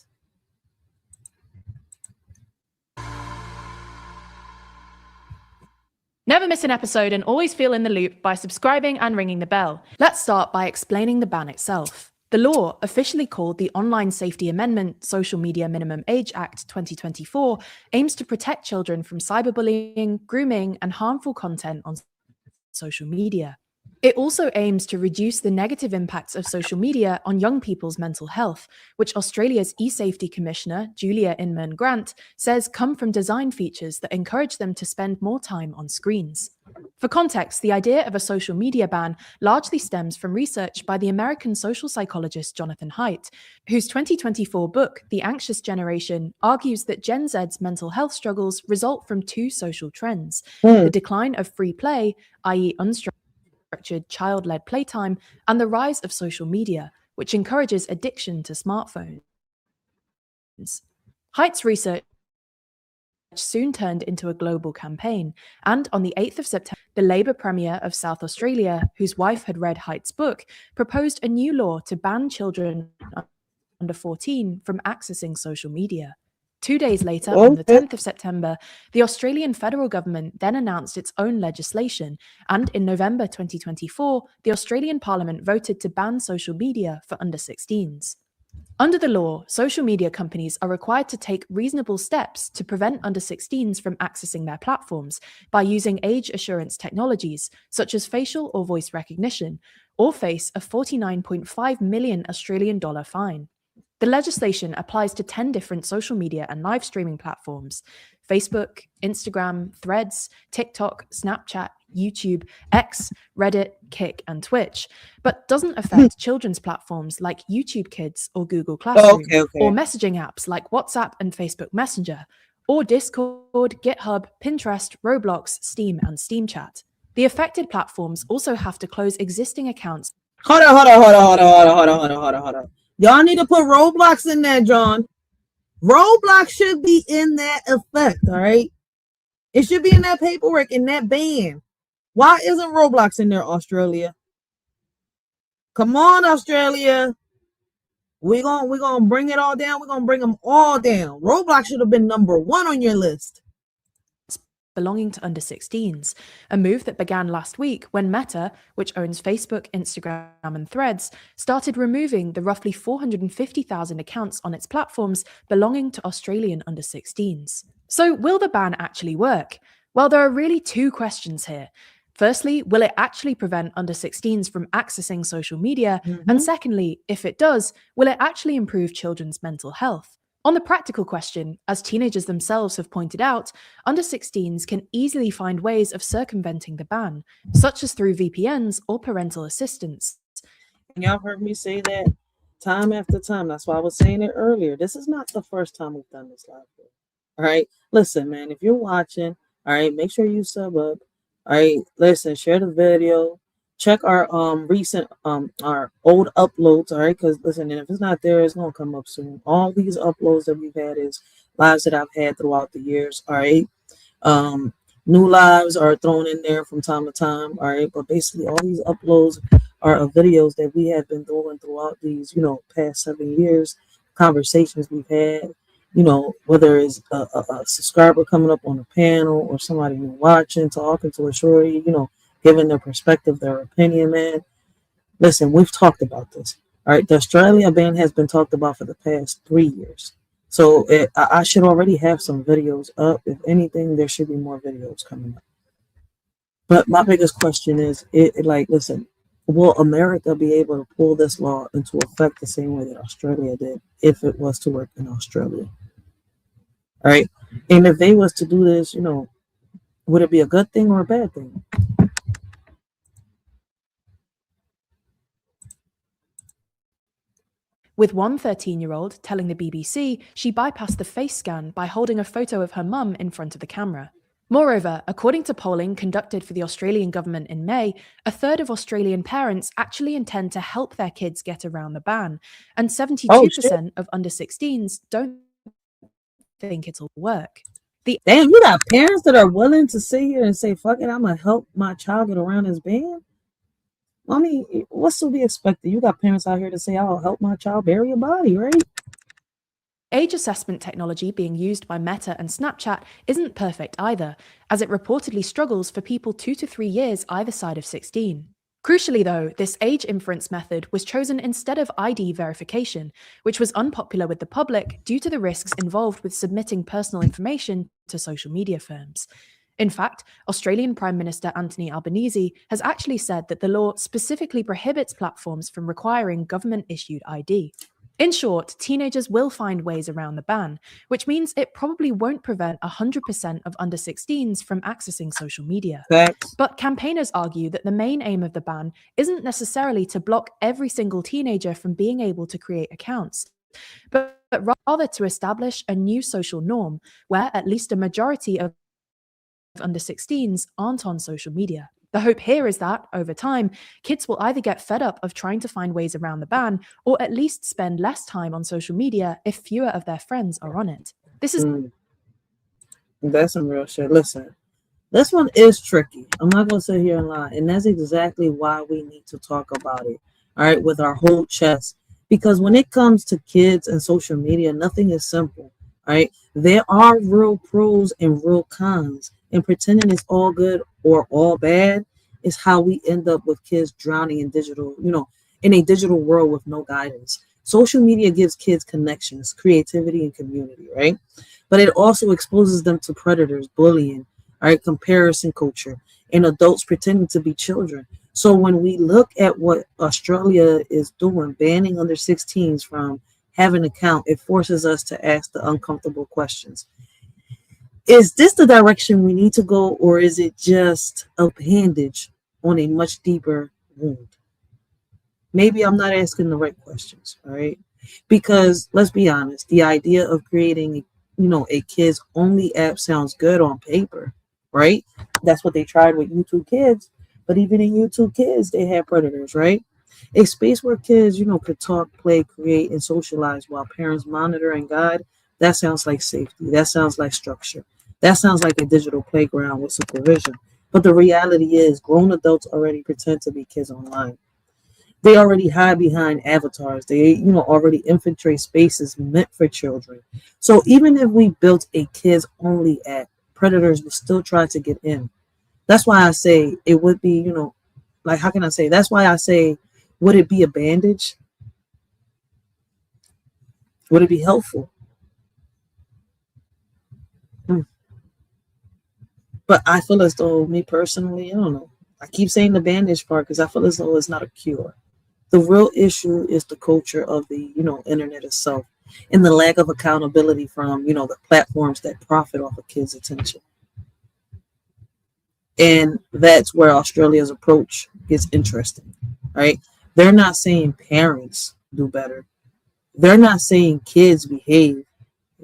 Never miss an episode and always feel in the loop by subscribing and ringing the bell. Let's start by explaining the ban itself. The law, officially called the Online Safety Amendment Social Media Minimum Age Act 2024, aims to protect children from cyberbullying, grooming, and harmful content on social media. It also aims to reduce the negative impacts of social media on young people's mental health, which Australia's eSafety Commissioner, Julia Inman-Grant, says come from design features that encourage them to spend more time on screens. For context, the idea of a social media ban largely stems from research by the American social psychologist Jonathan Haidt, whose 2024 book, The Anxious Generation, argues that Gen Z's mental health struggles result from two social trends: the decline of free play, i.e. unstructured child-led playtime, and the rise of social media, which encourages addiction to smartphones. Haidt's research soon turned into a global campaign, and on the 8th of September, the Labour Premier of South Australia, whose wife had read Haidt's book, proposed a new law to ban children under 14 from accessing social media. 2 days later, on the 10th of September, the Australian federal government then announced its own legislation, and in November 2024, the Australian Parliament voted to ban social media for under 16s. Under the law, social media companies are required to take reasonable steps to prevent under 16s from accessing their platforms by using age assurance technologies, such as facial or voice recognition, or face a 49.5 million Australian dollar fine. The legislation applies to 10 different social media and live streaming platforms: Facebook, Instagram, Threads, TikTok, Snapchat, YouTube, X, Reddit, Kick, and Twitch, but doesn't affect children's platforms like YouTube Kids or Google Classroom, or messaging apps like WhatsApp and Facebook Messenger, or Discord, GitHub, Pinterest, Roblox, Steam, and Steam Chat. The affected platforms also have to close existing accounts. Hold on. Y'all need to put Roblox in there, John. Roblox should be in that effect, all right? It should be in that paperwork, in that ban. Why isn't Roblox in there, Australia? Come on, Australia. We're gonna bring it all down. We're gonna bring them all down. Roblox should have been number 1 on your list. Belonging to under 16s, a move that began last week when Meta, which owns Facebook, Instagram, and Threads, started removing the roughly 450,000 accounts on its platforms belonging to Australian under 16s. So will the ban actually work? Well, there are really two questions here. Firstly, will it actually prevent under 16s from accessing social media? And secondly, if it does, will it actually improve children's mental health? On the practical question, as teenagers themselves have pointed out, under 16s can easily find ways of circumventing the ban, such as through VPNs or parental assistance. Y'all heard me say that time after time. That's why I was saying it earlier. This is not the first time we've done this live. All right, listen, man, if you're watching, all right, make sure you sub up. All right, listen, share the video. Check our recent our old uploads, all right? Because listen, if it's not there, it's gonna come up soon. All these uploads that we've had is lives that I've had throughout the years, all right? New lives are thrown in there from time to time, all right? But basically, all these uploads are of videos that we have been doing throughout these, past 7 years. Conversations we've had, whether it's a subscriber coming up on a panel or somebody watching, talking to a shorty, giving their perspective, their opinion, man. Listen, we've talked about this. All right, the Australia ban has been talked about for the past 3 years. So I should already have some videos up. If anything, there should be more videos coming up. But my biggest question is, like, listen, will America be able to pull this law into effect the same way that Australia did if it was to work in Australia? All right. And if they was to do this, you know, would it be a good thing or a bad thing? With one 13-year-old telling the BBC she bypassed the face scan by holding a photo of her mum in front of the camera. Moreover, according to polling conducted for the Australian government in May, a third of Australian parents actually intend to help their kids get around the ban, and 72% of under 16s don't think it'll work. Damn, you got parents that are willing to sit here and say, fuck it, I'm going to help my child get around this ban? I mean, what's to be expected? You got parents out here to say, I'll help my child bury a body, right? Age assessment technology being used by Meta and Snapchat isn't perfect either, as it reportedly struggles for people 2 to 3 years either side of 16. Crucially though, this age inference method was chosen instead of ID verification, which was unpopular with the public due to the risks involved with submitting personal information to social media firms. In fact, Australian Prime Minister Anthony Albanese has actually said that the law specifically prohibits platforms from requiring government-issued ID. In short, teenagers will find ways around the ban, which means it probably won't prevent 100% of under 16s from accessing social media. Facts. But campaigners argue that the main aim of the ban isn't necessarily to block every single teenager from being able to create accounts, but rather to establish a new social norm where at least a majority of under 16s aren't on social media. The hope here is that, over time, kids will either get fed up of trying to find ways around the ban, or at least spend less time on social media if fewer of their friends are on it. This is That's some real shit. Listen, this one is tricky. I'm not going to sit here and lie. And that's exactly why we need to talk about it, all right, with our whole chest. Because when it comes to kids and social media, nothing is simple, all right? There are real pros and real cons. And pretending it's all good or all bad is how we end up with kids drowning in digital, you know, in a digital world with no guidance. Social media gives kids connections, creativity, and community, right? But it also exposes them to predators, bullying, all right, comparison culture, and adults pretending to be children. So when we look at what Australia is doing, banning under 16s from having an account, it forces us to ask the uncomfortable questions. Is this the direction we need to go, or is it just a bandage on a much deeper wound? Maybe I'm not asking the right questions, all right? Because let's be honest, the idea of creating, you know, a kids only app sounds good on paper, right? That's what they tried with YouTube Kids, but even in YouTube Kids, they had predators, right? A space where kids, you know, could talk, play, create, and socialize while parents monitor and guide. That sounds like safety. That sounds like structure. That sounds like a digital playground with supervision. But the reality is grown adults already pretend to be kids online. They already hide behind avatars. They, you know, already infiltrate spaces meant for children. So even if we built a kids only app, predators will still try to get in. That's why I say it would be, you know, like, how can I say? That's why I say, would it be a bandage? Would it be helpful? But I feel as though, me personally, I don't know. I keep saying the bandage part because I feel as though it's not a cure. The real issue is the culture of the, you know, internet itself and the lack of accountability from, you know, the platforms that profit off of kids' attention. And that's where Australia's approach gets interesting, right? They're not saying parents do better. They're not saying kids behave.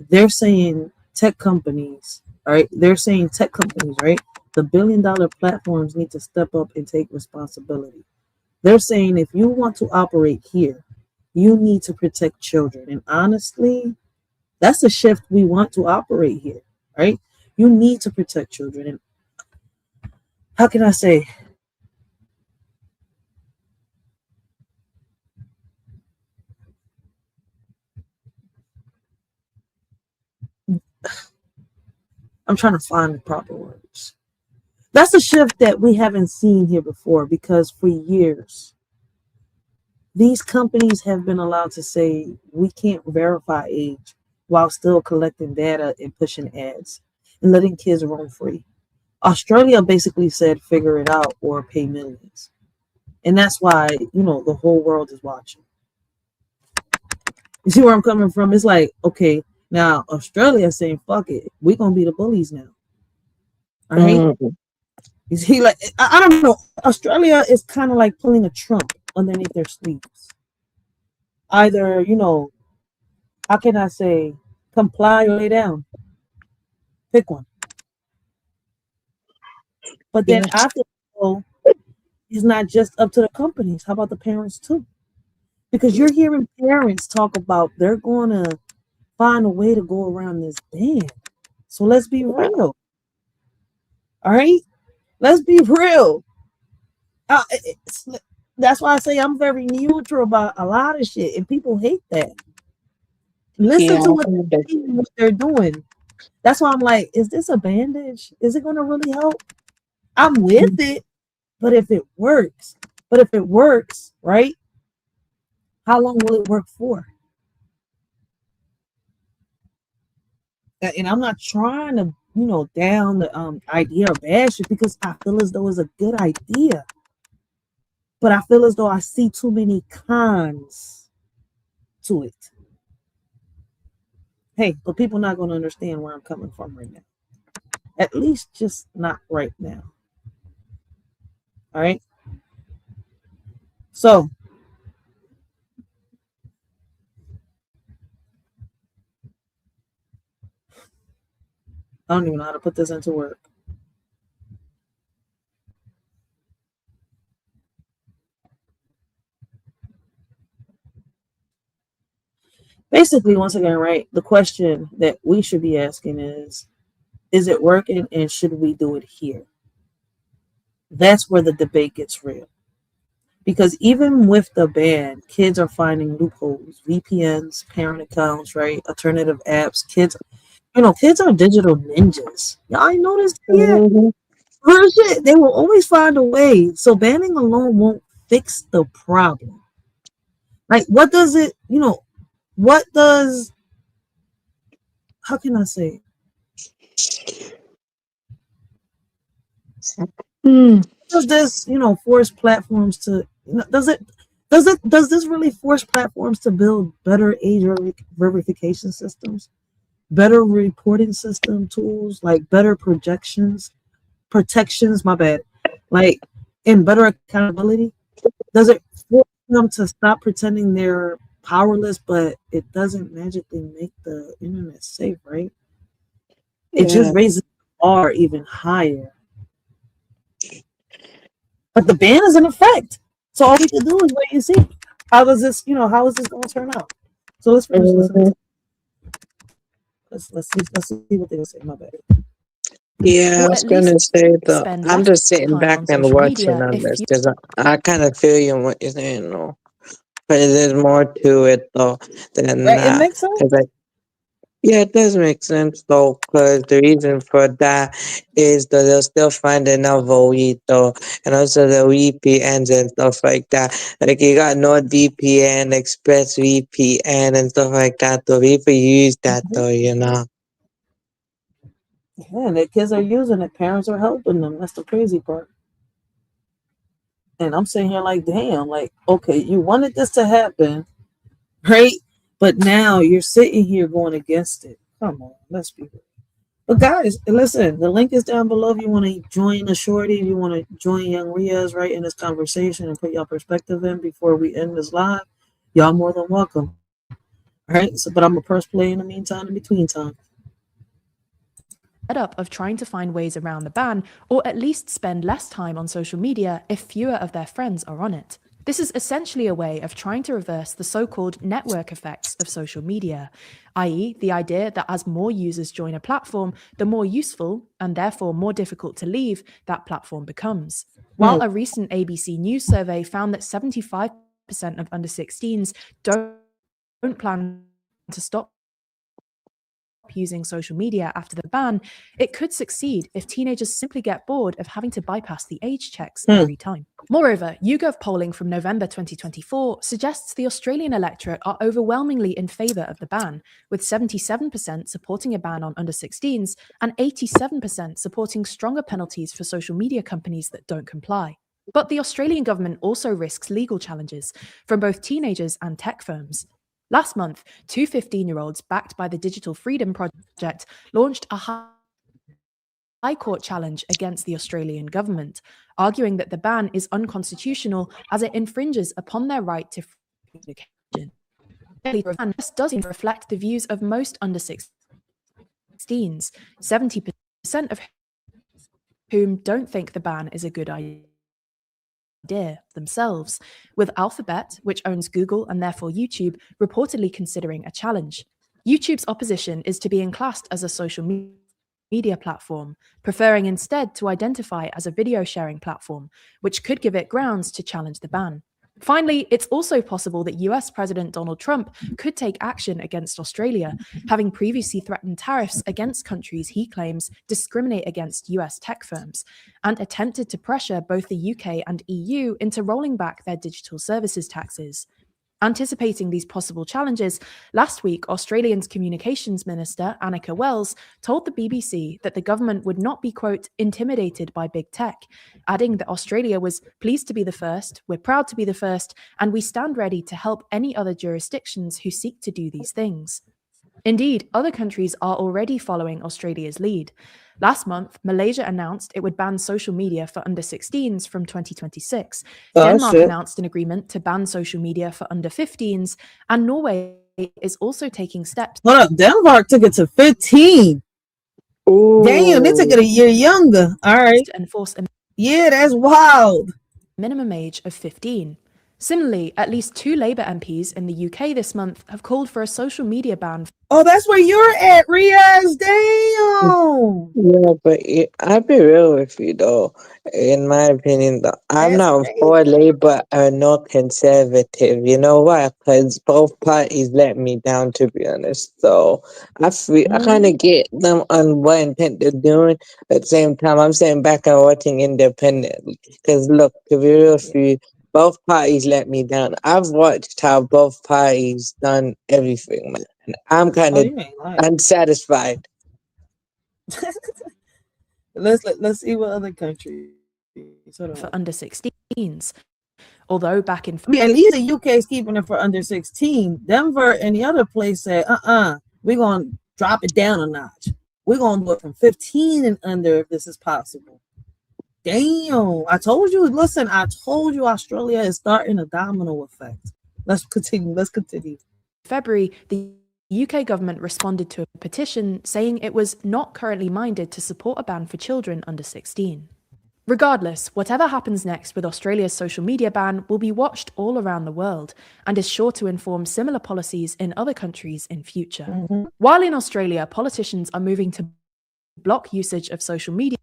They're saying tech companies, right? They're saying tech companies, right? The billion-dollar platforms need to step up and take responsibility. They're saying if you want to operate here, you need to protect children. And honestly, that's the shift we want to operate here, right? You need to protect children. And how can I say? I'm trying to find the proper words. That's a shift that we haven't seen here before, because for years, these companies have been allowed to say, we can't verify age. while still collecting data and pushing ads and letting kids roam free. Australia basically said figure it out or pay millions. And that's why, the whole world is watching. You see where I'm coming from? It's like, okay, now Australia is saying, fuck it, we're going to be the bullies now. All right? You see, like, I don't know. Australia is kind of like pulling a Trump underneath their sleeves. Either, how can I say, comply or lay down. Pick one. But then after, it's not just up to the companies. How about the parents too? Because you're hearing parents talk about they're going to find a way to go around this ban. So let's be real. All right? Let's be real. That's why I say I'm very neutral about a lot of shit, and people hate that. Listen to what they're doing. That's why I'm like, is this a bandage? Is it going to really help? I'm with it, but if it works, right? How long will it work for? And I'm not trying to, down the idea or bash it, because I feel as though it's a good idea. But I feel as though I see too many cons to it. Hey, but people are not going to understand where I'm coming from right now. At least just not right now. All right? So, I don't even know how to put this into work. Basically, once again, right, the question that we should be asking is it working, and should we do it here? That's where the debate gets real. Because even with the ban, kids are finding loopholes, VPNs, parent accounts, right, alternative apps. Kids are digital ninjas. Y'all ain't noticed yet? Real shit, they will always find a way. So banning alone won't fix the problem. Like, what does it, how can I say? Does this, force platforms to, does this really force platforms to build better age verification systems, better reporting system tools, like better protections, my bad, like, and better accountability? Does it force them to stop pretending they're powerless, but it doesn't magically make the internet safe, right? It just raises the bar even higher. But the ban is in effect. So all we can do is wait and see. How is this going to turn out? So let's finish listening. Let's see what they say. My bad. Yeah, I was gonna say though, I'm just sitting back and watching on this because I kind of feel you in what you're saying, though. But there's more to it though than Right, that. it makes sense. Yeah, it does make sense though, because the reason for that is that they'll still find another weed though, and also the VPNs and stuff like that. Like you got NordVPN, ExpressVPN, and stuff like that. Though people use that though, Yeah, the kids are using it. Parents are helping them. That's the crazy part. And I'm sitting here like, damn, like, okay, you wanted this to happen, right? But now you're sitting here going against it. Come on, let's be real. But guys, listen, the link is down below if you want to join the shorty, if you want to join Young Riaz right in this conversation and put your perspective in before we end this live. Y'all more than welcome. All right, so but I'm a press play in the meantime, in between time. Up of trying to find ways around the ban, or at least spend less time on social media if fewer of their friends are on it. This is essentially a way of trying to reverse the so-called network effects of social media, i.e. the idea that as more users join a platform, the more useful, and therefore more difficult to leave, that platform becomes. While a recent ABC News survey found that 75% of under 16s don't plan to stop stop using social media after the ban, it could succeed if teenagers simply get bored of having to bypass the age checks every time. Moreover, YouGov polling from November 2024 suggests the Australian electorate are overwhelmingly in favour of the ban, with 77% supporting a ban on under 16s and 87% supporting stronger penalties for social media companies that don't comply. But the Australian government also risks legal challenges from both teenagers and tech firms. Last month, two 15-year-olds backed by the Digital Freedom Project launched a High Court challenge against the Australian government, arguing that the ban is unconstitutional as it infringes upon their right to free communication. The ban does reflect the views of most under 16s, 70% of whom don't think the ban is a good idea themselves, with Alphabet, which owns Google and therefore YouTube, reportedly considering a challenge. YouTube's opposition is to being classed as a social media platform, preferring instead to identify as a video sharing platform, which could give it grounds to challenge the ban. Finally, it's also possible that US President Donald Trump could take action against Australia, having previously threatened tariffs against countries he claims discriminate against US tech firms, and attempted to pressure both the UK and EU into rolling back their digital services taxes. Anticipating these possible challenges, last week, Australia's Communications Minister, Annika Wells, told the BBC that the government would not be, quote, intimidated by big tech, adding that Australia was pleased to be the first, we're proud to be the first, and we stand ready to help any other jurisdictions who seek to do these things. Indeed, other countries are already following Australia's lead. Last month, Malaysia announced it would ban social media for under 16s from 2026. Denmark announced an agreement to ban social media for under 15s, and Norway is also taking steps. Hold up, Denmark took it to 15. Ooh. Damn, they took it a year younger. All right. To enforce a that's wild. Minimum age of 15. Similarly, at least 2 Labour MPs in the UK this month have called for a social media ban. Oh, that's where you're at, Riaz. Damn. Yeah, but I'll be real with you though. In my opinion, though, I'm not for Labour or no Conservative. You know why? Because both parties let me down, to be honest. So I kind of get them on what intent they're doing. At the same time, I'm sitting back and watching independently. Because look, to be real with you, both parties let me down. I've watched how both parties done everything, man. And I'm kind of unsatisfied. Let's see what other countries. For under 16s. Although back in... at least the UK is keeping it for under 16. Denver and the other place said, we're going to drop it down a notch. We're going to do it from 15 and under if this is possible. Damn, I told you. Listen, I told you Australia is starting a domino effect. Let's continue. February, the UK government responded to a petition saying it was not currently minded to support a ban for children under 16. Regardless, whatever happens next with Australia's social media ban will be watched all around the world and is sure to inform similar policies in other countries in future. Mm-hmm. While in Australia, politicians are moving to block usage of social media,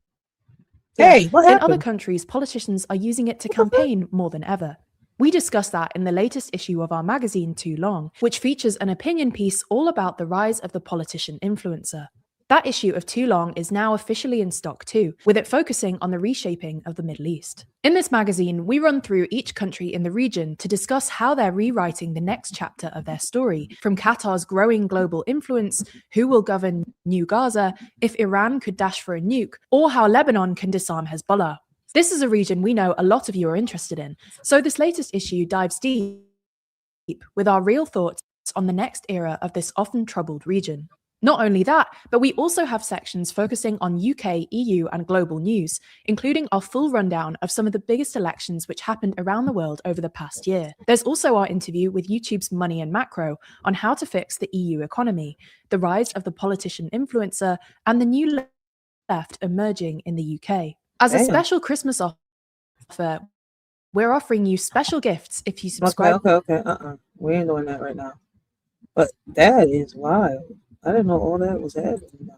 what happened? In other countries, politicians are using it to campaign more than ever. We discussed that in the latest issue of our magazine, Too Long, which features an opinion piece all about the rise of the politician influencer. That issue of Too Long is now officially in stock too, with it focusing on the reshaping of the Middle East. In this magazine, we run through each country in the region to discuss how they're rewriting the next chapter of their story, from Qatar's growing global influence, who will govern New Gaza, if Iran could dash for a nuke, or how Lebanon can disarm Hezbollah. This is a region we know a lot of you are interested in, so this latest issue dives deep with our real thoughts on the next era of this often troubled region. Not only that, but we also have sections focusing on UK, EU, and global news, including our full rundown of some of the biggest elections which happened around the world over the past year. There's also our interview with YouTube's Money and Macro on how to fix the EU economy, the rise of the politician influencer, and the new left emerging in the UK. As a special Christmas offer, we're offering you special gifts if you subscribe. Okay. We ain't doing that right now. But that is wild. I didn't know all that was happening.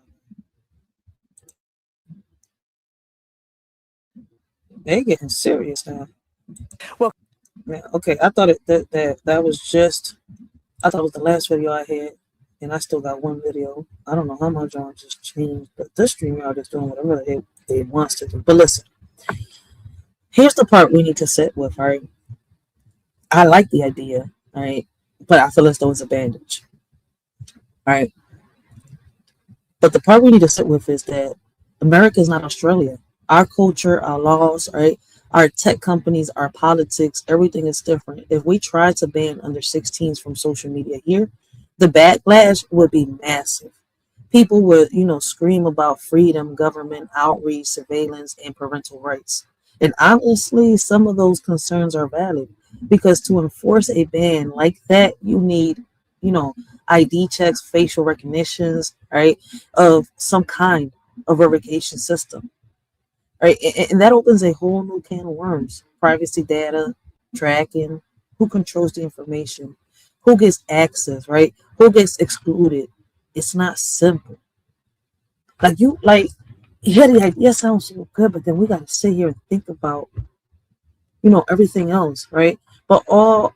They getting serious now. Well, man, okay. I thought that was just. I thought it was the last video I had. and I still got one video. I don't know how my job just changed, but this StreamYard is doing whatever it wants to do. But listen, here's the part we need to sit with, all right? I like the idea, all right? But I feel as though it's a bandage, all right? But the part we need to sit with is that America is not Australia. Our culture, our laws, right? Our tech companies, our politics, everything is different. If we try to ban under 16s from social media here, the backlash would be massive. People would, scream about freedom, government, outreach, surveillance, and parental rights. And honestly, some of those concerns are valid because to enforce a ban like that, you need, ID checks, facial recognitions, right, of some kind of verification system, right? And that opens a whole new can of worms. Privacy data, tracking, who controls the information, who gets access, right? Who gets excluded? It's not simple. Yeah, the idea sounds so good, but then we got to sit here and think about, everything else, right? But all,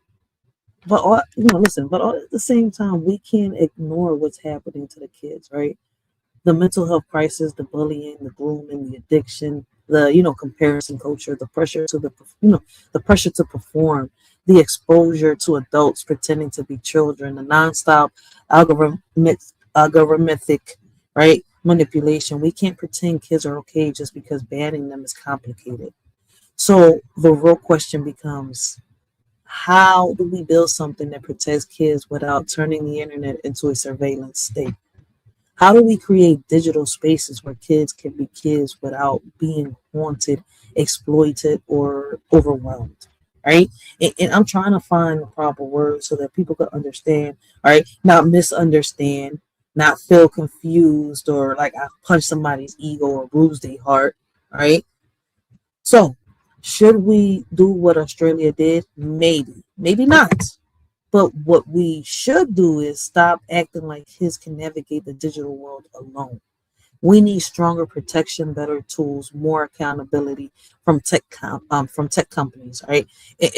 listen, but all at the same time, we can't ignore what's happening to the kids, right? The mental health crisis, the bullying, the grooming, the addiction, the comparison culture, the pressure to the pressure to perform, the exposure to adults pretending to be children, the nonstop algorithmic, right, manipulation. We can't pretend kids are okay just because banning them is complicated. So the real question becomes, how do we build something that protects kids without turning the internet into a surveillance state? How do we create digital spaces where kids can be kids without being haunted, exploited, or overwhelmed? Right? And I'm trying to find the proper words so that people can understand, all right, not misunderstand, not feel confused or like I punched somebody's ego or bruised their heart. All right. So should we do what Australia did? Maybe. Maybe not. But what we should do is stop acting like kids can navigate the digital world alone. We need stronger protection, better tools, more accountability from tech companies, right?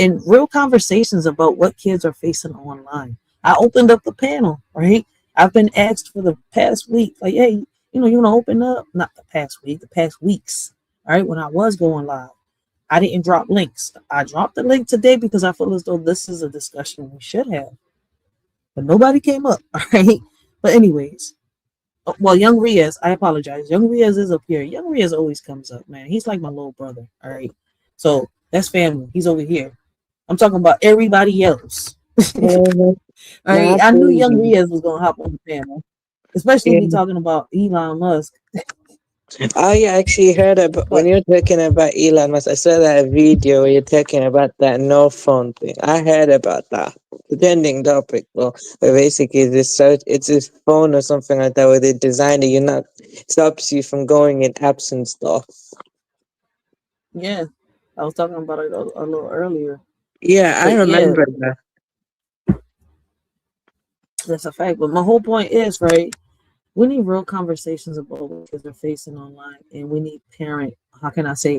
And real conversations about what kids are facing online. I opened up the panel, right? I've been asked for the past week, like, hey, you want to open up? Not the past week, the past weeks, all right? When I was going live. I didn't drop links. I dropped the link today because I feel as though this is a discussion we should have. But nobody came up, all right? But anyways, well, Young Riaz, I apologize. Young Riaz is up here. Young Riaz always comes up, man. He's like my little brother, all right? So that's family. He's over here. I'm talking about everybody else. All right, I knew Young Riaz was going to hop on the panel, especially me talking about Elon Musk. I actually heard about when you're talking about Elon Musk. I saw that video where you're talking about that no phone thing. I heard about that. The trending topic, well, but basically it's this phone or something like that where they designed it. Stops you from going in apps and stuff. Yeah, I was talking about it a little earlier. Yeah, I remember that. That's a fact. But my whole point is, right, we need real conversations about what kids are facing online, and we need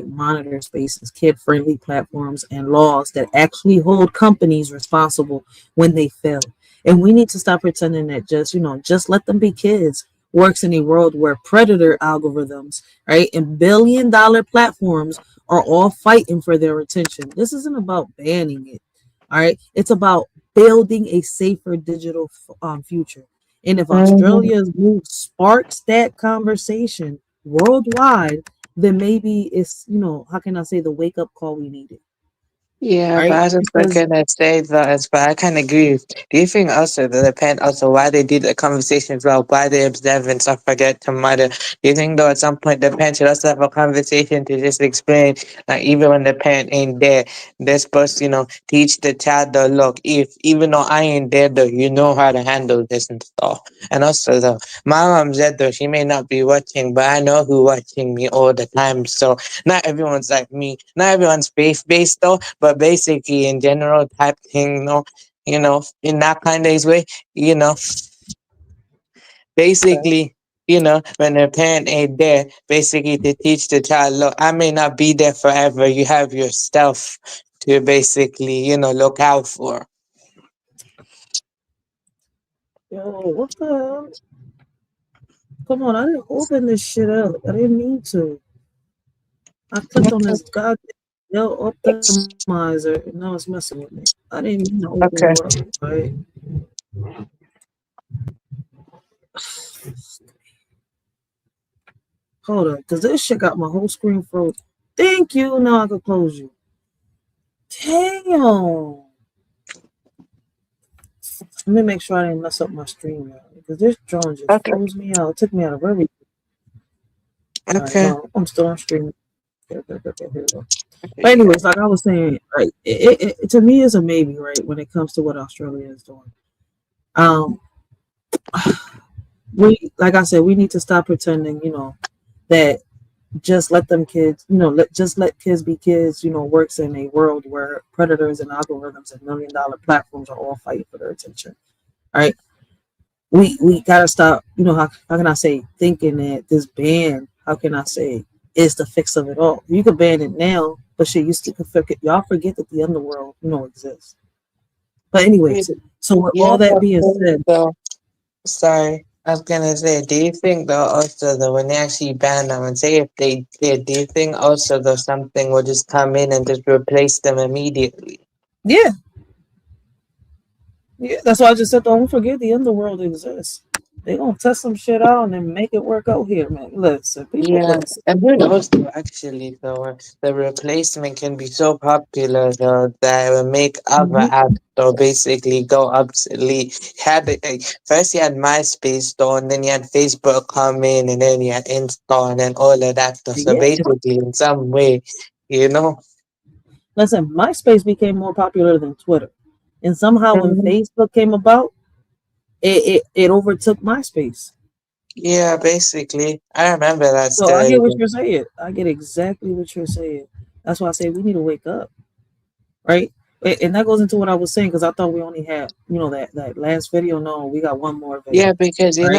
monitor spaces, kid-friendly platforms, and laws that actually hold companies responsible when they fail. And we need to stop pretending that just let them be kids works in a world where predator algorithms, right, and billion-dollar platforms are all fighting for their attention. This isn't about banning it, all right? It's about building a safer digital future. And if Australia's move sparks that conversation worldwide, then maybe it's, the wake-up call we needed. Yeah, Right? but I was just gonna say that, but I kind of agree. Do you think also that depend also why they did the conversation as well, why they observe and stuff like that to matter? Do you think though at some point the parent should also have a conversation to just explain, like even when the parent ain't there, they're supposed to, teach the child though, look, if even though I ain't there though, you know how to handle this and stuff. And also though, my mom said though, she may not be watching, but I know who watching me all the time. So not everyone's like me, not everyone's faith-based though, but basically in general type thing, in that kind of way, basically, when the parent ain't there, basically to teach the child, look, I may not be there forever. You have yourself to basically, look out for. Yo, what the hell? Come on, I didn't open this shit up. I didn't mean to. I clicked on this goddamn optimizer, and now it's messing with me. I didn't mean to open Okay. you up, right? Hold up, because this shit got my whole screen froze. Thank you. Now I can close you. Damn. Let me make sure I didn't mess up my stream now, because this drone just froze me out. It took me out of everything. All right, no, I'm still on stream. Okay, here we go. But anyways, like I was saying, right, it to me is a maybe, right, when it comes to what Australia is doing. We, like I said, we need to stop pretending, that just let them kids, just let kids be kids, works in a world where predators and algorithms and $1 million platforms are all fighting for their attention. All right. We gotta stop, how can I say, thinking that this ban, how can I say, is the fix of it all. You can ban it now, but shit, you still forget, y'all forget that the underworld, exists. But anyways, so with all that being said, sorry, I was gonna say, do you think though also that when they actually ban them and say if they did, do you think also though something will just come in and just replace them immediately? Yeah, that's why I just said don't forget the underworld exists. They gonna test some shit out and then make it work out here, man. Listen, people, Yeah, listen. and who knows though, actually though, the replacement can be so popular though that it will make other apps though basically go obsolete. First you had MySpace though, and then you had Facebook come in, and then you had Insta, and then all of that stuff. So Yeah. basically, in some way, Listen, MySpace became more popular than Twitter, and somehow when Facebook came about, it overtook MySpace. Yeah, basically, I remember that So I get story. what you're saying. I get exactly what you're saying. That's why I say we need to wake up, right? And that goes into what I was saying, because I thought we only had, that last video. No, we got one more video. Yeah, because right?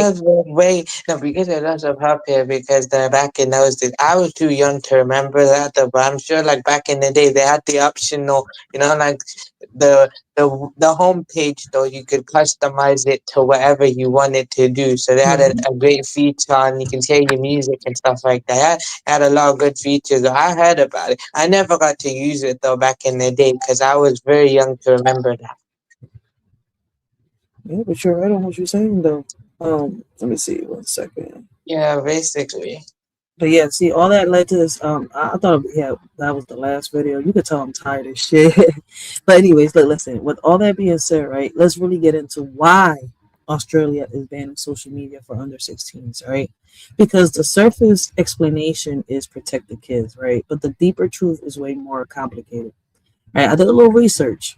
because it was so popular because back in those days, I was too young to remember that though, but I'm sure like back in the day they had the optional, like the homepage though, you could customize it to whatever you wanted to do. So they had a great feature and you can share your music and stuff like that. It had a lot of good features. I heard about it. I never got to use it though back in the day because I was very young to remember that. Yeah, but you're right on what you're saying though. Let me see 1 second. Yeah, basically. But yeah, see, all that led to this. I thought, that was the last video. You could tell I'm tired of shit. But anyways, listen. With all that being said, right, let's really get into why Australia is banning social media for under 16s, right? Because the surface explanation is protect the kids, right? But the deeper truth is way more complicated. Right? I did a little research.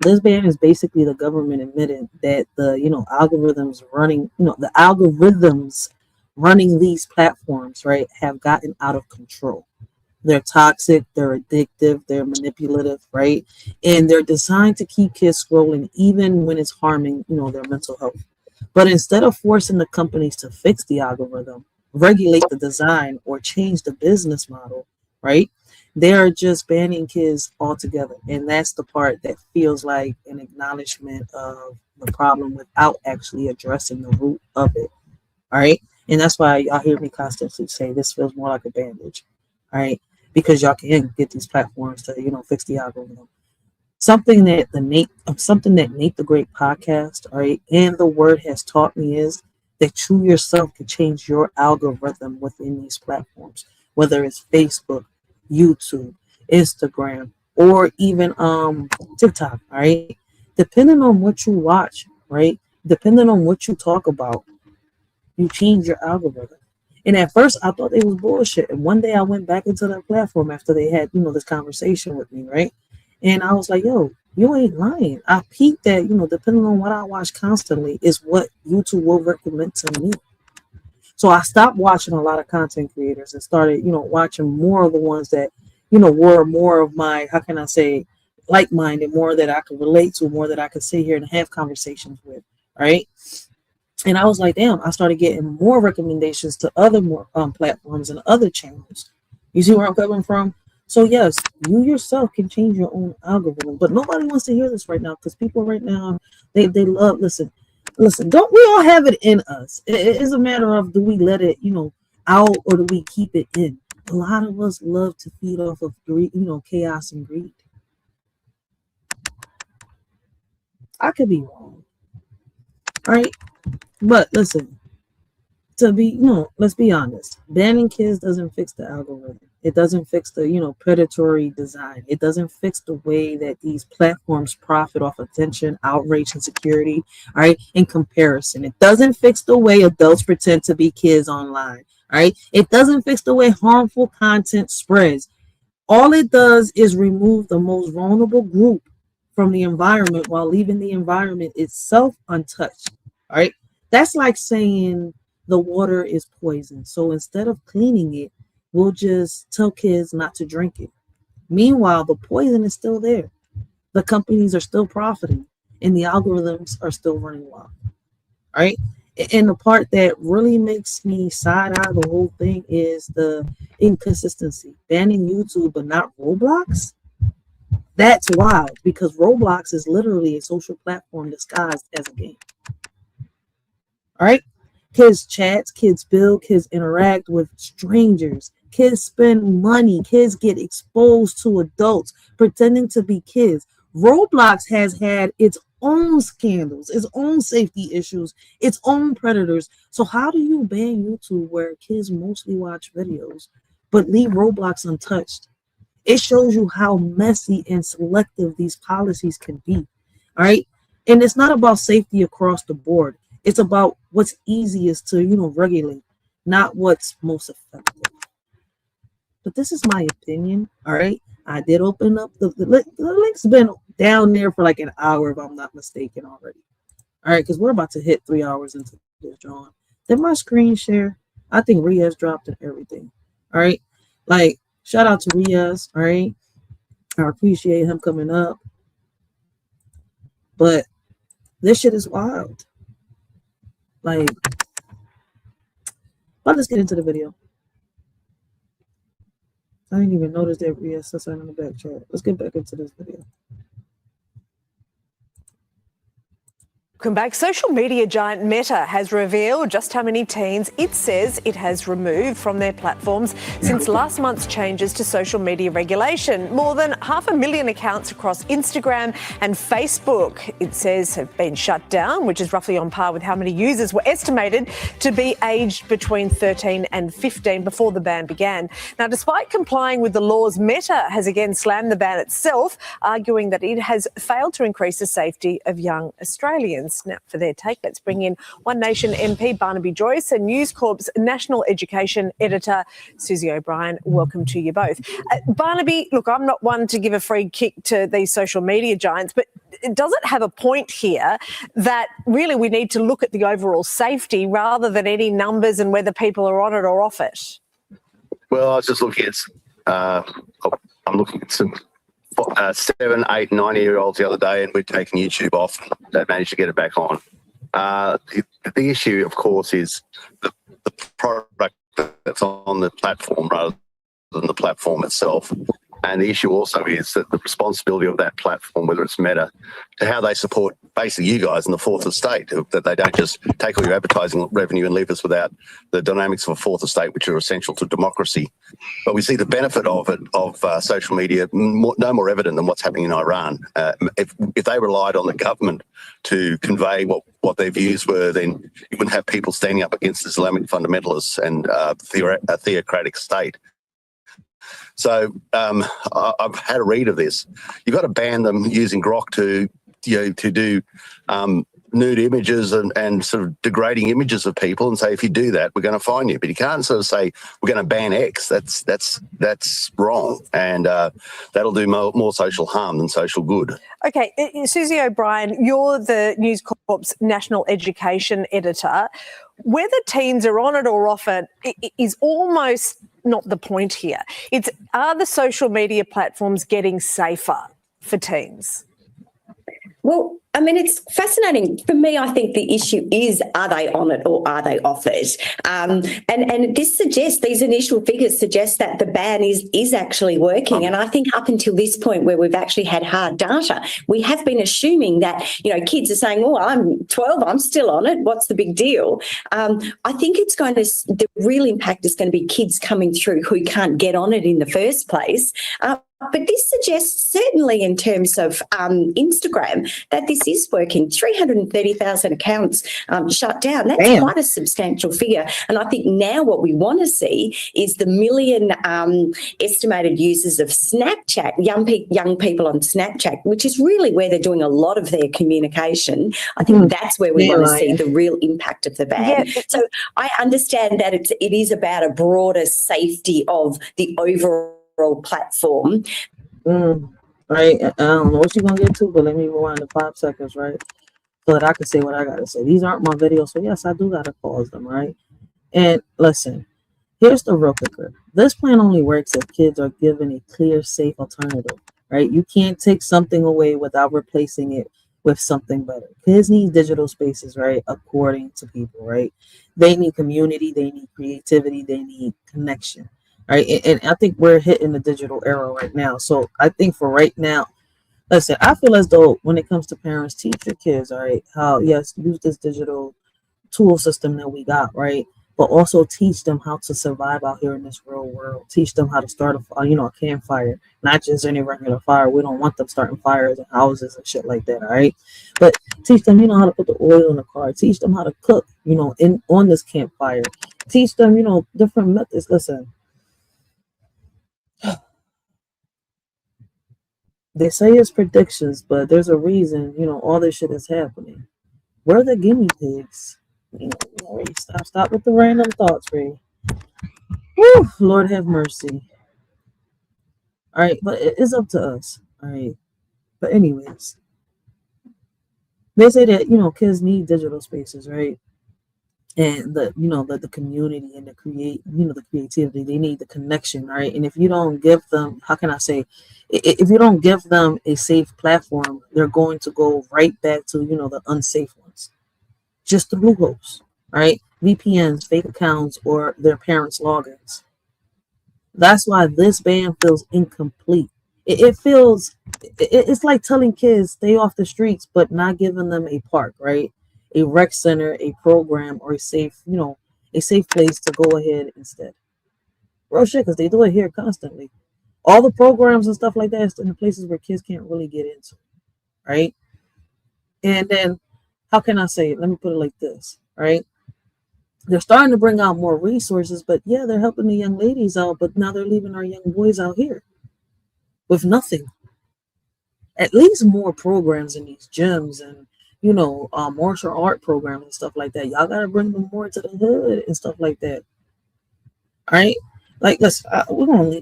This ban is basically the government admitted that the algorithms running these platforms, right, have gotten out of control. They're toxic, they're addictive, they're manipulative, right? And they're designed to keep kids scrolling even when it's harming, their mental health. But instead of forcing the companies to fix the algorithm, regulate the design, or change the business model, right? They are just banning kids altogether. And that's the part that feels like an acknowledgement of the problem without actually addressing the root of it. All right. And that's why y'all hear me constantly say this feels more like a bandage. All right. Because y'all can get these platforms to, fix the algorithm. Something that Nate the Great podcast, all right, and the word has taught me is that you yourself can change your algorithm within these platforms, whether it's Facebook, YouTube, Instagram, or even TikTok, all right? Depending on what you watch, right? Depending on what you talk about, you change your algorithm. And at first I thought it was bullshit. And one day I went back into that platform after they had, this conversation with me, right? And I was like, yo, you ain't lying. I peeped that, depending on what I watch constantly is what YouTube will recommend to me. So I stopped watching a lot of content creators and started, watching more of the ones that, were more of my, how can I say, like-minded, more that I could relate to, more that I could sit here and have conversations with, right? And I was like, damn, I started getting more recommendations to other more platforms and other channels. You see where I'm coming from? So yes, you yourself can change your own algorithm, but nobody wants to hear this right now because people right now, they love, listen, listen, don't we all have it in us? It is a matter of, do we let it, out, or do we keep it in? A lot of us love to feed off of greed, chaos and greed. I could be wrong, right? But listen, let's be honest. Banning kids doesn't fix the algorithm. It doesn't fix the, predatory design. It doesn't fix the way that these platforms profit off attention, outrage, and security, all right, in comparison. It doesn't fix the way adults pretend to be kids online, all right? It doesn't fix the way harmful content spreads. All it does is remove the most vulnerable group from the environment while leaving the environment itself untouched, all right? That's like saying the water is poison. So instead of cleaning it, we'll just tell kids not to drink it. Meanwhile, the poison is still there. The companies are still profiting, and the algorithms are still running wild. All right. And the part that really makes me side eye the whole thing is the inconsistency. Banning YouTube but not Roblox? That's wild, because Roblox is literally a social platform disguised as a game. All right. Kids chat, kids build, kids interact with strangers, kids spend money, kids get exposed to adults pretending to be kids. Roblox has had its own scandals, its own safety issues, its own predators. So how do you ban YouTube where kids mostly watch videos but leave Roblox untouched? It shows you how messy and selective these policies can be. All right. And it's not about safety across the board. It's about what's easiest to, regulate, not what's most effective. But this is my opinion, all right? I did open up the link's been down there for like an hour, if I'm not mistaken already. All right, because we're about to hit 3 hours into this, John. Did my screen share? I think Riaz dropped and everything. All right? Like, shout out to Riaz, all right? I appreciate him coming up. But this shit is wild. Like, but let's get into the video. I didn't even notice that Riaz in the back chat. Let's get back into this video. Welcome back. Social media giant Meta has revealed just how many teens it says it has removed from their platforms since last month's changes to social media regulation. More than 500,000 accounts across Instagram and Facebook, it says, have been shut down, which is roughly on par with how many users were estimated to be aged between 13 and 15 before the ban began. Now, despite complying with the laws, Meta has again slammed the ban itself, arguing that it has failed to increase the safety of young Australians. Now, for their take, let's bring in One Nation MP Barnaby Joyce and News Corp's National Education Editor Susie O'Brien. Welcome to you both. Barnaby, look, I'm not one to give a free kick to these social media giants, but does it have a point here that really we need to look at the overall safety rather than any numbers and whether people are on it or off it? Well, I was just looking at, I'm looking at some 7, 8, 9-year-olds the other day, and we'd taken YouTube off. They managed to get it back on. The issue, of course, is the product that's on the platform rather than the platform itself. And the issue also is that the responsibility of that platform, whether it's Meta, to how they support basically you guys in the fourth estate, that they don't just take all your advertising revenue and leave us without the dynamics of a fourth estate, which are essential to democracy. But we see the benefit of it, of social media, no more evident than what's happening in Iran. If they relied on the government to convey what their views were, then you wouldn't have people standing up against Islamic fundamentalists and a theocratic state. So I've had a read of this. You've got to ban them using Grok to do nude images and sort of degrading images of people, and say, if you do that, we're going to fine you. But you can't sort of say we're going to ban X. That's wrong, and that'll do more social harm than social good. Okay, Susie O'Brien, you're the News Corp's National Education Editor. Whether teens are on it or off it is almost not the point here. Are the social media platforms getting safer for teens? Well, I mean, it's fascinating. For me, I think the issue is, are they on it or are they off it? And this suggests, these initial figures suggest that the ban is actually working. And I think up until this point where we've actually had hard data, we have been assuming that, kids are saying, oh, I'm 12, I'm still on it. What's the big deal? I think the real impact is going to be kids coming through who can't get on it in the first place. But this suggests, certainly in terms of Instagram, that this is working. 330,000 accounts shut down. That's quite a substantial figure. And I think now what we want to see is the million estimated users of Snapchat, young people on Snapchat, which is really where they're doing a lot of their communication. I think that's where we want to see the real impact of the ban. Yeah. So I understand that it is about a broader safety of the overall platform. Right. I don't know what you're gonna get to, but let me rewind to 5 seconds, right? So that I can say what I gotta say. These aren't my videos, so yes, I do gotta pause them, right? And listen, here's the real kicker. This plan only works if kids are given a clear, safe alternative, right? You can't take something away without replacing it with something better. Kids need digital spaces, right? According to people, right? They need community, they need creativity, they need connection. Right. And I think we're hitting the digital era right now. So I think for right now, listen, I feel as though when it comes to parents, teach your kids, all right, how, yes, use this digital tool system that we got, right? But also teach them how to survive out here in this real world. Teach them how to start a campfire, not just any regular fire. We don't want them starting fires in houses and shit like that, all right? But teach them, how to put the oil in the car. Teach them how to cook, on this campfire. Teach them, different methods. Listen. They say it's predictions, but there's a reason, all this shit is happening. Where are the guinea pigs? Stop with the random thoughts, Ray. Whew, Lord have mercy. All right, but it's up to us. All right. But anyways, they say that, kids need digital spaces, right? And the community and the creativity, they need the connection, right? And if you don't give them, how can I say, if you don't give them a safe platform, they're going to go right back to, the unsafe ones, just the loopholes, right? VPNs, fake accounts, or their parents' logins. That's why this ban feels incomplete. It's like telling kids stay off the streets, but not giving them a park, right? A rec center, a program, or a safe place to go ahead instead. Real shit, because they do it here constantly. All the programs and stuff like that is in the places where kids can't really get into, right? And then, how can I say it? Let me put it like this, right? They're starting to bring out more resources, but yeah, they're helping the young ladies out, but now they're leaving our young boys out here with nothing. At least more programs in these gyms and martial art programs and stuff like that. Y'all gotta bring them more to the hood and stuff like that. All right, like we're gonna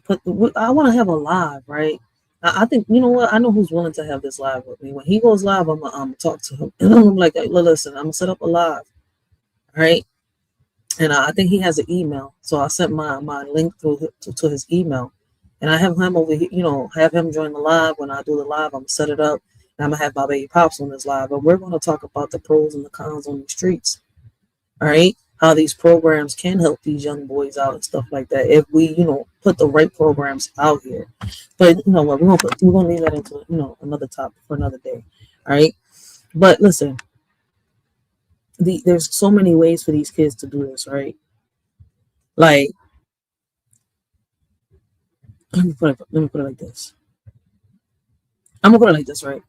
I want to have a live, right? I think what, I know who's willing to have this live with me. When he goes live, I'm gonna talk to him, and I'm like, hey, listen, I'm gonna set up a live, all right? And I think he has an email, so I sent my link to his email, and I have him over here, have him join the live. When I do the live, I'm gonna set it up. I'm going to have my baby pops on this live, but we're going to talk about the pros and the cons on the streets. All right. How these programs can help these young boys out and stuff like that. If we, put the right programs out here. But you know what, we're going to leave that into, another topic for another day. All right. But listen, there's so many ways for these kids to do this, right? Like, let me put it like this. I'm going to put it like this, right?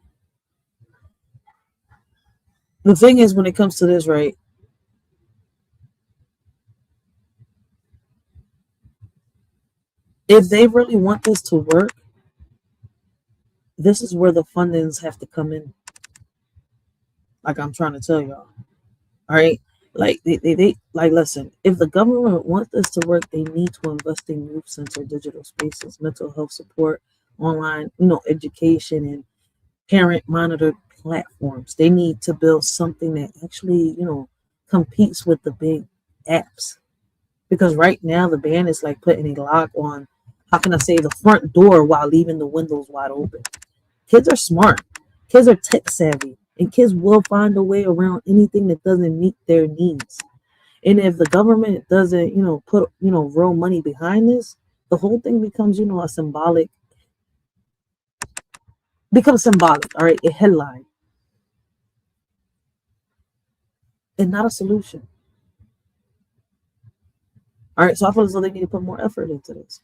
The thing is, when it comes to this, right, if they really want this to work, this is where the fundings have to come in. Like I'm trying to tell y'all. All right. Like they listen, if the government wants this to work, they need to invest in youth center digital spaces, mental health support, online, education, and parent monitored platforms. They need to build something that actually, competes with the big apps. Because right now the ban is like putting a lock on, how can I say, the front door while leaving the windows wide open. Kids are smart. Kids are tech savvy, and kids will find a way around anything that doesn't meet their needs. And if the government doesn't, put, real money behind this, the whole thing becomes, symbolic, all right, a headline, and not a solution. All right, so I feel as though they need to put more effort into this,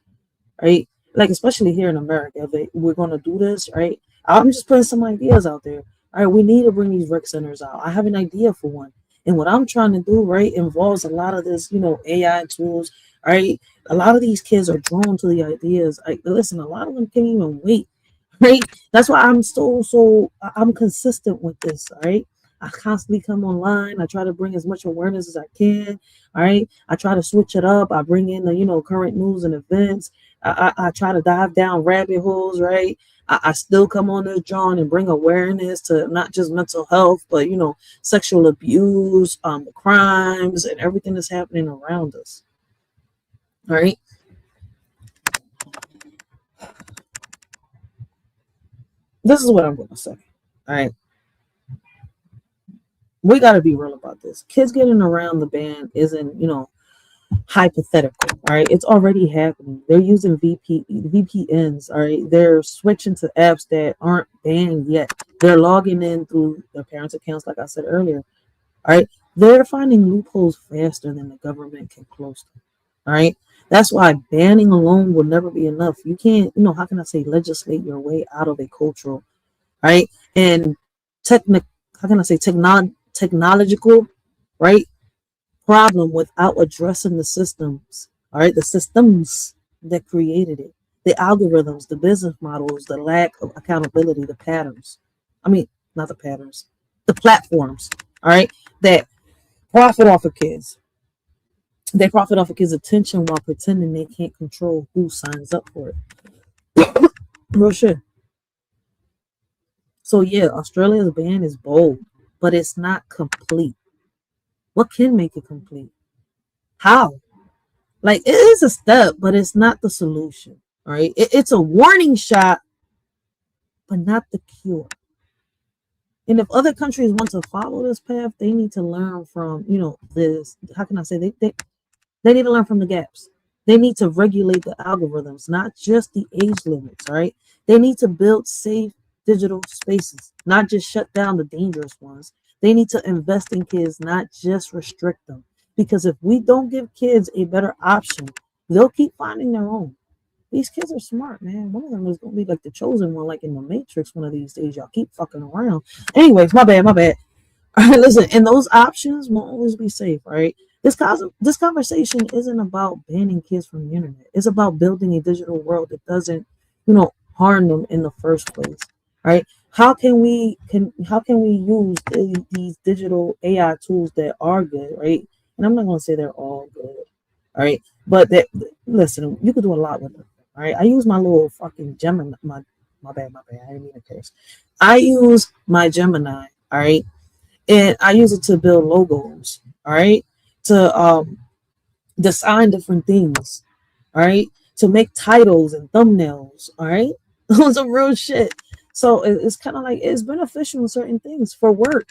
right? Like, especially here in America, if we're going to do this, right? I'm just putting some ideas out there. All right, we need to bring these rec centers out. I have an idea for one. And what I'm trying to do, right, involves a lot of this, AI tools, right? A lot of these kids are drawn to the ideas. Listen, a lot of them can't even wait, right? That's why I'm I'm consistent with this, all right? I constantly come online. I try to bring as much awareness as I can, all right? I try to switch it up. I bring in the, current news and events. I try to dive down rabbit holes, right? I still come on this, John, and bring awareness to not just mental health, but, sexual abuse, crimes, and everything that's happening around us. All right. This is what I'm going to say. All right. We got to be real about this. Kids getting around the ban isn't, hypothetical. All right, it's already happening. They're using VPNs. All right, they're switching to apps that aren't banned yet. They're logging in through their parents' accounts, like I said earlier. All right, they're finding loopholes faster than the government can close them. All right, that's why banning alone will never be enough. You can't, how can I say, legislate your way out of a cultural, right, and technological, right, problem without addressing the systems, all right, the systems that created it, the algorithms, the business models, the lack of accountability, the patterns. I mean, not the patterns, the platforms, all right, that profit off of kids. They profit off of kids' attention while pretending they can't control who signs up for it. Real shit. So yeah, Australia's ban is bold, but it's not complete. What can make it complete? How? Like, it is a step, but it's not the solution. All right. It's a warning shot, but not the cure. And if other countries want to follow this path, they need to learn from, this. How can I say? They need to learn from the gaps. They need to regulate the algorithms, not just the age limits. All right. They need to build safe digital spaces, not just shut down the dangerous ones. They need to invest in kids, not just restrict them. Because if we don't give kids a better option, they'll keep finding their own. These kids are smart, man. One of them is going to be like the chosen one, like in the Matrix one of these days. Y'all keep fucking around. Anyways, my bad. All right, listen, and those options won't always be safe, right? This conversation isn't about banning kids from the internet. It's about building a digital world that doesn't, harm them in the first place, right? How can we use these digital AI tools that are good, right? And I'm not going to say they're all good, all right? But listen, you could do a lot with them, all right? I use my little fucking Gemini. My bad. I didn't mean to curse. I use my Gemini, all right? And I use it to build logos, all right? To design different things, all right? To make titles and thumbnails, all right? Those are real shit. So it's kind of like, it's beneficial in certain things for work.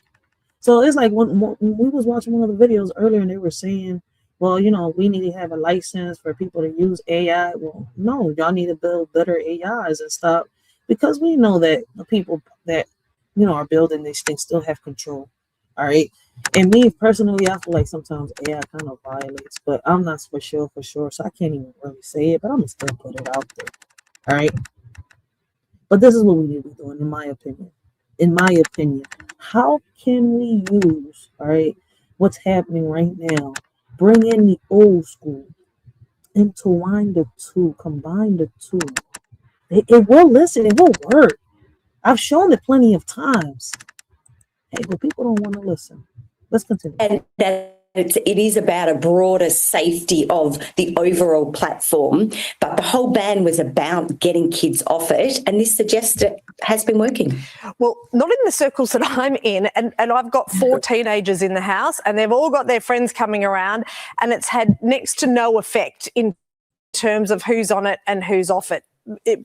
So it's like when we was watching one of the videos earlier and they were saying, well, we need to have a license for people to use AI. Well, no, y'all need to build better AIs and stuff, because we know that the people that, are building these things still have control. All right. And me personally, I feel like sometimes AI kind of violates, but I'm not for sure. So I can't even really say it, but I'm going to still put it out there. All right. But this is what we need to be doing, in my opinion. How can we use, all right, what's happening right now, bring in the old school, intertwine the two, combine the two? It will listen, it will work. I've shown it plenty of times. Hey, but people don't want to listen. Let's continue. And that it is about a broader safety of the overall platform, but the whole ban was about getting kids off it, and this suggests it has been working. Well, not in the circles that I'm in, and I've got 4 teenagers in the house, and they've all got their friends coming around, and it's had next to no effect in terms of who's on it and who's off it.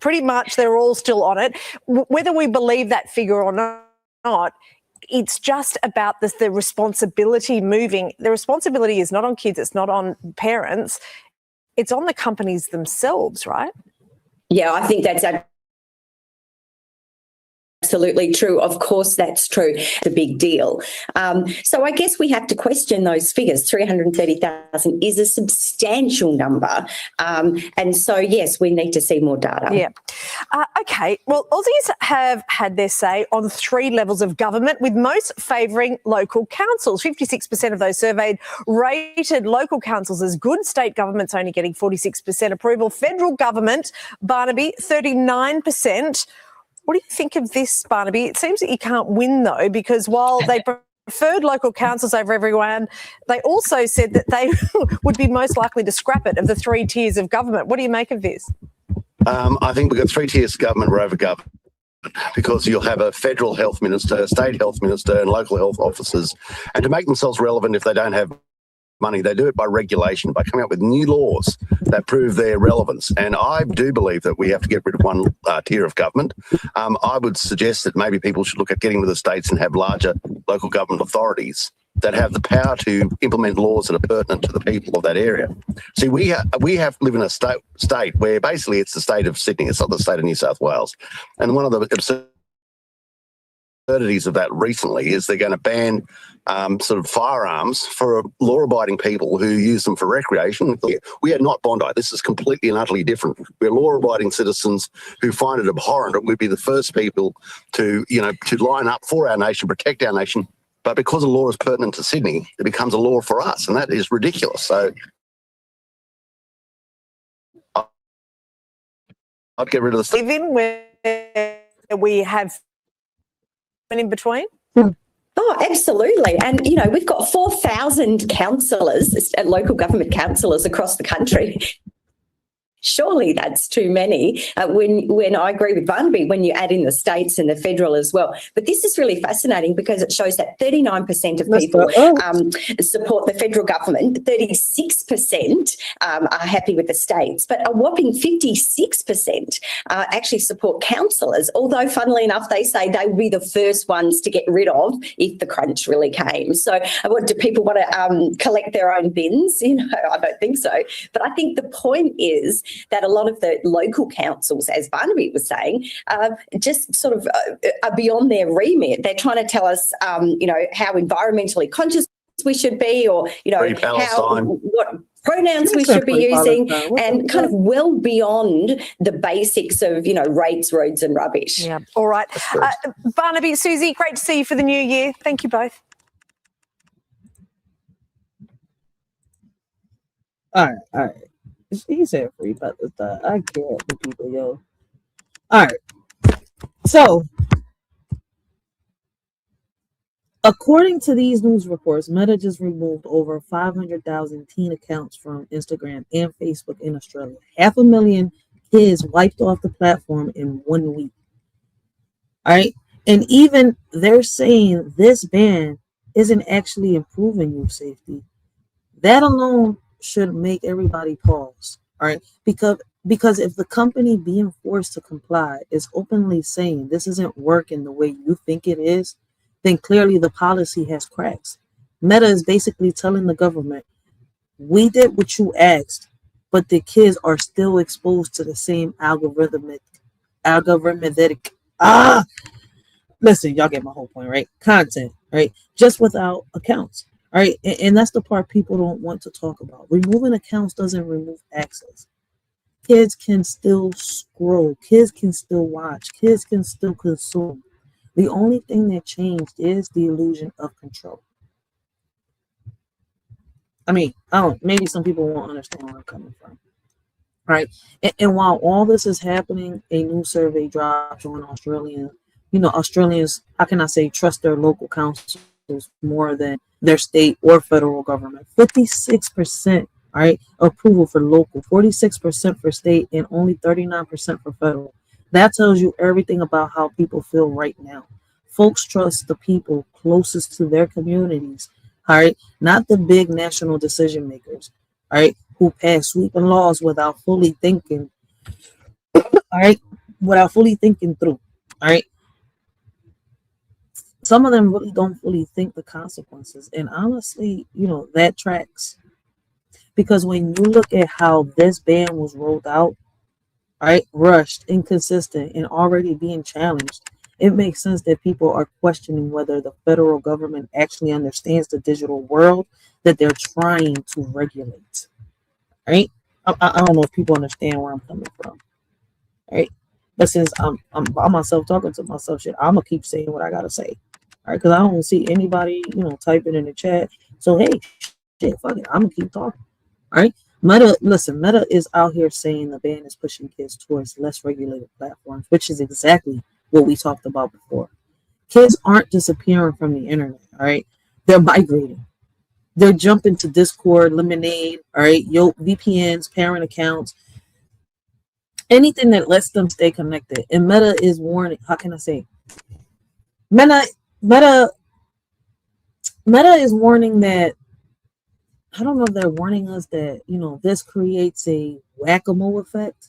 pretty much they're all still on it. Whether we believe that figure or not, it's just about the responsibility moving. The responsibility is not on kids, it's not on parents, it's on the companies themselves, right? Yeah, I think that's absolutely true. Of course, that's true. It's a big deal. So I guess we have to question those figures. 330,000 is a substantial number. And so, yes, we need to see more data. Yeah. Okay. Well, Aussies have had their say on 3 levels of government, with most favouring local councils. 56% of those surveyed rated local councils as good. State government's only getting 46% approval. Federal government, Barnaby, 39%. What do you think of this, Barnaby? It seems that you can't win, though, because while they preferred local councils over everyone, they also said that they would be most likely to scrap it of the 3 tiers of government. What do you make of this? I think we've got 3 tiers of government. We're over government because you'll have a federal health minister, a state health minister, and local health officers. And to make themselves relevant, if they don't have money, they do it by regulation, by coming up with new laws that prove their relevance. And I do believe that we have to get rid of one tier of government. I would suggest that maybe people should look at getting with the states and have larger local government authorities that have the power to implement laws that are pertinent to the people of that area. See, we live in a state where basically it's the state of Sydney, it's not the state of New South Wales. And one of the absurdities of that recently is they're going to ban sort of firearms for law-abiding people who use them for recreation. We are not Bondi. This is completely and utterly different. We're law-abiding citizens who find it abhorrent, and we'd be the first people to line up for our nation, protect our nation. But because a law is pertinent to Sydney, it becomes a law for us, and that is ridiculous. So I'd get rid of the Even where we have in between. Oh, absolutely. And, we've got 4,000 councillors, local government councillors across the country. Surely that's too many. When I agree with Barnaby, when you add in the states and the federal as well. But this is really fascinating because it shows that 39% of people support the federal government, 36% are happy with the states, but a whopping 56% actually support councillors, although funnily enough, they say they would be the first ones to get rid of if the crunch really came. So do people want to collect their own bins? I don't think so. But I think the point is that a lot of the local councils, as Barnaby was saying, just sort of are beyond their remit. They're trying to tell us, how environmentally conscious we should be, or, what pronouns we should be using, and kind of well beyond the basics of, rates, roads and rubbish. Yeah. All right. Barnaby, Susie, great to see you for the new year. Thank you both. All right. He said free about this stuff. I can't with people, yo. All right. So, according to these news reports, Meta just removed over 500,000 teen accounts from Instagram and Facebook in Australia. 500,000 kids wiped off the platform in 1 week. All right. And even they're saying this ban isn't actually improving youth safety. That alone should make everybody pause, all right? Because if the company being forced to comply is openly saying this isn't working the way you think it is, then clearly the policy has cracks. Meta is basically telling the government, we did what you asked, but the kids are still exposed to the same algorithmic, listen, y'all get my whole point, right? Content, right? Just without accounts. All right, and that's the part people don't want to talk about. Removing accounts doesn't remove access. Kids can still scroll. Kids can still watch. Kids can still consume. The only thing that changed is the illusion of control. I mean, maybe some people won't understand where I'm coming from. All right, and while all this is happening, a new survey dropped on Australians, how can I say, trust their local councils more than their state or federal government. 56%, all right, approval for local, 46% for state, and only 39% for federal. That tells you everything about how people feel right now. Folks trust the people closest to their communities, all right, not the big national decision makers, all right, who pass sweeping laws without fully thinking All right, without fully thinking through. All right, some of them really don't fully think the consequences, and honestly, that tracks, because when you look at how this ban was rolled out, right, rushed, inconsistent, and already being challenged, it makes sense that people are questioning whether the federal government actually understands the digital world that they're trying to regulate. Right? I don't know if people understand where I'm coming from. Right? But since I'm by myself talking to myself, shit, I'm gonna keep saying what I gotta say. All right, because I don't see anybody, typing in the chat. So hey, shit, fuck it, I'm gonna keep talking. All right. Meta is out here saying the ban is pushing kids towards less regulated platforms, which is exactly what we talked about before. Kids aren't disappearing from the internet, all right? They're migrating. They're jumping to Discord, Lemonade, all right, VPNs, parent accounts, anything that lets them stay connected. And Meta is warning, how can I say? Meta is warning that, I don't know if they're warning us that, this creates a whack-a-mole effect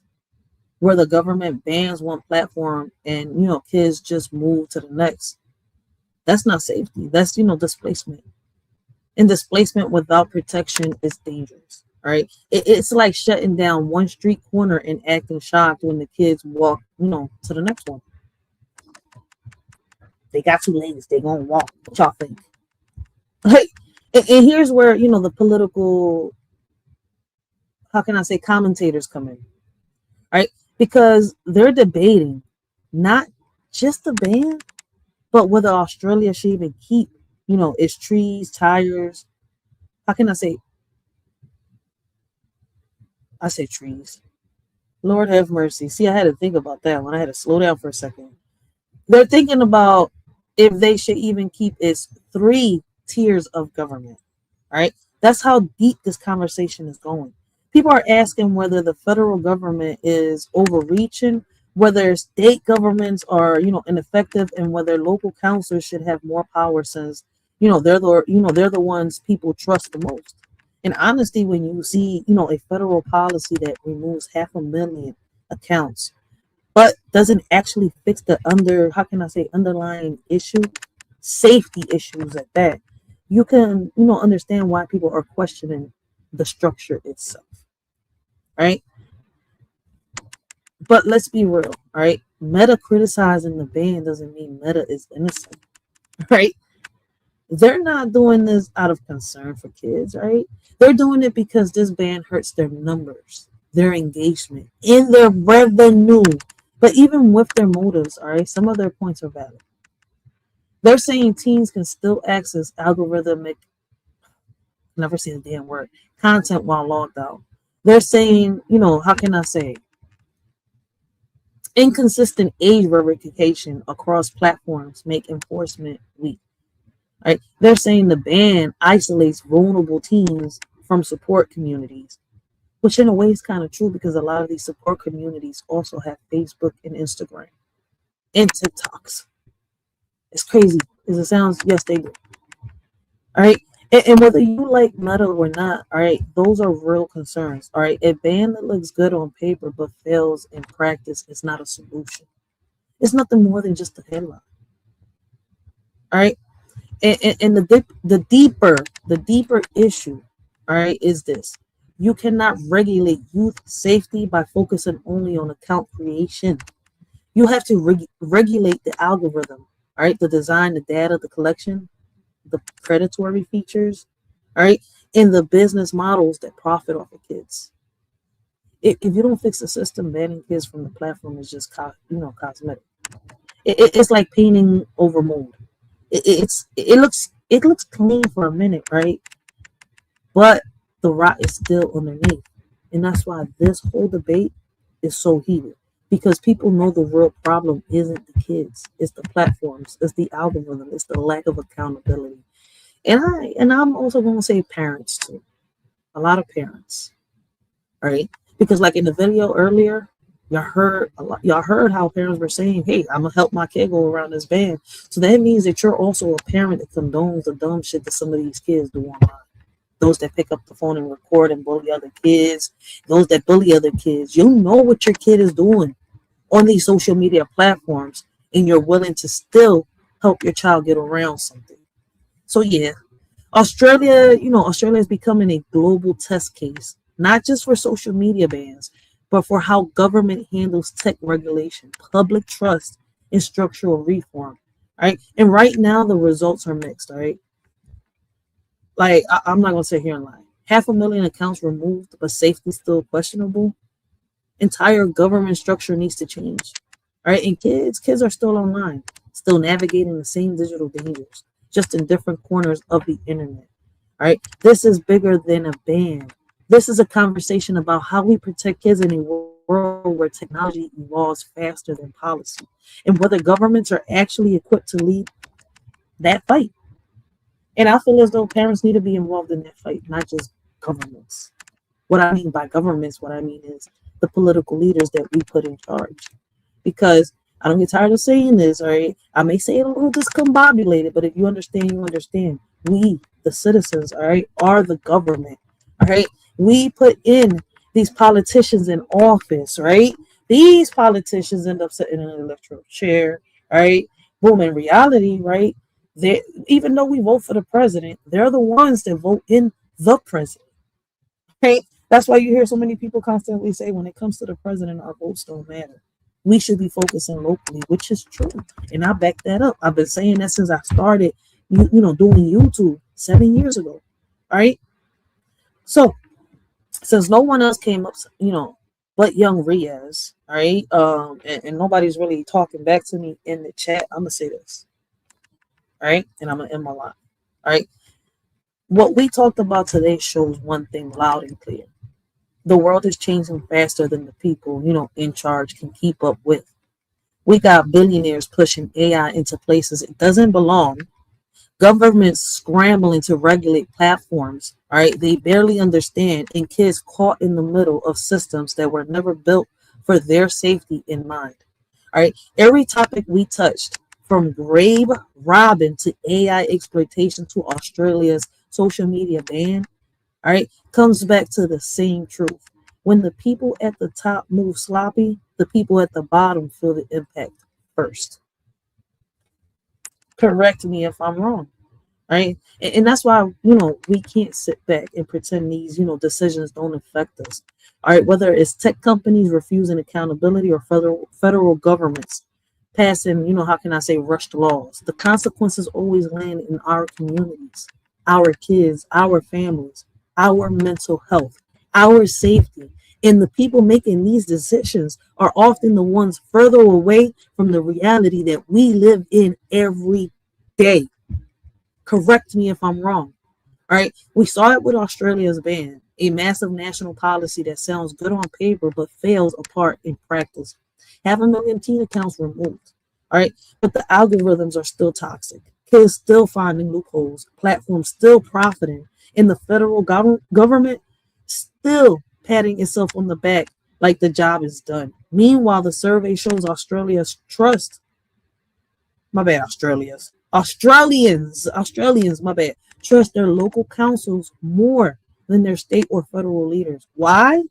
where the government bans one platform and, kids just move to the next. That's not safety. That's, displacement. And displacement without protection is dangerous, right? It's like shutting down one street corner and acting shocked when the kids walk, to the next one. They got 2 legs. They gonna walk. What y'all think? Like, and here's where, the political, how can I say, commentators come in, right? Because they're debating not just the ban, but whether Australia should even keep, its trees, tires. How can I say? I say trees. Lord have mercy. See, I had to think about that one. I had to slow down for a second. They're thinking about if they should even keep its 3 tiers of government, right? That's how deep this conversation is going. People are asking whether the federal government is overreaching, whether state governments are, ineffective, and whether local councils should have more power since, they're the ones people trust the most. And honestly, when you see, a federal policy that removes 500,000 accounts, but doesn't actually fix the underlying issue, safety issues at that, you can, understand why people are questioning the structure itself, right? But let's be real, all right? Meta criticizing the ban doesn't mean Meta is innocent, right? They're not doing this out of concern for kids, right? They're doing it because this ban hurts their numbers, their engagement, and their revenue. But even with their motives, all right, some of their points are valid. They're saying teens can still access algorithmic, never say the damn word, content while logged out. They're saying, how can I say, inconsistent age verification across platforms make enforcement weak. Right? They're saying the ban isolates vulnerable teens from support communities, which in a way is kind of true because a lot of these support communities also have Facebook and Instagram and TikToks. It's crazy as it sounds. Yes, they do. All right. And whether you like Meta or not, all right, those are real concerns. All right. A ban that looks good on paper but fails in practice is not a solution. It's nothing more than just a headline. All right. And the deeper issue, all right, is this. You cannot regulate youth safety by focusing only on account creation. You have to regulate the algorithm, all right, the design, the data, the collection, the predatory features, all right, and the business models that profit off of kids. If you don't fix the system, banning kids from the platform is just cosmetic. It's like painting over mold. It looks clean for a minute, right? But the rot is still underneath, and that's why this whole debate is so heated. Because people know the real problem isn't the kids, it's the platforms, it's the algorithm, it's the lack of accountability. And I'm also going to say parents too. A lot of parents, right? Because like in the video earlier, y'all heard how parents were saying, "Hey, I'm gonna help my kid go around this ban." So that means that you're also a parent that condones the dumb shit that some of these kids do online. Those that pick up the phone and record and bully other kids, those that bully other kids. You know what your kid is doing. on these social media platforms, and you're willing to still help your child get around something. So yeah, Australia is becoming a global test case, not just for social media bans, but for how government handles tech regulation, public trust, and structural reform. Right. And right now the results are mixed. All right. Like I'm not gonna sit here and lie. 500,000 accounts removed, but safety still questionable. Entire government structure needs to change. All right. And kids are still online, still navigating the same digital dangers, just in different corners of the internet. All right. This is bigger than a ban. This is a conversation about how we protect kids in a world where technology evolves faster than policy, and whether governments are actually equipped to lead that fight. And I feel as though parents need to be involved in that fight, not just governments. What I mean by governments, what I mean is the political leaders that we put in charge. Because I don't get tired of saying this, all right? I may say it a little discombobulated, but if you understand, you understand. We, the citizens, all right, are the government, all right? We put in these politicians in office, right? These politicians end up sitting in an electoral chair, all right? Boom, in reality, right? They, even though we vote for the president, they're the ones that vote in the president, right? That's why you hear so many people constantly say, when it comes to the president, our votes don't matter. We should be focusing locally, which is true. And I back that up. I've been saying that since I started, doing YouTube 7 years ago. All right. So since no one else came up, but young Riaz, all right, and nobody's really talking back to me in the chat, I'm gonna say this. All right, and I'm gonna end my line. All right. What we talked about today shows one thing loud and clear. The world is changing faster than the people, in charge can keep up with. We got billionaires pushing AI into places it doesn't belong. Governments scrambling to regulate platforms, all right, they barely understand, and kids caught in the middle of systems that were never built for their safety in mind. All right, every topic we touched, from grave robbing to AI exploitation to Australia's social media ban, all right, comes back to the same truth. When the people at the top move sloppy, the people at the bottom feel the impact first. Correct me if I'm wrong, right? And that's why, we can't sit back and pretend these, decisions don't affect us. All right, whether it's tech companies refusing accountability or federal governments passing, how can I say, rushed laws, the consequences always land in our communities, our kids, our families, our mental health, our safety. And the people making these decisions are often the ones further away from the reality that we live in every day. Correct me if I'm wrong. All right. We saw it with Australia's ban, a massive national policy that sounds good on paper but fails apart in practice. 500,000 teen accounts removed. All right. But the algorithms are still toxic. Kids still finding loopholes, platforms still profiting, and the federal government still patting itself on the back like the job is done. Meanwhile, the survey shows Australians, my bad, Australians, my bad, trust their local councils more than their state or federal leaders. Why?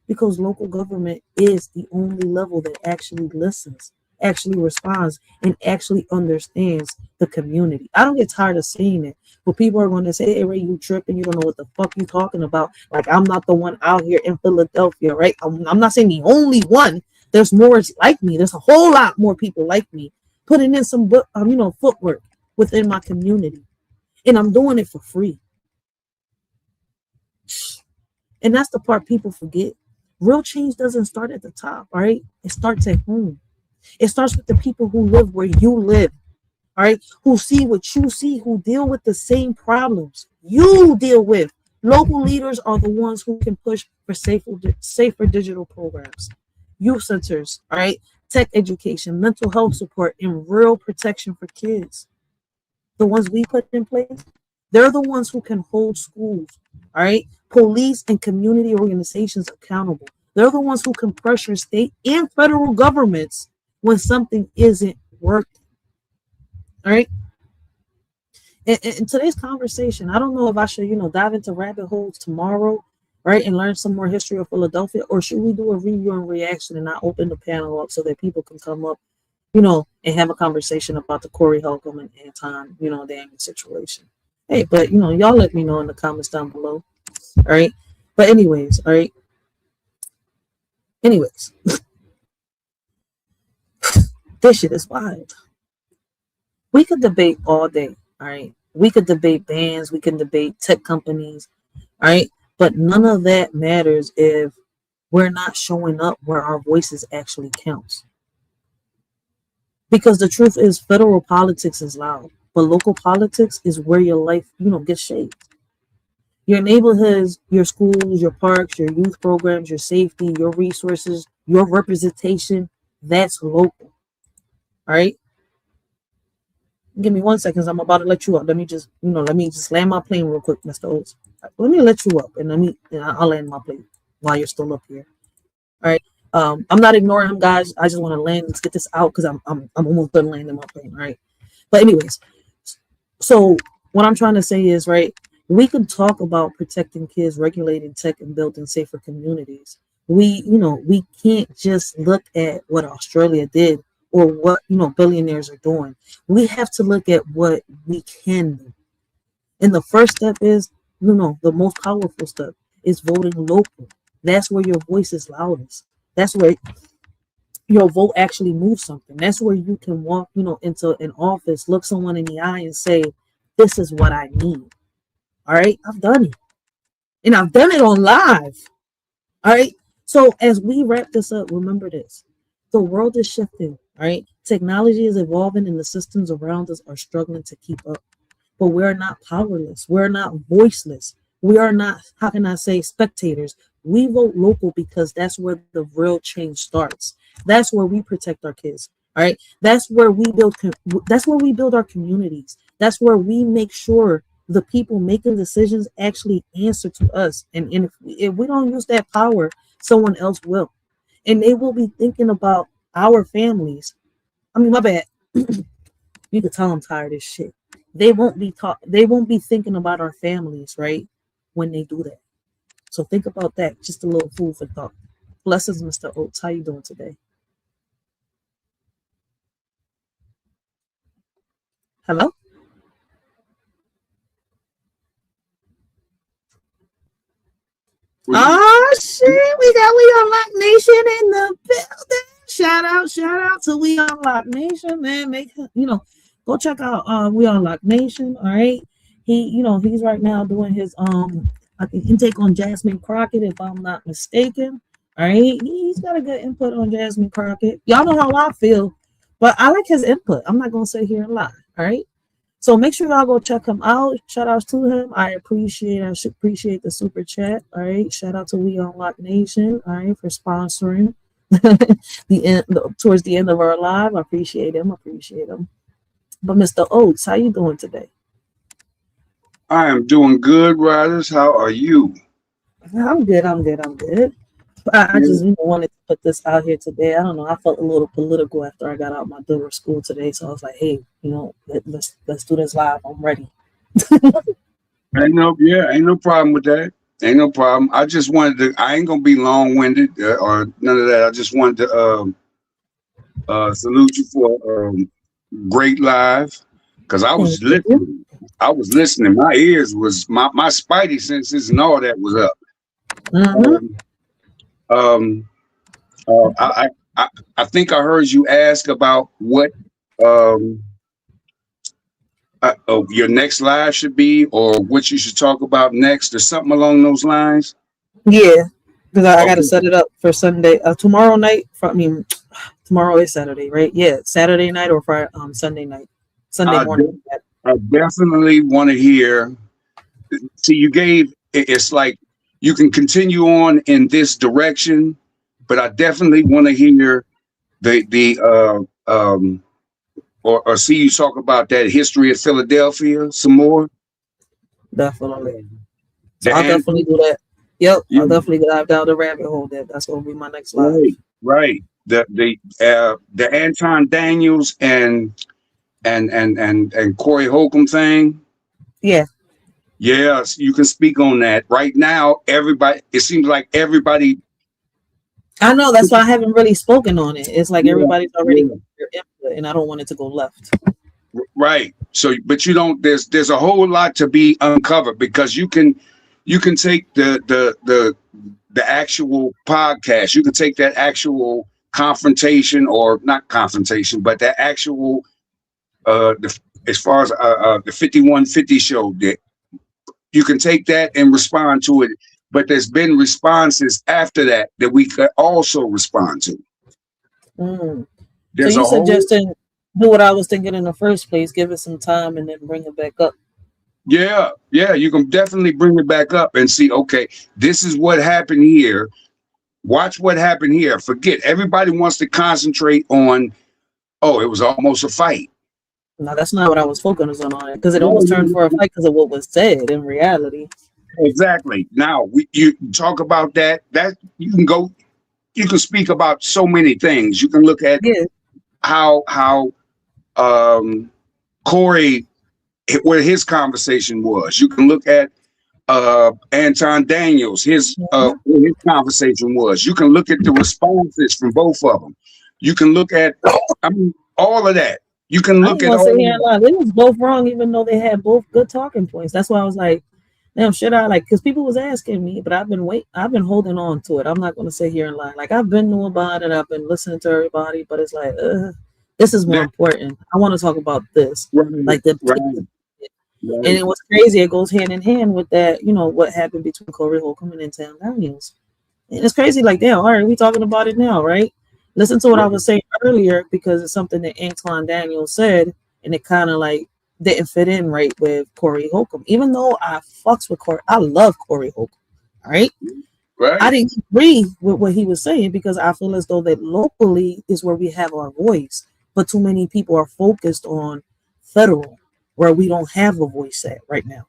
Because local government is the only level that actually listens, actually responds, and actually understands the community. I don't get tired of saying it, but people are going to say, hey, Ray, you tripping, you don't know what the fuck you talking about. Like, I'm not the one out here in Philadelphia, right? I'm not saying the only one. There's more like me. There's a whole lot more people like me putting in some footwork within my community, and I'm doing it for free. And that's the part people forget. Real change doesn't start at the top, all right? It starts at home. It starts with the people who live where you live, all right? Who see what you see, who deal with the same problems you deal with. Local leaders are the ones who can push for safer digital programs, youth centers, all right? Tech education, mental health support, and real protection for kids. The ones we put in place, they're the ones who can hold schools, all right? Police and community organizations accountable. They're the ones who can pressure state and federal governments when something isn't working. All right. In today's conversation, I don't know if I should, dive into rabbit holes tomorrow right, and learn some more history of Philadelphia, or should we do a review and reaction and not open the panel up so that people can come up, and have a conversation about the Corey Holcomb and Anton, Daniel situation? Hey, but y'all let me know in the comments down below. All right. But anyways, all right. Anyways, this shit is wild. We could debate all day. All right. We could debate bans. We can debate tech companies. All right. But none of that matters if we're not showing up where our voices actually counts. Because the truth is, federal politics is loud, but local politics is where your life, gets shaped. Your neighborhoods, your schools, your parks, your youth programs, your safety, your resources, your representation, that's local. All right. Give me 1 second. I'm about to let you up. Let me just land my plane real quick, Mr. Oates. Let me let you up, and I'll land my plane while you're still up here. All right. I'm not ignoring him, guys. I just want to land. Let's get this out because I'm almost done landing my plane. All right. But anyways, so what I'm trying to say is, right, we can talk about protecting kids, regulating tech, and building safer communities. We can't just look at what Australia did or what billionaires are doing. We have to look at what we can do. And the first step is, the most powerful step is voting local. That's where your voice is loudest. That's where your vote actually moves something. That's where you can walk, into an office, look someone in the eye and say, this is what I need. All right. I've done it. And I've done it on live. All right. So as we wrap this up, remember this. The world is shifting. All right. Technology is evolving and the systems around us are struggling to keep up. But we're not powerless. We're not voiceless. We are not, how can I say, spectators. We vote local because that's where the real change starts. That's where we protect our kids. All right. That's where we build our communities. That's where we make sure the people making decisions actually answer to us. And if we don't use that power, someone else will. And they will be thinking about our families. I mean, my bad. You can tell I'm tired of this shit. They won't be thinking about our families, right? When they do that. So think about that. Just a little food for thought. Blessings, Mr. Oates. How you doing today? Hello? Oh shit, we Unlock Nation in the building. Shout out to We Unlock Nation, man. Go check out We Unlock Nation. All right. He's right now doing his I think intake on Jasmine Crockett, if I'm not mistaken. All right. He's got a good input on Jasmine Crockett. Y'all know how I feel, but I like his input. I'm not gonna sit here and lie. All right. So make sure y'all go check him out. Shout outs to him. I appreciate the super chat. All right. Shout out to We Unlock Nation. All right, for sponsoring towards the end of our live. I appreciate him. But Mr. Oates, how you doing today? I am doing good, Riders. How are you? I'm good. I just wanted to put this out here today. I don't know. I felt a little political after I got out my door of school today. So I was like, hey, let's do this live. I'm ready. Ain't no problem with that. Ain't no problem. I just wanted to, I ain't going to be long-winded or none of that. I just wanted to salute you for great live because I was listening. My ears was, my spidey senses and all that was up. I think I heard you ask about what your next live should be, or what you should talk about next, or something along those lines. Yeah, because I got to set it up for Sunday, tomorrow night. Tomorrow is Saturday, right? Yeah, Saturday night or Friday, Sunday night, Sunday morning. I definitely want to hear. See, you gave. It's like you can continue on in this direction, but I definitely want to hear or see you talk about that history of Philadelphia some more. Definitely. So I'll definitely do that. Yep, I'll definitely dive down the rabbit hole. That's gonna be my next live. Right. The Anton Daniels and Corey Holcomb thing. Yeah. Yes, you can speak on that. Right now, everybody, it seems like everybody. I know, that's why I haven't really spoken on it. It's like Yeah, everybody's already yeah. got their input, and I don't want it to go left. Right. So, but you don't. There's a whole lot to be uncovered, because you can take the actual podcast. You can take that actual confrontation, or not confrontation, but that actual as far as the 5150 show, that you can take that and respond to it. But there's been responses after that we could also respond to. So There's you a whole. suggesting do what I was thinking in the first place, give it some time and then bring it back up. Yeah, you can definitely bring it back up and see, okay, this is what happened here. Watch what happened here. Forget, everybody wants to concentrate on, oh, it was almost a fight. No, that's not what I was focusing on, because it almost turned for a fight because of what was said in reality. Exactly. Now, you talk about that you can speak about so many things. You can look at how Corey, where his conversation was. You can look at Anton Daniels, his where his conversation was. You can look at the responses from both of them. You can look at, all of that. You can look at all. They was both wrong, even though they had both good talking points. That's why I was like, damn, should I, like, because people was asking me, but I've been holding on to it. I'm not going to sit here and lie. Like, I've been knew about it. I've been listening to everybody, but it's like, this is more important. I want to talk about this. Like the and it was crazy. It goes hand in hand with that, what happened between Corey Holcomb and Anton Daniels. And it's crazy, like, damn, all right, we talking about it now, right? Listen to what I was saying earlier, because it's something that Anton Daniels said, and it kind of like didn't fit in right with Corey Holcomb. Even though I fucks with Corey, I love Corey Holcomb. All right. I didn't agree with what he was saying, because I feel as though that locally is where we have our voice, but too many people are focused on federal, where we don't have a voice at right now.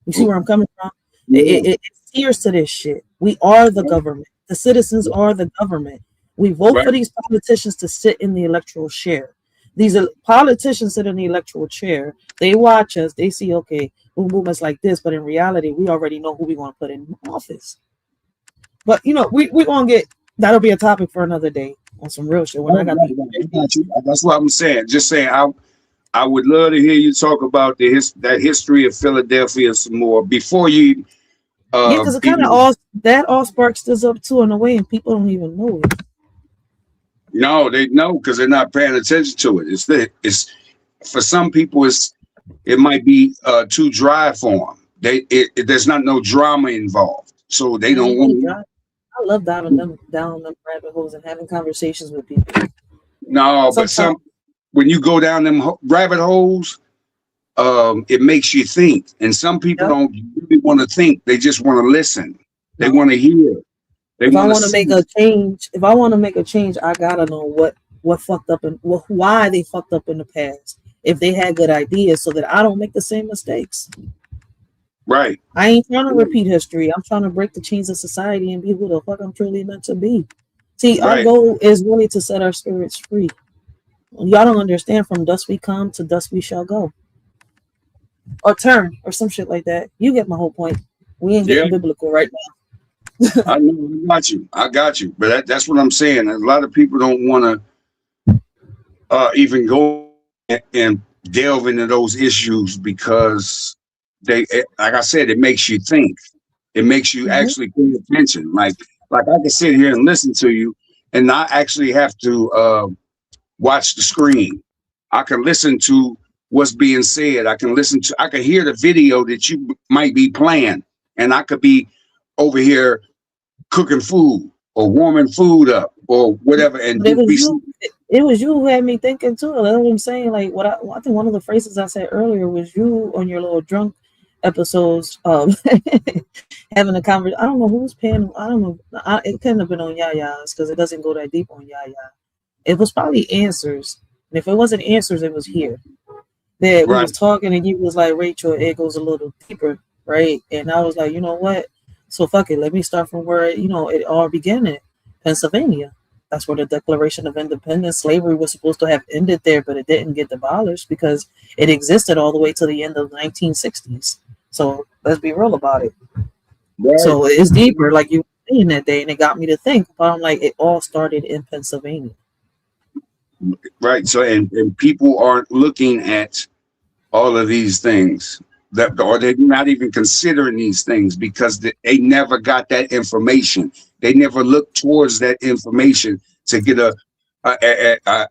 You see where I'm coming from? It's tears to this shit. We are the government. The citizens are the government. We vote for these politicians to sit in the electoral chair. These politicians sit in the electoral chair. They watch us. They see, okay, movements like this, but in reality, we already know who we want to put in office. But we're gonna get, that'll be a topic for another day on some real shit. When I got That's what I'm saying. Just saying, I would love to hear you talk about that history of Philadelphia some more before you. Because it kind of all sparks this up too in a way, and people don't even know it. No, they know, because they're not paying attention to it. It's for some people, it might be too dry for them. There's not no drama involved, so they don't want. I love down them rabbit holes and having conversations with people. No, but when you go down them rabbit holes, it makes you think. And some people don't really want to think; they just want to listen. They want to hear. If I want to make a change, I gotta know what fucked up and why they fucked up in the past. If they had good ideas, so that I don't make the same mistakes. Right. I ain't trying to repeat history. I'm trying to break the chains of society and be who the fuck I'm truly meant to be. See, our goal is really to set our spirits free. Y'all don't understand. From dust we come, to dust we shall go, or turn, or some shit like that. You get my whole point. We ain't getting biblical right now. I know, I got you. But that's what I'm saying. A lot of people don't want to even go and delve into those issues, because like I said, it makes you think. It makes you actually pay attention. Like I can sit here and listen to you and not actually have to watch the screen. I can listen to what's being said. I can hear the video that you might be playing, and I could be over here cooking food or warming food up or whatever. And it was you who had me thinking too. That's what I'm saying. Like I think one of the phrases I said earlier was you on your little drunk episodes having a conversation. I don't know who's paying. I don't know. It couldn't have been on Yaya's, because it doesn't go that deep on Yaya. It was probably Answers. And if it wasn't Answers, it was here. That we was talking, and you was like, Racheal, it goes a little deeper, right? And I was like, you know what? So fuck it. Let me start from where it all began in Pennsylvania. That's where the Declaration of Independence. Slavery was supposed to have ended there, but it didn't get abolished because it existed all the way to the end of the 1960s. So Let's be real about it. Right. So it's deeper, like you were saying that day, and it got me to think. But I'm like, it all started in Pennsylvania. Right. So, and people aren't looking at all of these things, that, or they're not even considering these things because they never got that information. They never looked towards that information to get at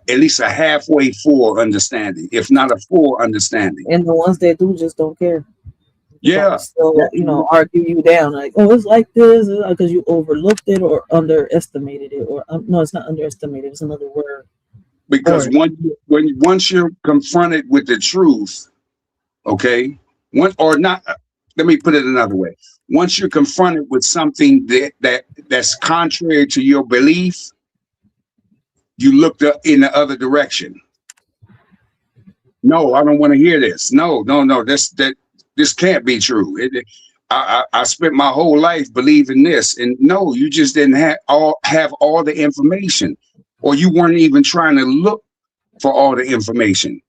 least a halfway full understanding, if not a full understanding. And the ones that do just don't care. Yeah. So, argue you down like, oh, it's like this because you overlooked it or underestimated it, or no, it's not underestimated. It's another word. Because once you're confronted with the truth, okay, let me put it another way. Once you're confronted with something that's contrary to your belief, you looked up in the other direction. No, I don't want to hear this. No, this can't be true. I spent my whole life believing this, and no, you just didn't have all the information, or you weren't even trying to look for all the information.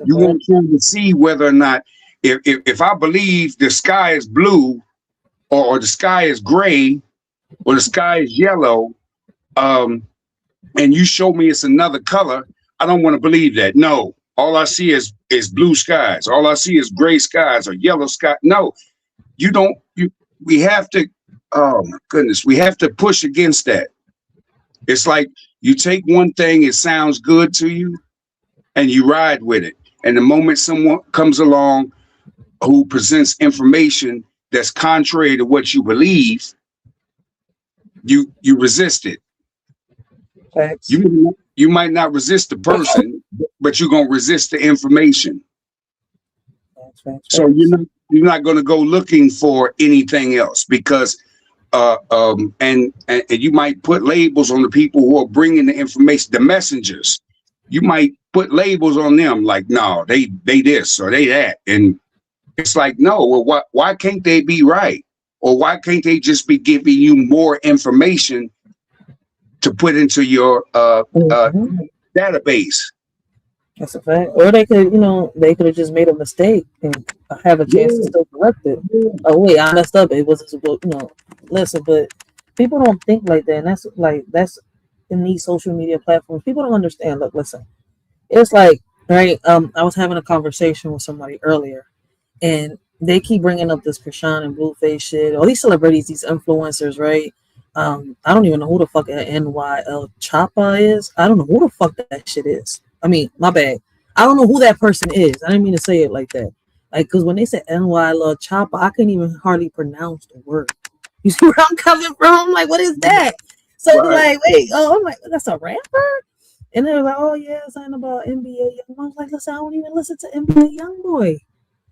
You weren't trying to see whether or not, if I believe the sky is blue, or the sky is gray, or the sky is yellow, and you show me it's another color, I don't want to believe that. No, all I see is blue skies. All I see is gray skies or yellow sky. No, you don't. We have to. Oh my goodness, we have to push against that. It's like you take one thing, it sounds good to you, and you ride with it. And the moment someone comes along who presents information that's contrary to what you believe, you resist it. Thanks. You might not resist the person, but you're gonna resist the information. So you're not gonna go looking for anything else because and you might put labels on the people who are bringing the information, the messengers. You might put labels on them like, no, they this or they that, and it's like, no, well, why can't they be right, or why can't they just be giving you more information to put into your database? That's a fact. Or they could, they could have just made a mistake and have a chance to still correct it. Oh wait, I messed up. It wasn't supposed, listen. But people don't think like that, and that's in these social media platforms. People don't understand. Look, listen. It's like, right. I was having a conversation with somebody earlier, and they keep bringing up this Krishan and Blueface shit. All these celebrities, these influencers, right? I don't even know who the fuck NYL Choppa is. I don't know who the fuck that shit is. I mean, my bad. I don't know who that person is. I didn't mean to say it like that. Like, because when they said NYL Choppa, I couldn't even hardly pronounce the word. You see where I'm coming from? I'm like, what is that? So they're like, wait, I'm like, that's a rapper? And they're like, oh yeah, something about NBA Young. I was like, listen, I don't even listen to NBA Youngboy.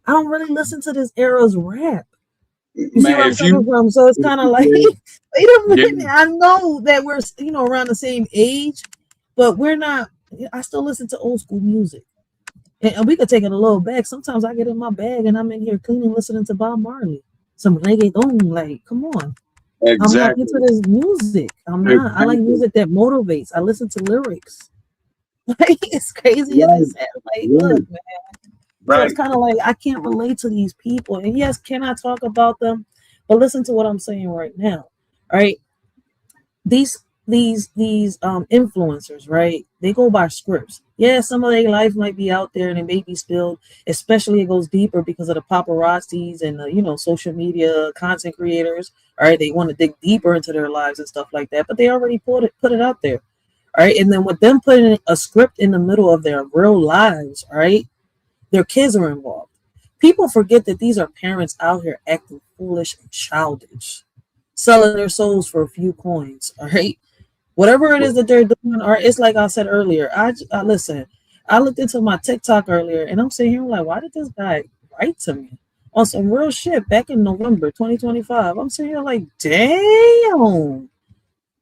I don't really listen to this era's rap. You see where I'm coming from? So it's kind of like, wait a minute. I know that we're around the same age, but we're not. I still listen to old school music, and we could take it a little back. Sometimes I get in my bag and I'm in here cleaning, listening to Bob Marley, some reggaeton. Like, come on, exactly. I'm not into this music. I'm not. Exactly. I like music that motivates. I listen to lyrics. Like, it's crazy. Right. It's like, look, man. Right. So it's kind of like I can't relate to these people. And yes, can I talk about them? But listen to what I'm saying right now. All right. These influencers, right? They go by scripts. Yeah, some of their life might be out there and it may be spilled, especially it goes deeper because of the paparazzis and the, social media content creators. All right, they want to dig deeper into their lives and stuff like that, but they already put it out there. All right, and then with them putting a script in the middle of their real lives, all right, their kids are involved. People forget that these are parents out here acting foolish and childish, selling their souls for a few coins, all right? Whatever it is that they're doing, or it's like I said earlier, I listen, I looked into my TikTok earlier, and I'm sitting here like, why did this guy write to me on some real shit back in November 2025? I'm sitting here like, damn,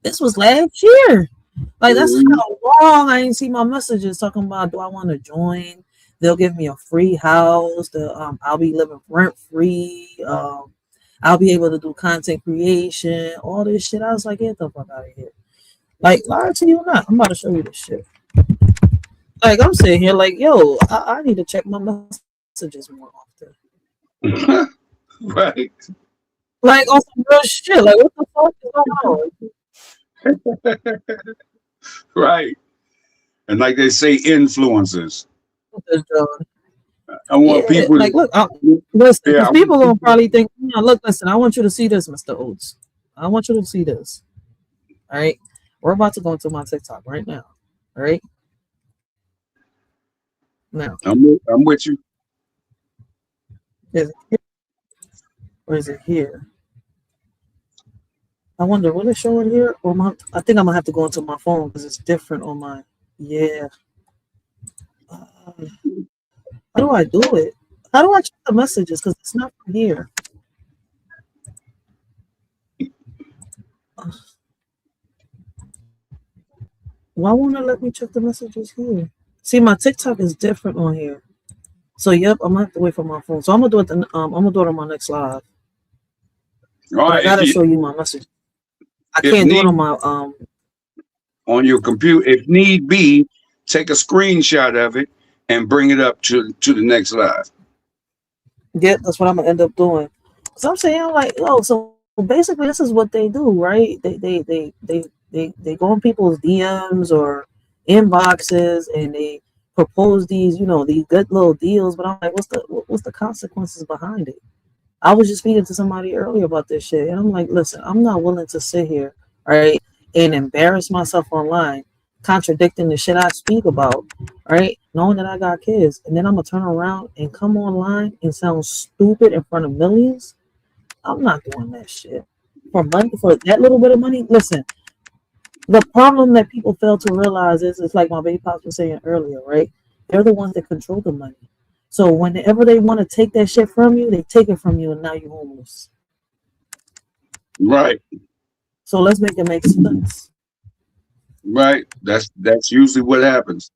this was last year. Like, that's how long I didn't see my messages talking about, do I want to join? They'll give me a free house. I'll be living rent free. I'll be able to do content creation, all this shit. I was like, get the fuck out of here. Like, lie to you or not, I'm about to show you this shit. Like, I'm sitting here like, yo, I need to check my messages more often. Right. Like on some real shit. Like what the fuck is going on? Right. And like they say, influencers. This John. I want Yeah, people like to, look, listen, yeah, because I people want gonna people, probably think, yeah, look, listen, I want you to see this, Mr. Oates. I want you to see this. All right. We're about to go into my TikTok right now. All right. Now, I'm with you. is it here or is it here? I wonder, will it show it here? Or I think I'm gonna have to go into my phone because it's different on my. Yeah. How do I do it? How do I check the messages? Because it's not from here. Why won't it let me check the messages here? See, my TikTok is different on here. So yep, I'm gonna have to wait for my phone. So I'm gonna do it. I'm gonna do it on my next live. All But I right. gotta show you my message. I If can't do it need on my on your computer, if need be, take a screenshot of it and bring it up to the next live. Yeah, that's what I'm gonna end up doing. So I'm saying, I'm like, oh, so basically, this is what they do, right? They go in people's DMs or inboxes and they propose these, these good little deals. But I'm like, what's the consequences behind it? I was just speaking to somebody earlier about this shit, and I'm like, listen, I'm not willing to sit here, right, and embarrass myself online, contradicting the shit I speak about, right, knowing that I got kids, and then I'm gonna turn around and come online and sound stupid in front of millions. I'm not doing that shit for money, for that little bit of money. Listen, the problem that people fail to realize is, it's like my baby pops was saying earlier, right? They're the ones that control the money. So whenever they want to take that shit from you, they take it from you, and now you're homeless. Right. So let's make it make sense. Right. That's usually what happens.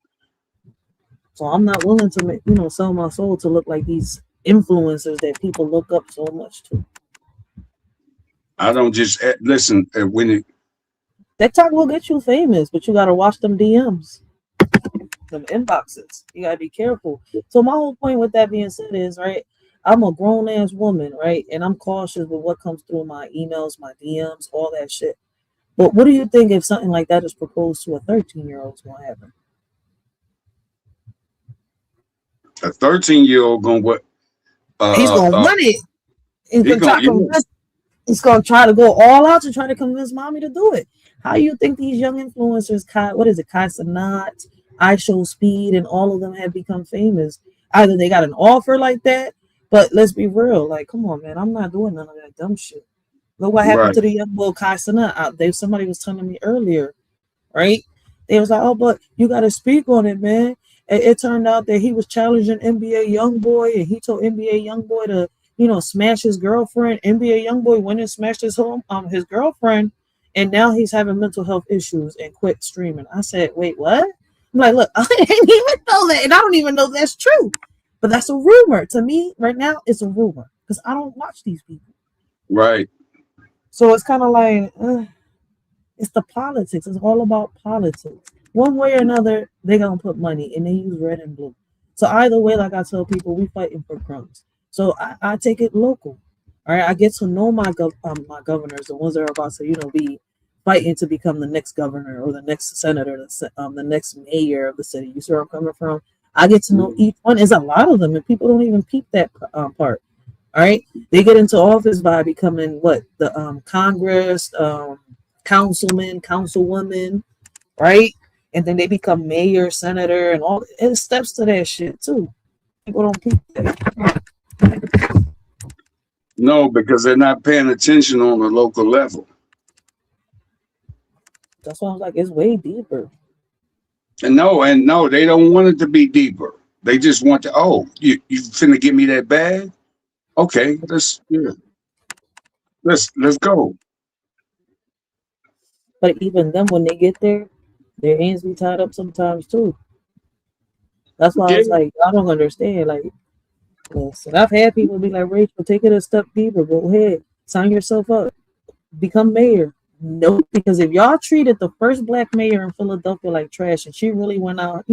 So I'm not willing to make, sell my soul to look like these influencers that people look up so much to. I don't just listen when it. TikTok will get you famous, but you gotta watch them DMs, them inboxes. You gotta be careful. So my whole point with that being said is, right, I'm a grown ass woman, right, and I'm cautious with what comes through my emails, my DMs, all that shit. But what do you think if something like that is proposed to a 13-year-old is gonna happen? A 13-year-old gonna what? He's gonna want it. He's gonna try to go all out to try to convince mommy to do it. How do you think these young influencers, Kai Sanat, I Show Speed, and all of them have become famous? Either they got an offer like that, but let's be real, like, come on, man, I'm not doing none of that dumb shit. Look what happened to the young boy Kai Sanat out there. Somebody was telling me earlier, right? They was like, oh, but you got to speak on it, man. It turned out that he was challenging NBA YoungBoy, and he told NBA YoungBoy to, smash his girlfriend. NBA YoungBoy went and smashed his girlfriend, and now he's having mental health issues and quit streaming. I said, wait, what? I'm like, look, I didn't even know that, and I don't even know that's true. But that's a rumor. To me, right now, it's a rumor because I don't watch these people. Right. So it's kind of like, it's the politics. It's all about politics. One way or another, they're going to put money, and they use red and blue. So either way, like I tell people, we fighting for crumbs. So I take it local. All right, I get to know my governors, the ones that are about to, be fighting to become the next governor or the next senator, the next mayor of the city. You see where I'm coming from? I get to know each one. There's a lot of them, and people don't even peep that part. All right, they get into office by becoming the Congress, councilman, councilwoman, right? And then they become mayor, senator, and all. It steps to that shit too. People don't peep that. No, because they're not paying attention on the local level. That's why I'm like, it's way deeper. And no, they don't want it to be deeper. They just want to. You finna give me that bag? Okay, let's go. But even them, when they get there, their hands be tied up sometimes too. That's why I was like, I don't understand. Like, listen, I've had people be like, Rachel, take it a step deeper. Go ahead, sign yourself up, become mayor. No, because if y'all treated the first black mayor in Philadelphia like trash, and she really went out,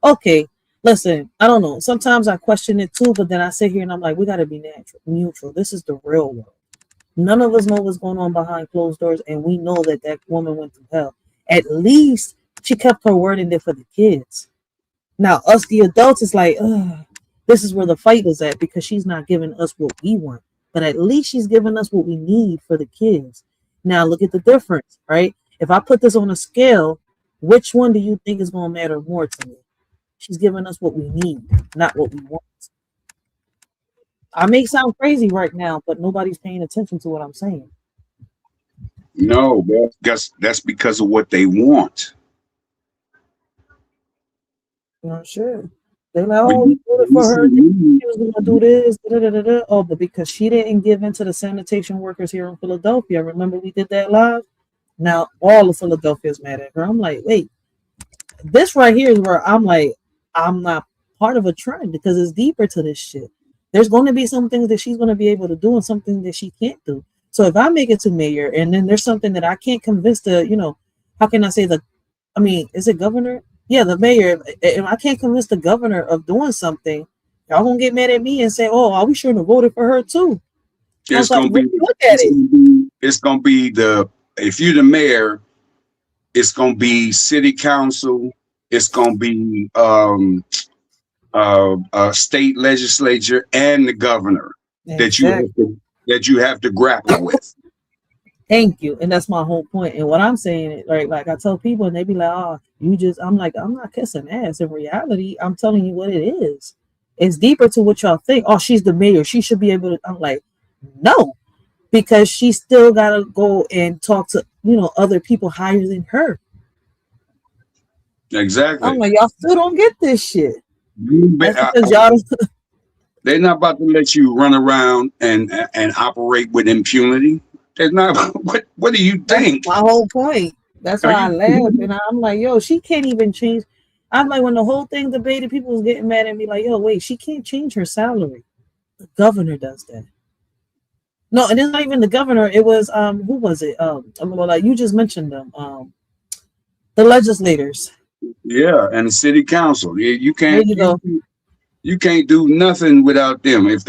okay, Listen, I don't know. Sometimes I question it too, but then I sit here and I'm like, we got to be neutral. This is the real world. None of us know what's going on behind closed doors, and we know that that woman went through hell. At least she kept her word in there for the kids. Now, us, the adults, is like, this is where the fight is at, because she's not giving us what we want. But at least she's giving us what we need for the kids. Now, look at the difference, right? If I put this on a scale, which one do you think is going to matter more to me? She's giving us what we need, not what we want. I may sound crazy right now, but nobody's paying attention to what I'm saying. No, that's because of what they want. I'm sure. They're like, oh, we voted for her. She was going to do this. Oh, but because she didn't give in to the sanitation workers here in Philadelphia. Remember we did that live? Now all of Philadelphia is mad at her. I'm like, wait, this right here is where I'm like, I'm not part of a trend, because it's deeper to this shit. There's going to be some things that she's going to be able to do and something that she can't do. So if I make it to mayor and then there's something that I can't convince the, how can I say is it governor? Yeah, the mayor. If I can't convince the governor of doing something, y'all gonna get mad at me and say, "Oh, are we sure to vote for her too?" It's gonna be. It's gonna be if you're the mayor, it's gonna be city council. It's gonna be state legislature and the governor that you have to grapple with. Thank you. And that's my whole point. And what I'm saying, right, like I tell people and they be like, oh, I'm like, I'm not kissing ass. In reality, I'm telling you what it is. It's deeper to what y'all think. Oh, she's the mayor. She should be able to. I'm like, no, because she still got to go and talk to, other people higher than her. Exactly. I'm like, y'all still don't get this shit. They're not about to let you run around and operate with impunity. They're not. What do you think? That's my whole point. That's why I laugh and I'm like, yo, she can't even change. I'm like, when the whole thing debated, people was getting mad at me like, yo, wait, she can't change her salary. The governor does that. No, and it's not even the governor. It was who was it? Like you just mentioned them. The legislators. Yeah, and the city council. You can't. There you go. You can't do nothing without them. If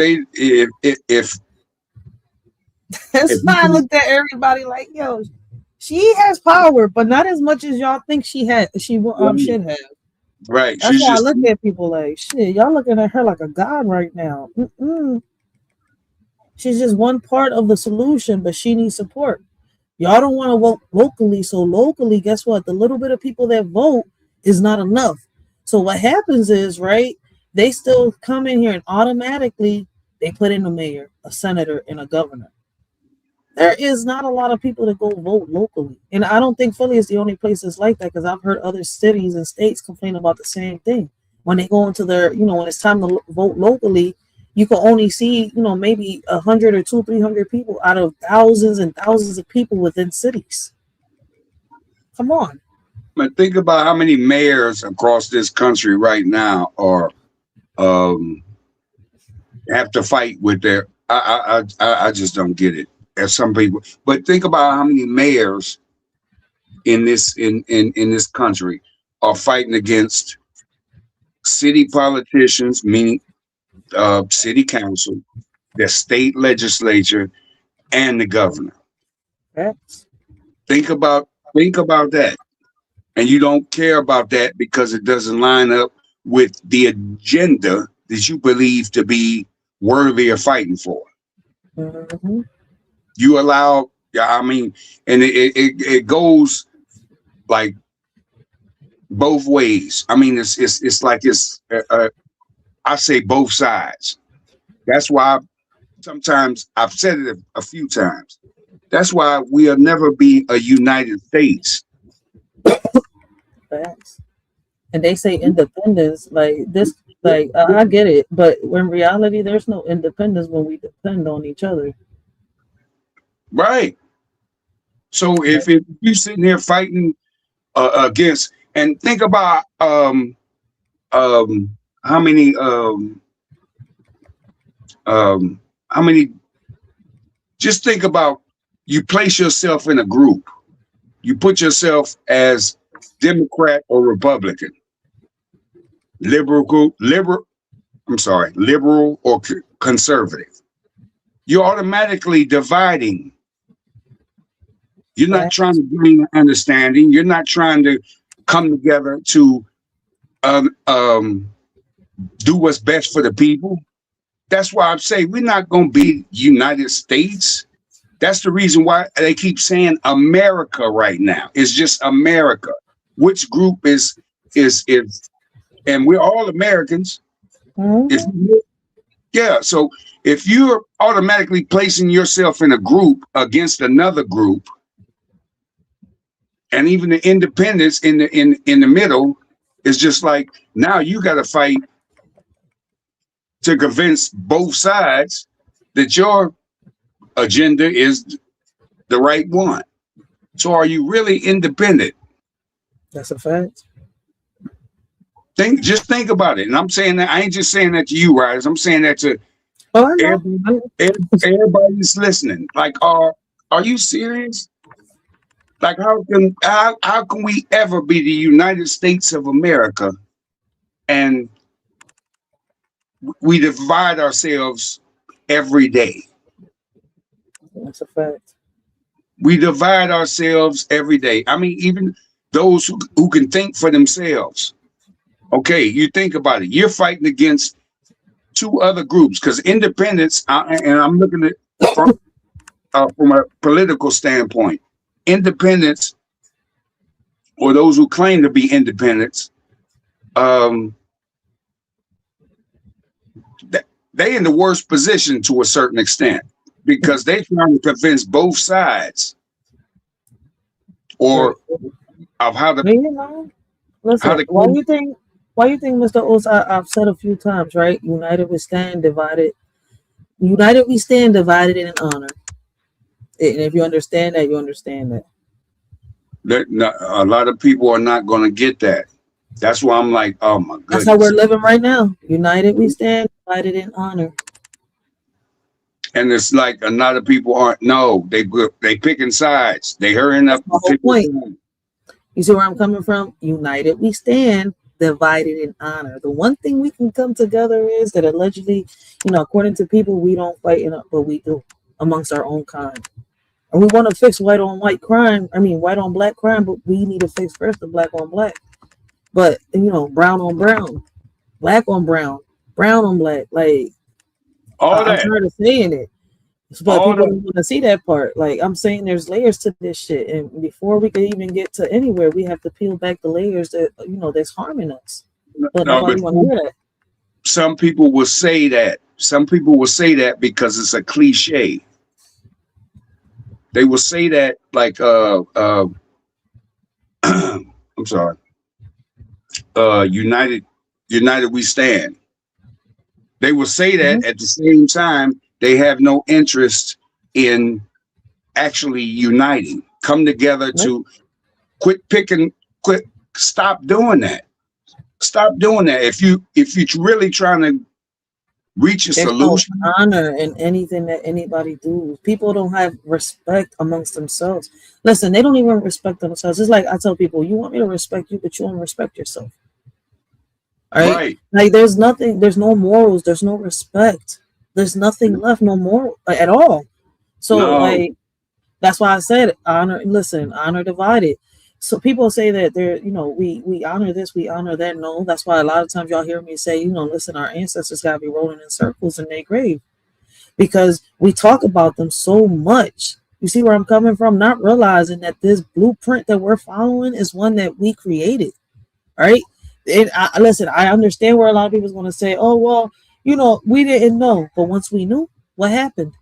that's why I looked at everybody like, yo, she has power, but not as much as y'all think she should have. Right. That's why I look at people like, shit, y'all looking at her like a god right now. She's just one part of the solution, but she needs support. Y'all don't want to vote locally, so locally, guess what? The little bit of people that vote is not enough. So what happens is, right, they still come in here and automatically they put in a mayor, a senator, and a governor. There is not a lot of people that go vote locally. And I don't think Philly is the only place that's like that, because I've heard other cities and states complain about the same thing. When they go into their, when it's time to vote locally, you can only see, maybe 100 or 200-300 people out of thousands and thousands of people within cities. Come on. But think about how many mayors across this country right now are have to fight with their. I just don't get it. As some people, but think about how many mayors in this country are fighting against city politicians, meaning city council, the state legislature, and the governor. Yes. Think about that, and you don't care about that because it doesn't line up with the agenda that you believe to be worthy of fighting for. Mm-hmm. You allow, and it goes like both ways. I mean, it's like I say both sides. That's why sometimes I've said it a few times. That's why we'll never be a United States. Facts. And they say independence, like this, like I get it, but in reality, there's no independence when we depend on each other. Right. So if you sitting here fighting against, and think about how many just think about, you place yourself in a group, you put yourself as Democrat or Republican. liberal, or conservative. You're automatically dividing. You're not trying to bring understanding. You're not trying to come together to do what's best for the people. That's why I'm saying we're not going to be United States. That's the reason why they keep saying America right now. It's just America. Which group is, and we're all Americans. So if you're automatically placing yourself in a group against another group, and even the independents in the middle, is just like, now you got to fight to convince both sides that your agenda is the right one. So are you really independent? That's a fact. Just think about it. And I'm saying that, I ain't just saying that to you, Riders. I'm saying that to everybody that's listening. Like, are you serious? Like, how can we ever be the United States of America and we divide ourselves every day? That's a fact. We divide ourselves every day. I mean, even those who can think for themselves. Okay, you think about it. You're fighting against two other groups, because independents, and I'm looking at from a political standpoint, independents, or those who claim to be independents, they in the worst position to a certain extent, because they're trying to convince both sides or of how to. Listen, why do you think, Mr. Oz, I've said a few times, right? United we stand, divided. United we stand, divided in honor. And if you understand that, you understand that. A lot of people are not going to get that. That's why I'm like, oh my goodness. That's how we're living right now. United we stand, divided in honor. And it's like a lot of people aren't. No, they picking sides. They hurrying up. That's the whole point. You see where I'm coming from? United we stand, divided in honor. The one thing we can come together is that allegedly, according to people, we don't fight but we do amongst our own kind. And we want to fix white on white crime. I mean, white on black crime, but we need to fix first the black on black. But, brown on brown, black on brown, brown on black, like, I'm tired of saying it. But people don't want to see that part. Like, I'm saying there's layers to this shit. And before we can even get to anywhere, we have to peel back the layers that, that's harming us. But nobody want to hear that. Some people will say that. Some people will say that because it's a cliche. They will say that like, I'm sorry. United we stand. They will say that at the same time, they have no interest in actually uniting. Come together to stop doing that. Stop doing that. If you're really trying to reach a solution. No honor in anything that anybody do. People don't have respect amongst themselves. Listen, they don't even respect themselves. It's like I tell people, you want me to respect you, but you don't respect yourself. All right? Like there's no morals, there's no respect. There's nothing left, no moral at all. So like that's why I said honor. Listen, honor divided. So people say that they're, we honor this, we honor that. No, that's why a lot of times y'all hear me say, listen, our ancestors gotta be rolling in circles in their grave, because we talk about them so much. You see where I'm coming from? Not realizing that this blueprint that we're following is one that we created, right? And listen, I understand where a lot of people's going to say, oh, well, we didn't know. But once we knew, what happened?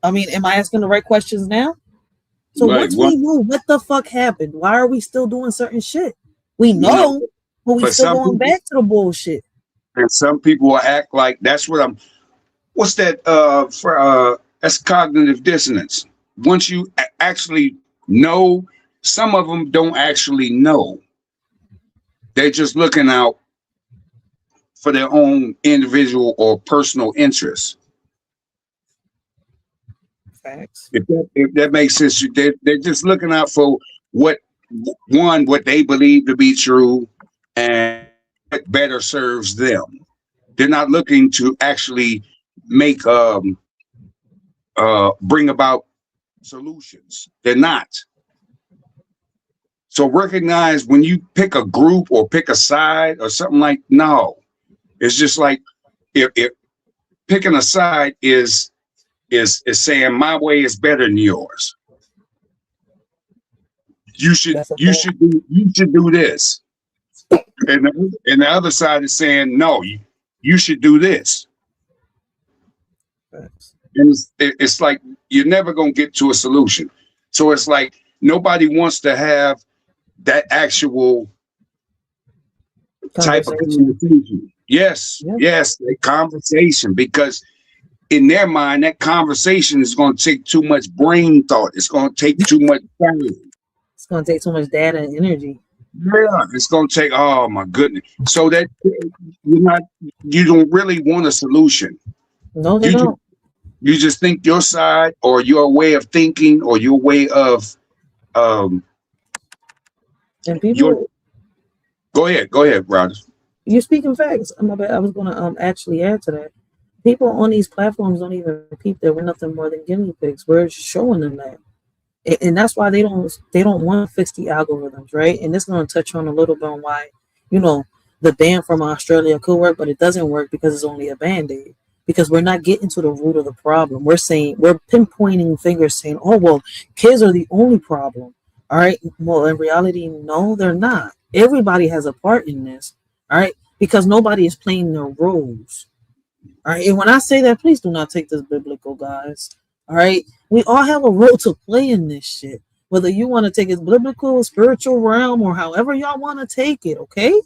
I mean, am I asking the right questions now? So once we knew, what the fuck happened? Why are we still doing certain shit? We know, but we still going back to the bullshit. And some people will act like that's what's that that's cognitive dissonance. Once you actually know, some of them don't actually know. They're just looking out for their own individual or personal interests. Facts. If that makes sense, they're just looking out for what they believe to be true, and what better serves them. They're not looking to actually make bring about solutions. They're not. So recognize when you pick a group or pick a side or something like, no, it's just like if picking a side is saying my way is better than yours. You should do this, and the other side is saying no, you should do this. And it's like you're never gonna get to a solution. So it's like nobody wants to have that actual type of conversation. Yes, a conversation, because in their mind, that conversation is going to take too much brain thought. It's going to take too much time. It's going to take too much data and energy. Yeah, it's going to take, oh my goodness. So that you don't really want a solution. No, they don't. You just think your side or your way of thinking or your way of, and people, go ahead, Roger. You're speaking facts. My bad. I was going to actually add to that. People on these platforms don't even peep that we're nothing more than guinea pigs. We're showing them that, and that's why they don't want to fix the algorithms, right? And this is going to touch on a little bit on why, the ban from Australia could work, but it doesn't work because it's only a band-aid. Because we're not getting to the root of the problem. We're pinpointing fingers, saying, "Oh well, kids are the only problem." All right. Well, in reality, no, they're not. Everybody has a part in this. All right, because nobody is playing their roles. All right, and when I say that, please do not take this biblical, guys. All right, we all have a role to play in this shit, whether you want to take it biblical, spiritual realm, or however y'all want to take it. Okay,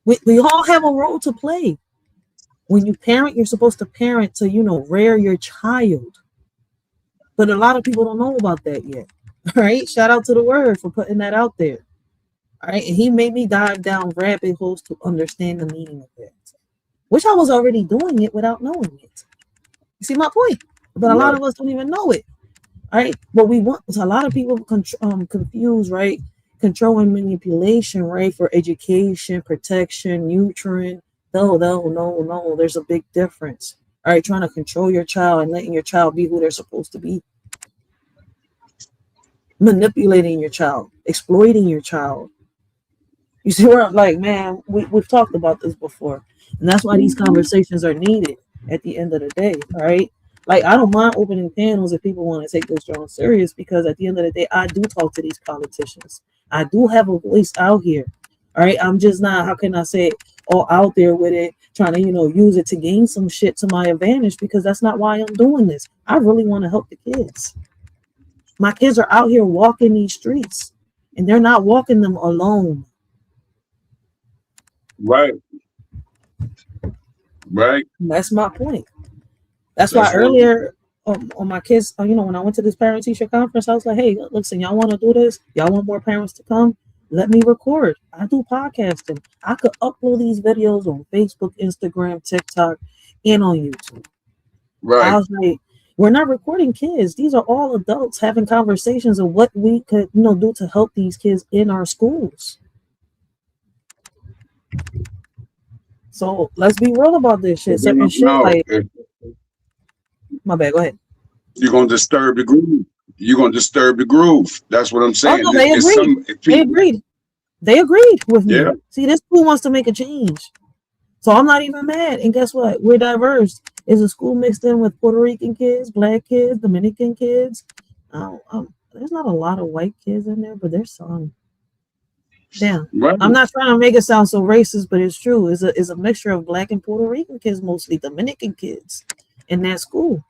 we all have a role to play. When you parent, you're supposed to parent to rear your child, but a lot of people don't know about that yet. All right, shout out to the Word for putting that out there. All right, and he made me dive down rabbit holes to understand the meaning of it. Which I was already doing it without knowing it. You see my point? But a lot of us don't even know it. All right. But a lot of people confuse, right? Control and manipulation, right? For education, protection, nurturing. No. There's a big difference. All right. Trying to control your child and letting your child be who they're supposed to be. Manipulating your child, exploiting your child. You see where I'm like, man, we've talked about this before. And that's why these conversations are needed at the end of the day, all right? Like, I don't mind opening panels if people want to take this job serious, because at the end of the day, I do talk to these politicians. I do have a voice out here, all right? I'm just not, how can I say it, all out there with it, trying to, use it to gain some shit to my advantage, because that's not why I'm doing this. I really want to help the kids. My kids are out here walking these streets, and they're not walking them alone. Right. That's my point. That's why earlier on my kids, when I went to this parent teacher conference, I was like, hey, listen, y'all want to do this? Y'all want more parents to come? Let me record. I do podcasting. I could upload these videos on Facebook, Instagram, TikTok, and on YouTube. Right. I was like, we're not recording kids. These are all adults having conversations of what we could, do to help these kids in our schools. So let's be real about this shit. Certain shit like, my bad. Go ahead. You're gonna disturb the groove. That's what I'm saying. Oh, no, they agreed. They agreed with me. Yeah. See, this school wants to make a change, so I'm not even mad. And guess what? We're diverse. Is a school mixed in with Puerto Rican kids, Black kids, Dominican kids? There's not a lot of white kids in there, but there's some. Damn. Right. I'm not trying to make it sound so racist, but it's true. It's a mixture of Black and Puerto Rican kids, mostly Dominican kids in that school.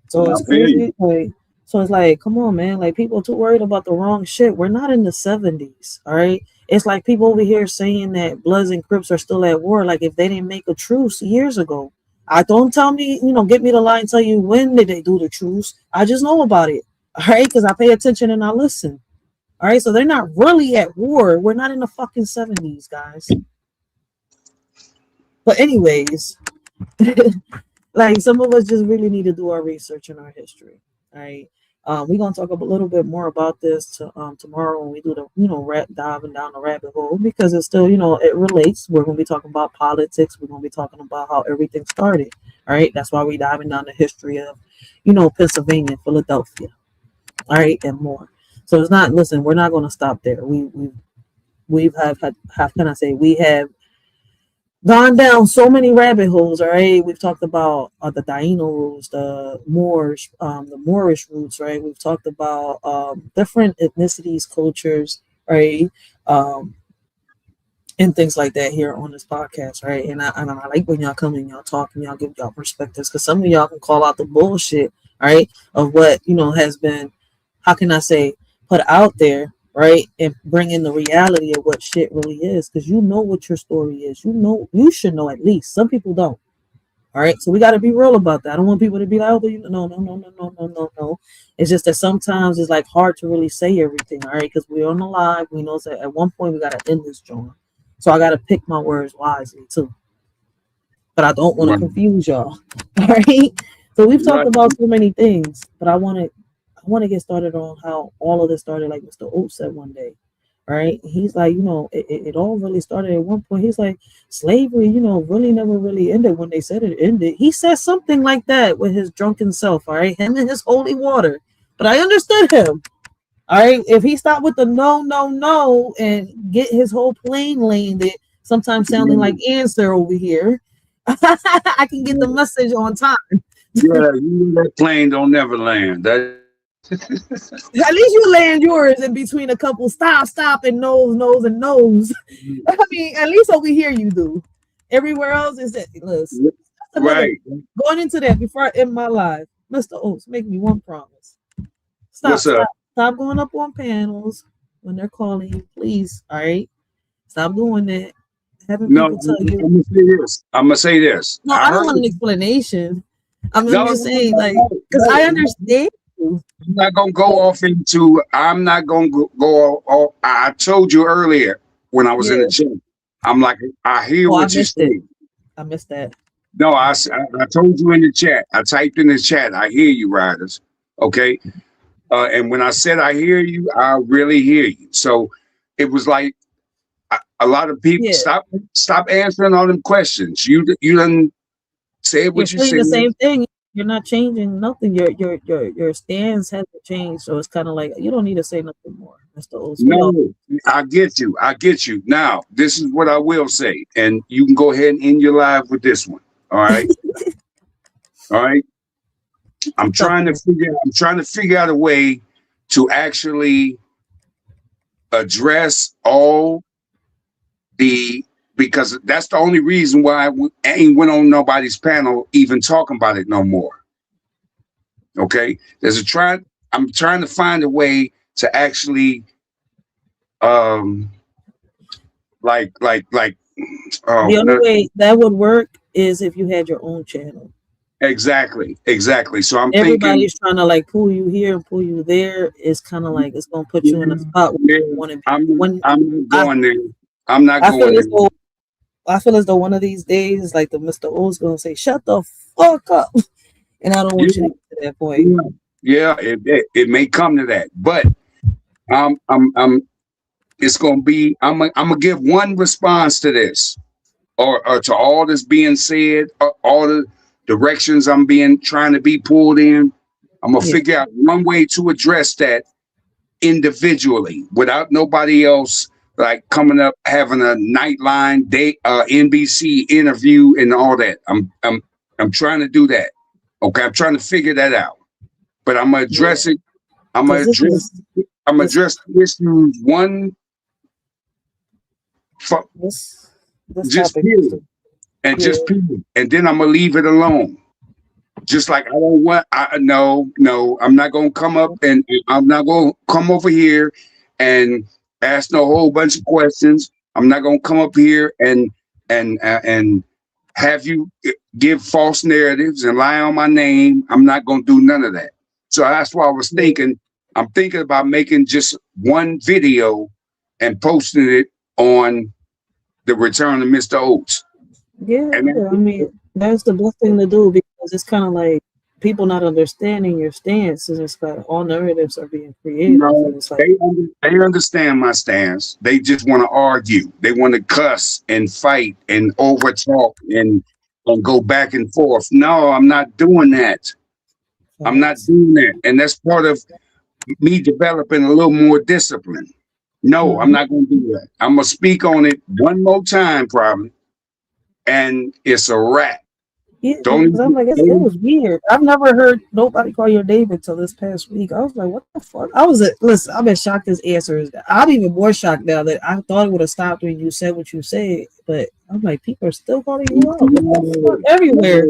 So it's crazy. So it's like, come on, man. Like, people are too worried about the wrong shit. We're not in the 70s, all right? It's like people over here saying that Bloods and Crips are still at war, like if they didn't make a truce years ago. Don't tell me, get me the lie and tell you when did they do the truce. I just know about it, all right? Because I pay attention and I listen. All right, so they're not really at war. We're not in the fucking 70s, guys. But anyways, like, some of us just really need to do our research in our history. All right. We're gonna talk a little bit more about this tomorrow when we do the diving down the rabbit hole, because it's still it relates. We're gonna be talking about politics. We're gonna be talking about how everything started. All right, that's why we're diving down the history of Pennsylvania, Philadelphia, all right, and more. So it's not. Listen, we're not gonna stop there. We have gone down so many rabbit holes, all right? We've talked about the Taino rules, the Moorish roots, right? We've talked about different ethnicities, cultures, right? And things like that here on this podcast, right? And I like when y'all come and y'all talk and y'all give y'all perspectives, because some of y'all can call out the bullshit, right? Of what, has been, how can I say, put out there, right? And bring in the reality of what shit really is, because what your story is. You should know at least. Some people don't. All right. So we got to be real about that. I don't want people to be like, oh, no. It's just that sometimes it's like hard to really say everything. All right. Because we're on the live. We know that at one point we got to end this joint. So I got to pick my words wisely too. But I don't want to confuse y'all. All right. So we've talked about so many things, but I want to get started on how all of this started, like Mr. Oates said one day, right? He's like, it all really started at one point. He's like, slavery, really never really ended when they said it ended. He said something like that with his drunken self, all right? Him and his holy water. But I understood him, all right? If he stopped with the no, and get his whole plane landed, sometimes sounding like answer over here, I can get the message on time. Yeah, that plane don't never land. At least you land yours in between a couple stop, and nose, and nose. I mean, at least over here you do. Everywhere else is that. Listen, right. Going into that before I end my life, Mr. Oates, make me one promise. Stop going up on panels when they're calling you, please. All right, stop doing that. Having people tell you. I'm gonna say this. No, I don't want an explanation. I'm just saying, because I understand. I'm not gonna go off into. I'm not gonna go off. I told you earlier when I was in the gym. I'm like, I hear what you say. I missed that. No, I told you in the chat. I typed in the chat. I hear you, riders. Okay, and when I said I hear you, I really hear you. So it was like a lot of people stop answering all them questions. You done said what you said. The same thing. You're not changing nothing. Your stance hasn't changed, so it's kind of like you don't need to say nothing more, Mr. Oates. No, I get you. Now, this is what I will say, and you can go ahead and end your live with this one. All right, all right. I'm trying to figure out a way to actually address all because that's the only reason why I ain't went on nobody's panel even talking about it no more. Okay, I'm trying to find a way to actually, the only way that would work is if you had your own channel. Exactly. So everybody's trying to pull you here and pull you there. It's kind of like it's gonna put you in a spot where you want to be. I'm going there. I'm not going there. I feel as though one of these days, like the Mr. O's gonna say, "Shut the fuck up," and I don't want you to get to that point. Yeah, it may come to that, but it's gonna be. I'm gonna give one response to this, or to all that's being said, all the directions I'm trying to be pulled in. I'm gonna figure out one way to address that individually without nobody else coming up having a Nightline NBC interview and all that. I'm trying to do that. Okay, I'm trying to figure that out. But I'm gonna address it. I'm gonna address the issues one. Just period. And just period. And then I'm gonna leave it alone. Just like I don't want. No. I'm not gonna come up and I'm not gonna come over here and ask no whole bunch of questions. I'm not gonna come up here and have you give false narratives and lie on my name. I'm not gonna do none of that. So that's why I was thinking. I'm thinking about making just one video and posting it on the return of Mr. Oates. Yeah, I mean that's the best thing to do because it's kind of like people not understanding your stance, and it's like all narratives are being created. No, And it's like, they understand my stance. They just want to argue. They want to cuss and fight and over talk and go back and forth. No, I'm not doing that. I'm not doing that. And that's part of me developing a little more discipline. No, I'm not going to do that. I'm going to speak on it one more time, probably. And it's a wrap. yeah, because I'm like, it was weird. I've never heard nobody call your David till this past week. I was like, what the fuck? Listen, I've been shocked this answer is that. I'm even more shocked now that I thought it would have stopped when you said what you said, but I'm like, people are still calling you out. What the fuck? Everywhere.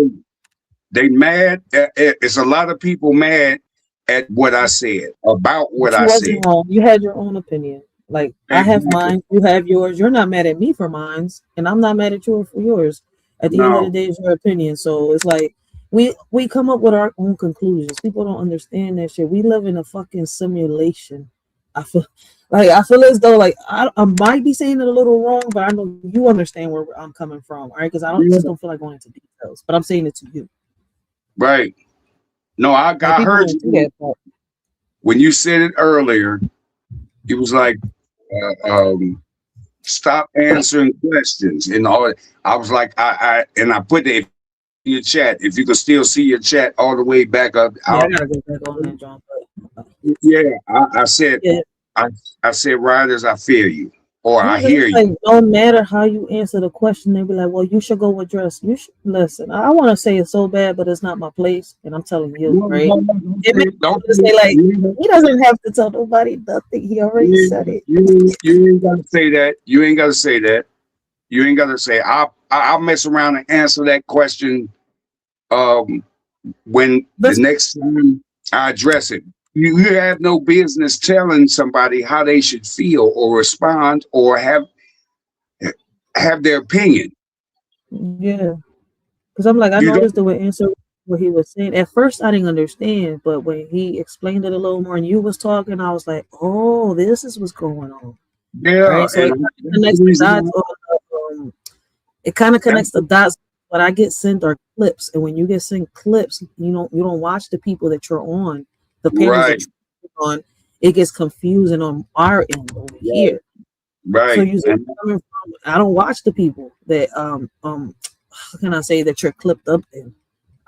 They mad. It's a lot of people mad at what I said, about what But you I wasn't said. wrong. You had your own opinion. Like, I have mine, you have yours. You're not mad at me for mine, and I'm not mad at you for yours. At the end of the day, it's your opinion. So it's like we come up with our own conclusions. People don't understand that shit. We live in a fucking simulation. I feel as though like I might be saying it a little wrong, but I know you understand where I'm coming from, all right? Because just don't feel like going into details, but I'm saying it to you. Right. No, I heard you when you said it earlier. It was like, stop answering questions and all. I was like, I put it in your chat. If you can still see your chat all the way back up. Yeah, I gotta go back on that, John. Yeah, I said, I said, riders, I feel you, or I hear Like, you. no matter how you answer the question, they be like, well, you should go address. You should listen. I want to say it so bad, but it's not my place, and I'm telling you, right? It makes me say like he doesn't have to tell nobody nothing. He already said it. You ain't gotta say that. You ain't gotta say that. You ain't gotta say. I'll mess around and answer that question when the next time I address it. You have no business telling somebody how they should feel or respond or have their opinion. Yeah, because I'm like, I noticed the way answer what he was saying. At first, I didn't understand, but when he explained it a little more and you was talking, I was like, oh, this is what's going on. Yeah, right? So it kind of connects the dots. What I get sent are clips, and when you get sent clips, you don't watch the people that you're on, the panels that you're on. It gets confusing on our end over here. Right. So you say, I don't watch the people that how can I say that you're clipped up in?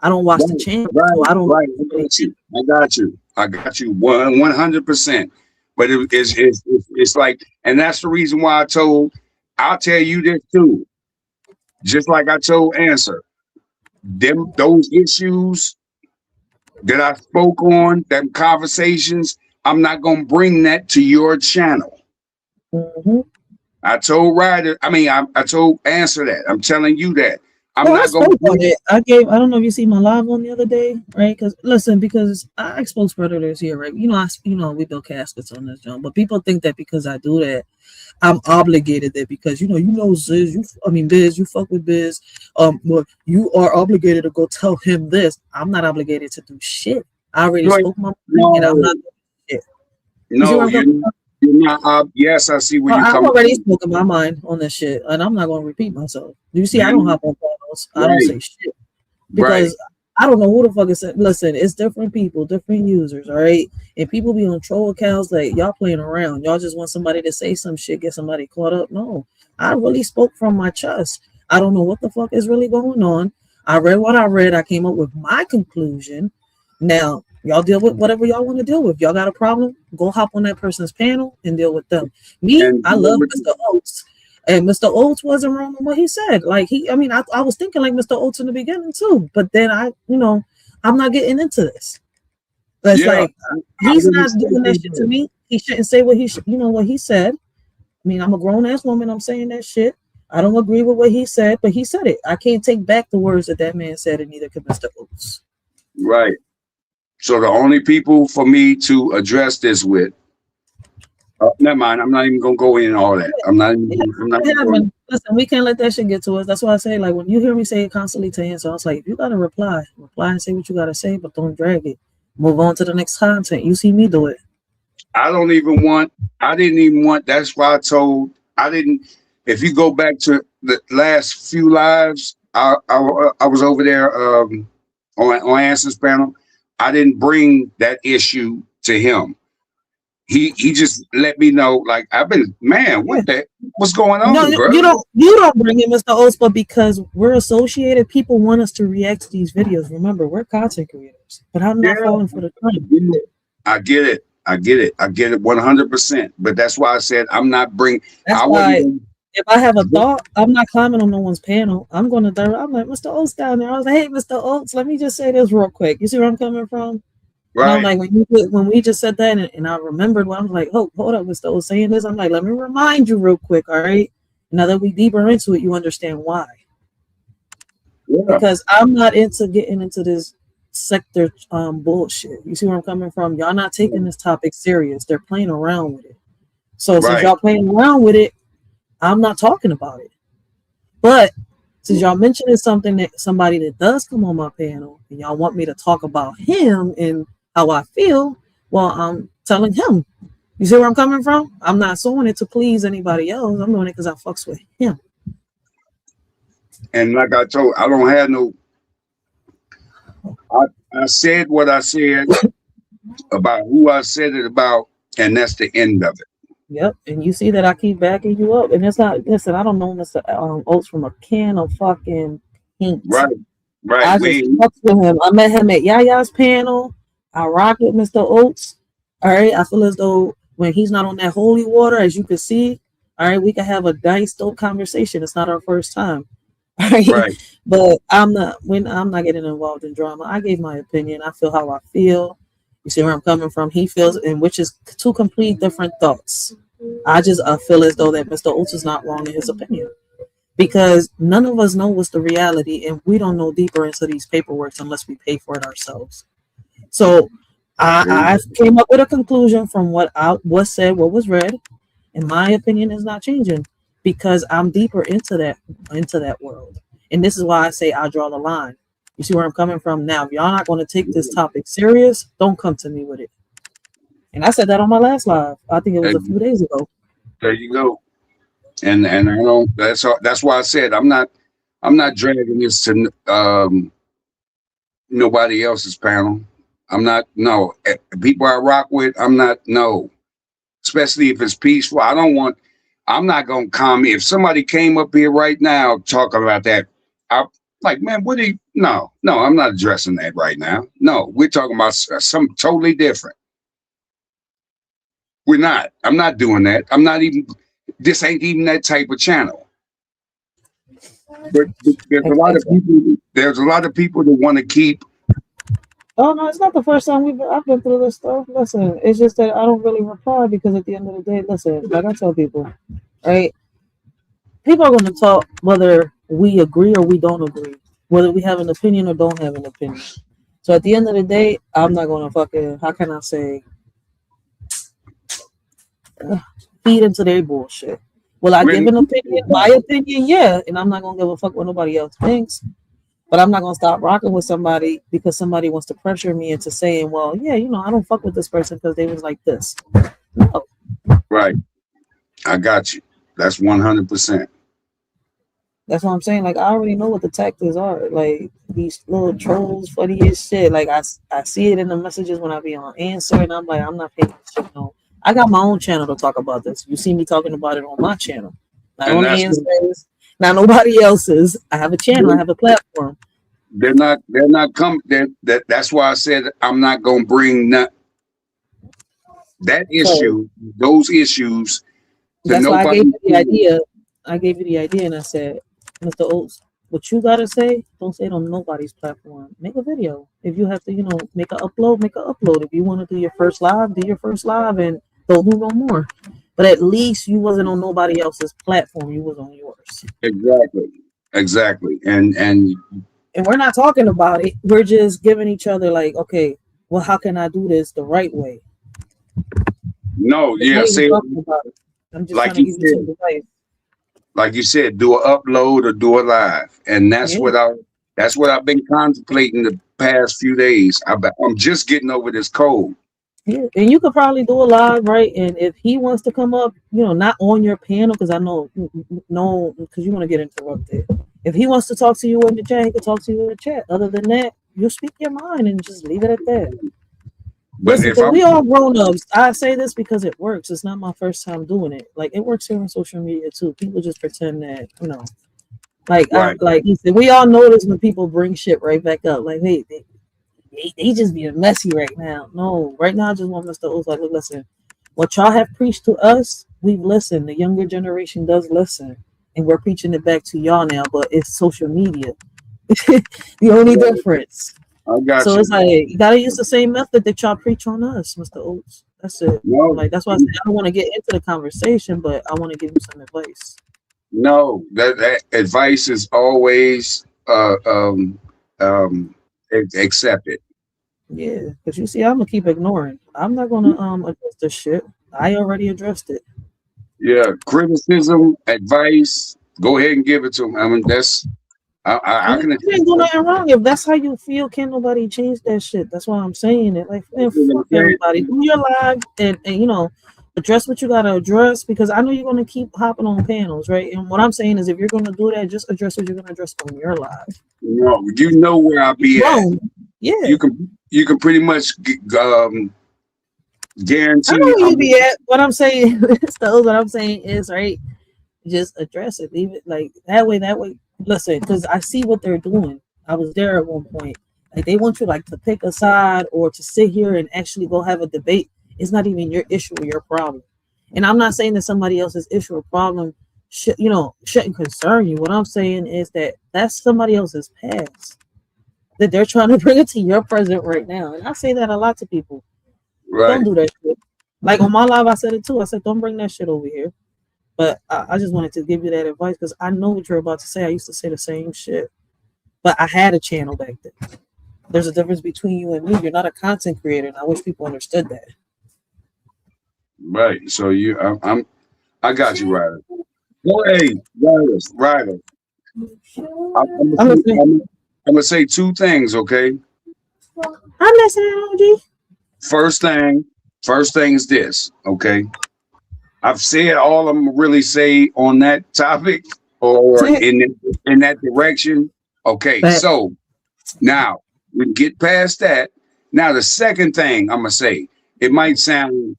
I don't watch the channel. So I don't. I got you. 100%. But it's like, and that's the reason why I'll tell you this too. Just like I told Answer, those issues that I spoke on, them conversations, I'm not gonna bring that to your channel. I told Ryder, I told Answer that. I'm telling you that. I'm not gonna on it. I don't know if you see my live on the other day, right? Because I expose predators here, right? We build caskets on this, John. But people think that because I do that, I'm obligated that because Biz, you fuck with Biz. Well, you are obligated to go tell him this. I'm not obligated to do shit. I already spoke my mind, and I'm not doing shit. No, you're not. Yes, I see where you come. I've already spoken my mind on this shit, and I'm not going to repeat myself. You see, I don't hop on panels. I don't say shit because I don't know who the fuck is. Listen, it's different people, different users, all right? And people be on troll accounts like y'all playing around. Y'all just want somebody to say some shit, get somebody caught up. No, I really spoke from my chest. I don't know what the fuck is really going on. I read what I read. I came up with my conclusion. Now, y'all deal with whatever y'all want to deal with. Y'all got a problem? Go hop on that person's panel and deal with them. I love Mr. Oates. And Mr. Oates wasn't wrong in what he said. Like I was thinking like Mr. Oates in the beginning too. But then I'm not getting into this. It's like he's not doing that shit to me. He shouldn't say what he said. I'm a grown ass woman. I'm saying that shit. I don't agree with what he said, but he said it. I can't take back the words that man said, and neither can Mr. Oates. Right. So the only people for me to address this with, never mind. I'm not even gonna go in all that. Listen, we can't let that shit get to us. That's why I say, like, when you hear me say it constantly to Answer, I was like, if you gotta reply and say what you gotta say, but don't drag it. Move on to the next content. You see me do it. I didn't even want. That's why I didn't. If you go back to the last few lives, I was over there on Answers panel, I didn't bring that issue to him. He just let me know, like, I've been, man, what's going on, No, bro? you don't bring it, Mr. Oates, but because we're associated, people want us to react to these videos. Remember, we're content creators, but I'm not falling for the trend. I get it. I get it 100%. But that's why I said I'm not bringing. That's why if I have a thought, I'm not climbing on no one's panel. I'm going to. I'm like, Mr. Oates down there. I was like, hey, Mr. Oates, let me just say this real quick. You see where I'm coming from? Right. And I'm like, when we just said that, and I remembered what I was like, hold up, Mr. Oates saying this. I'm like, let me remind you real quick, all right? Now that we deeper into it, you understand why. Yeah. Because I'm not into getting into this sector bullshit. You see where I'm coming from? Y'all not taking this topic serious. They're playing around with it. So since y'all playing around with it, I'm not talking about it. But since y'all mentioned something that somebody that does come on my panel, and y'all want me to talk about him and how I feel, well, I'm telling him. You see where I'm coming from? I'm not doing it to please anybody else. I'm doing it because I fucks with him. And like I told, I don't have no. I said what I said about who I said it about, and that's the end of it. Yep, and you see that I keep backing you up, and it's not. Listen, I don't know Mr. Oates from a can of fucking paint. Right. I just fucks with him. I met him at Yaya's panel. I rock with Mr. Oates. All right, I feel as though when he's not on that holy water, as you can see, all right, we can have a nice, dope conversation. It's not our first time. Right. But I'm not getting involved in drama. I gave my opinion. I feel how I feel. You see where I'm coming from? He feels, and which is two complete different thoughts. I feel as though that Mr. Oates is not wrong in his opinion, because none of us know what's the reality, and we don't know deeper into these paperwork unless we pay for it ourselves. So I came up with a conclusion from what was said, what was read, and my opinion is not changing because I'm deeper into that world. And this is why I say I draw the line. You see where I'm coming from? Now, if y'all not going to take this topic serious, don't come to me with it. And I said that on my last live. I think it was a few days ago. There you go. And I don't. That's why I said I'm not dragging this to nobody else's panel. I'm not. No, people I rock with. I'm not. No, especially if it's peaceful. I'm not gonna comment. If somebody came up here right now talking about that, like, man, what do you? No, I'm not addressing that right now. No, we're talking about something totally different. We're not. I'm not doing that. I'm not even. This ain't even that type of channel. But there's a lot of people. There's a lot of people that want to keep. Oh no, it's not the first time I've been through this stuff. Listen, it's just that I don't really reply because at the end of the day, listen, like I tell people, right? People are going to talk whether we agree or we don't agree, whether we have an opinion or don't have an opinion. So at the end of the day, I'm not going to fucking, how can I say, feed into their bullshit. Will I give an opinion? My opinion, yeah, and I'm not going to give a fuck what nobody else thinks. But I'm not going to stop rocking with somebody because somebody wants to pressure me into saying, well, yeah, I don't fuck with this person because they was like this. No. Right. I got you. That's 100%. That's what I'm saying. Like, I already know what the tactics are. Like, these little trolls, funny as shit. Like, I see it in the messages when I be on Answer, and I'm like, I'm not paying shit. No. I got my own channel to talk about this. You see me talking about it on my channel. Not on Answers. Not nobody else's. I have a channel. I have a platform. They're not coming. That's why I said I'm not gonna bring that issue, those issues. That's why I gave you the idea. I gave you the idea, and I said, Mr. Oates, what you gotta say, don't say it on nobody's platform. Make a video. If you have to, make an upload, make an upload. If you want to do your first live, do your first live, and don't do no more. But at least you wasn't on nobody else's platform. You was on yours. Exactly. And we're not talking about it. We're just giving each other like, okay, well, how can I do this the right way? No, yeah. See, I'm just trying to give you some advice. Like you said, do an upload or do a live, and that's what I've been contemplating the past few days. I'm just getting over this cold. Yeah, and you could probably do a live, right? And if he wants to come up, not on your panel, because I know, because you want to get interrupted. If he wants to talk to you in the chat, he can talk to you in the chat. Other than that, you'll speak your mind and just leave it at that. But Listen, if 'cause we I'm all grown ups. I say this because it works. It's not my first time doing it. Like it works here on social media too. People just pretend that, you know, like right, like you said, we all notice when people bring shit right back up. Like, hey, they just being messy right now. No, right now I just want Mr. O's like, look, listen, what y'all have preached to us, we've listened. The younger generation does listen, and we're preaching it back to y'all now. But it's social media. The only difference. I got So you. it's like you gotta use the same method that y'all preach on us, Mr. Oates. That's it. No, Like that's why I said I don't want to get into the conversation, but I want to give you some advice. no, that advice is always accepted. Yeah, because you see, I'm gonna keep ignoring. I'm not gonna address this shit. I already addressed it. Yeah, criticism, advice. Go ahead and give it to them. I mean, that's I can. You ain't do nothing wrong. If that's how you feel, can't nobody change that shit. That's why I'm saying it. Like, man, fuck everybody. Do your live and you know, address what you gotta address because I know you're gonna keep hopping on panels, right? And what I'm saying is if you're gonna do that, just address what you're gonna address on your live. No, you know where I'll be at. Yeah. You can pretty much guarantee. I know where you be at. What I'm saying what I'm saying is right. Just address it. Leave it like that way. Listen, because I see what they're doing. I was there at one point. Like they want you like to pick a side or to sit here and actually go have a debate. It's not even your issue or your problem. And I'm not saying that somebody else's issue or problem shouldn't concern you. What I'm saying is that that's somebody else's past. That they're trying to bring it to your present right now. And I say that a lot to people. Right. Don't do that shit. Like on my live, I said it too. I said, don't bring that shit over here. But I just wanted to give you that advice because I know what you're about to say. I used to say the same shit. But I had a channel back then. There's a difference between you and me. You're not a content creator, and I wish people understood that. Right. So I got you, Ryder. Go ahead, Ryder. I'm gonna say two things, okay? I'm listening, OG. First thing is this, okay? I've said all I'm really say on that topic or in that direction. Okay, so now we get past that. Now the second thing I'm gonna say, it might sound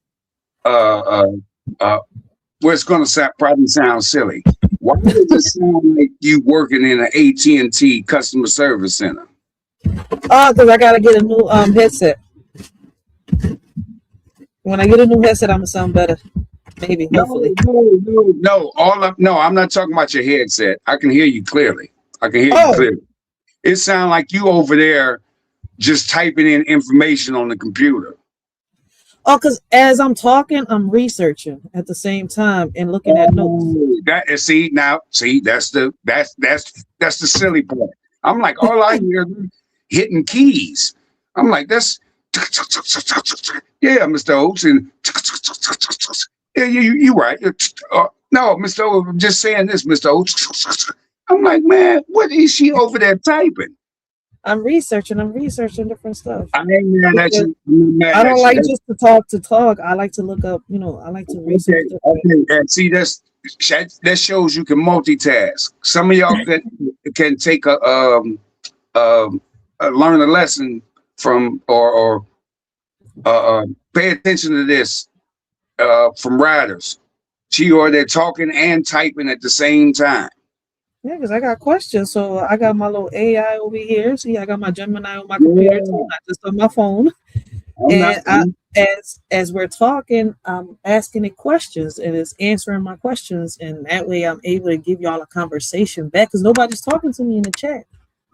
it's gonna probably sound silly. Why does it sound like you working in an AT&T customer service center? Because I gotta get a new headset. When I get a new headset, I'm gonna sound better. Maybe, hopefully. No. I'm not talking about your headset. I can hear you clearly. It sounds like you over there just typing in information on the computer. Oh, because as I'm talking, I'm researching at the same time and looking at notes. That's the silly part. I'm like, all I hear is hitting keys. I'm like, that's yeah, Mr. Oates, and yeah, you right. No, Mr. Oates, I'm just saying this, Mr. Oates. I'm like, man, what is she over there typing? I'm researching different stuff. I ain't mad at you. I don't like just to talk. I like to look up, I like to research. Okay. And see, that shows you can multitask. Some of y'all can take learn a lesson from or pay attention to this from riders. They're talking and typing at the same time. Yeah, because I got questions. So I got my little AI over here. See, I got my Gemini on my computer, too, not just on my phone. As we're talking, I'm asking it questions and it's answering my questions. And that way I'm able to give y'all a conversation back because nobody's talking to me in the chat.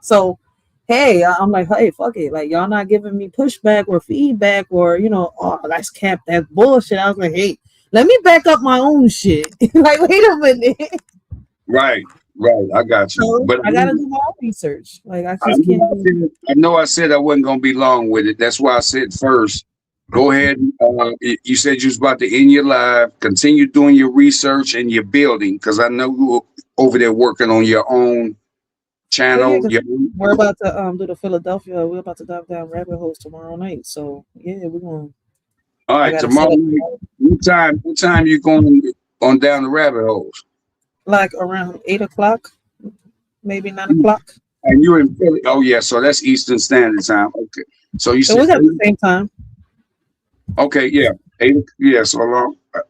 So, hey, I'm like, hey, fuck it. Like, y'all not giving me pushback or feedback or, let's cap that bullshit. I was like, hey, let me back up my own shit. Like, wait a minute. Right, I got you. So but I gotta do my own research. Like I just can't. I know I said I wasn't gonna be long with it. That's why I said first. Go ahead. You said you was about to end your live. Continue doing your research and your building, because I know you over there working on your own channel. We're about to do the Philadelphia. We're about to dive down rabbit holes tomorrow night. So yeah, we're going. All right, tomorrow night. What time you going on down the rabbit holes? Like around 8 o'clock, maybe 9 o'clock. And you're in Philly. Oh yeah, so that's Eastern Standard Time. Okay. So you So said we got the same time. okay, yeah. 8 yeah, so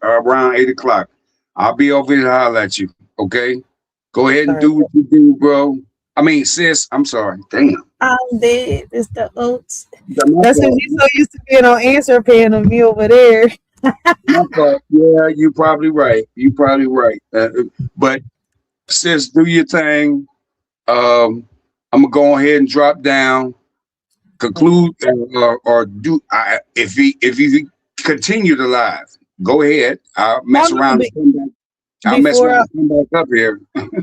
around 8 o'clock. I'll be over here to holler at you. Okay. Go ahead and do what you do, bro. I mean, sis, I'm sorry. Damn. I'm dead, Mr. Oates. That's my That's because fault. you're so used to being on answer panel, me over there. My fault. Yeah, you probably right. You probably right. But sis, do your thing. I'm gonna go ahead and drop down, conclude, or do. If you continue the live, go ahead. I'll mess around. And come back. I'll mess around and come back up here.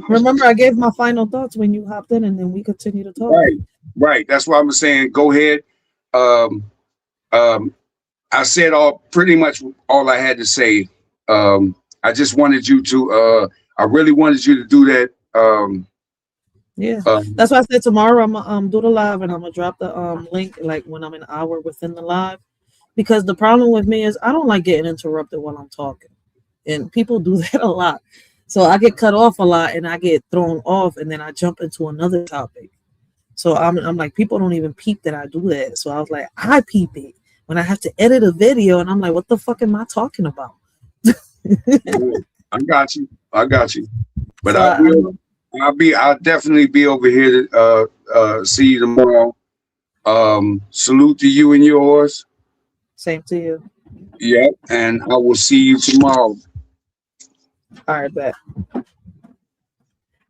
Remember, I gave my final thoughts when you hopped in, and then we continue to talk. Right. That's why I'm saying go ahead. I said pretty much all I had to say. I just wanted you to. I really wanted you to do that. That's why I said tomorrow I'm gonna do the live, and I'm gonna drop the link like when I'm an hour within the live, because the problem with me is I don't like getting interrupted while I'm talking, and people do that a lot. So I get cut off a lot, and I get thrown off, and then I jump into another topic. So I'm like, people don't even peep that I do that. So I was like, I peep it when I have to edit a video, and I'm like, what the fuck am I talking about? I got you. But so I'll definitely be over here to see you tomorrow. Salute to you and yours. Same to you. Yeah, and I will see you tomorrow. All right, bet.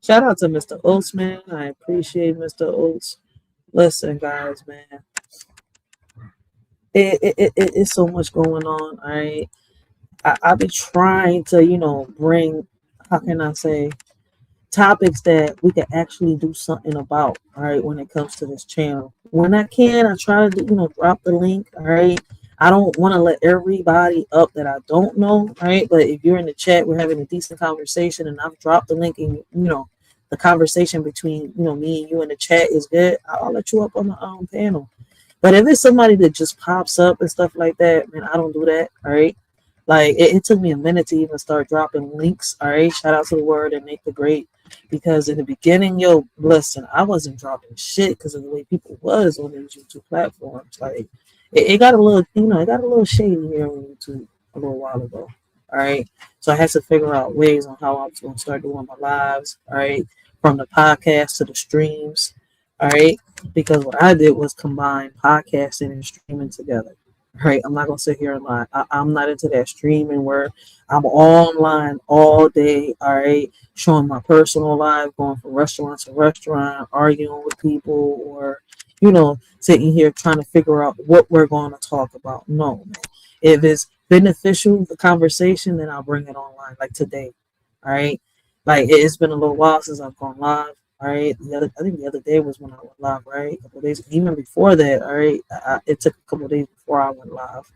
Shout out to Mr. Oates, man. I appreciate Mr. Oates. Listen, guys, man. It's so much going on. All right. I've been trying to, bring, how can I say, topics that we can actually do something about, all right, when it comes to this channel. When I can, I try to, drop the link, all right. I don't want to let everybody up that I don't know, right? But if you're in the chat, we're having a decent conversation, and I've dropped the link, and the conversation between me and you in the chat is good, I'll let you up on the panel. But if it's somebody that just pops up and stuff like that, man, I don't do that, all right? Like it took me a minute to even start dropping links, all right? Shout out to the Word and Make the Great, because in the beginning, listen, I wasn't dropping shit because of the way people was on these YouTube platforms. Like it got a little, it got a little shady here on YouTube a little while ago. All right. So I had to figure out ways on how I was going to start doing my lives. All right. From the podcast to the streams. All right. Because what I did was combine podcasting and streaming together. All right. I'm not going to sit here and lie. I'm not into that streaming where I'm online all day. All right. Showing my personal life, going from restaurant to restaurant, arguing with people, or, sitting here trying to figure out what we're going to talk about. No, man. If it's beneficial, the conversation, then I'll bring it online, like today. All right. Like it's been a little while since I've gone live. All right. I think the other day was when I went live, right? A couple of days. Even before that, all right. It took a couple of days before I went live.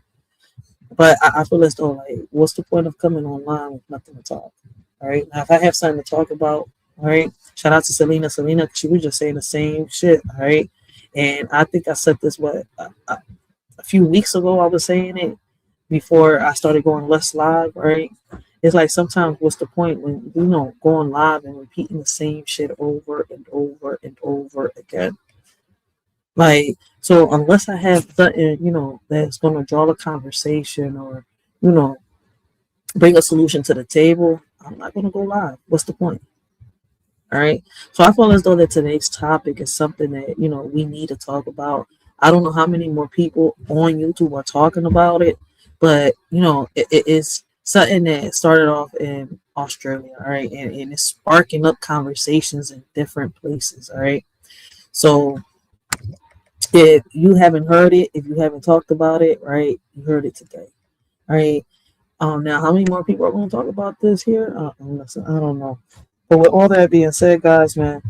But I feel as though, like, what's the point of coming online with nothing to talk? All right. Now, if I have something to talk about, all right. Shout out to Selena, she was just saying the same shit. All right. And I think I said this, a few weeks ago, I was saying it before I started going less live, right? It's like sometimes what's the point when, going live and repeating the same shit over and over and over again? Like, so unless I have something, that's going to draw the conversation or, bring a solution to the table, I'm not going to go live. What's the point? All right. So I feel as though that today's topic is something that, we need to talk about. I don't know how many more people on YouTube are talking about it, but, it is something that started off in Australia. All right. And it's sparking up conversations in different places. All right. So if you haven't heard it, if you haven't talked about it, right, you heard it today. All right. Now, how many more people are going to talk about this here? Listen, I don't know. But with all that being said, guys, man,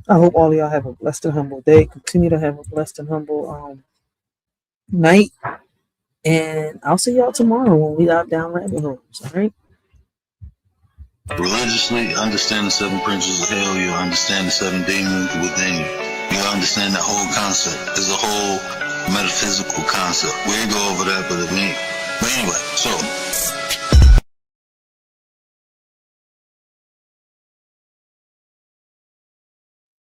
I hope all of y'all have a blessed and humble day. Continue to have a blessed and humble night. And I'll see y'all tomorrow when we dive down rabbit holes. All right? Religiously, understand the 7 principles of hell. You understand the 7 demons within you. You understand that whole concept. It's a whole metaphysical concept. We ain't go over that, but it ain't.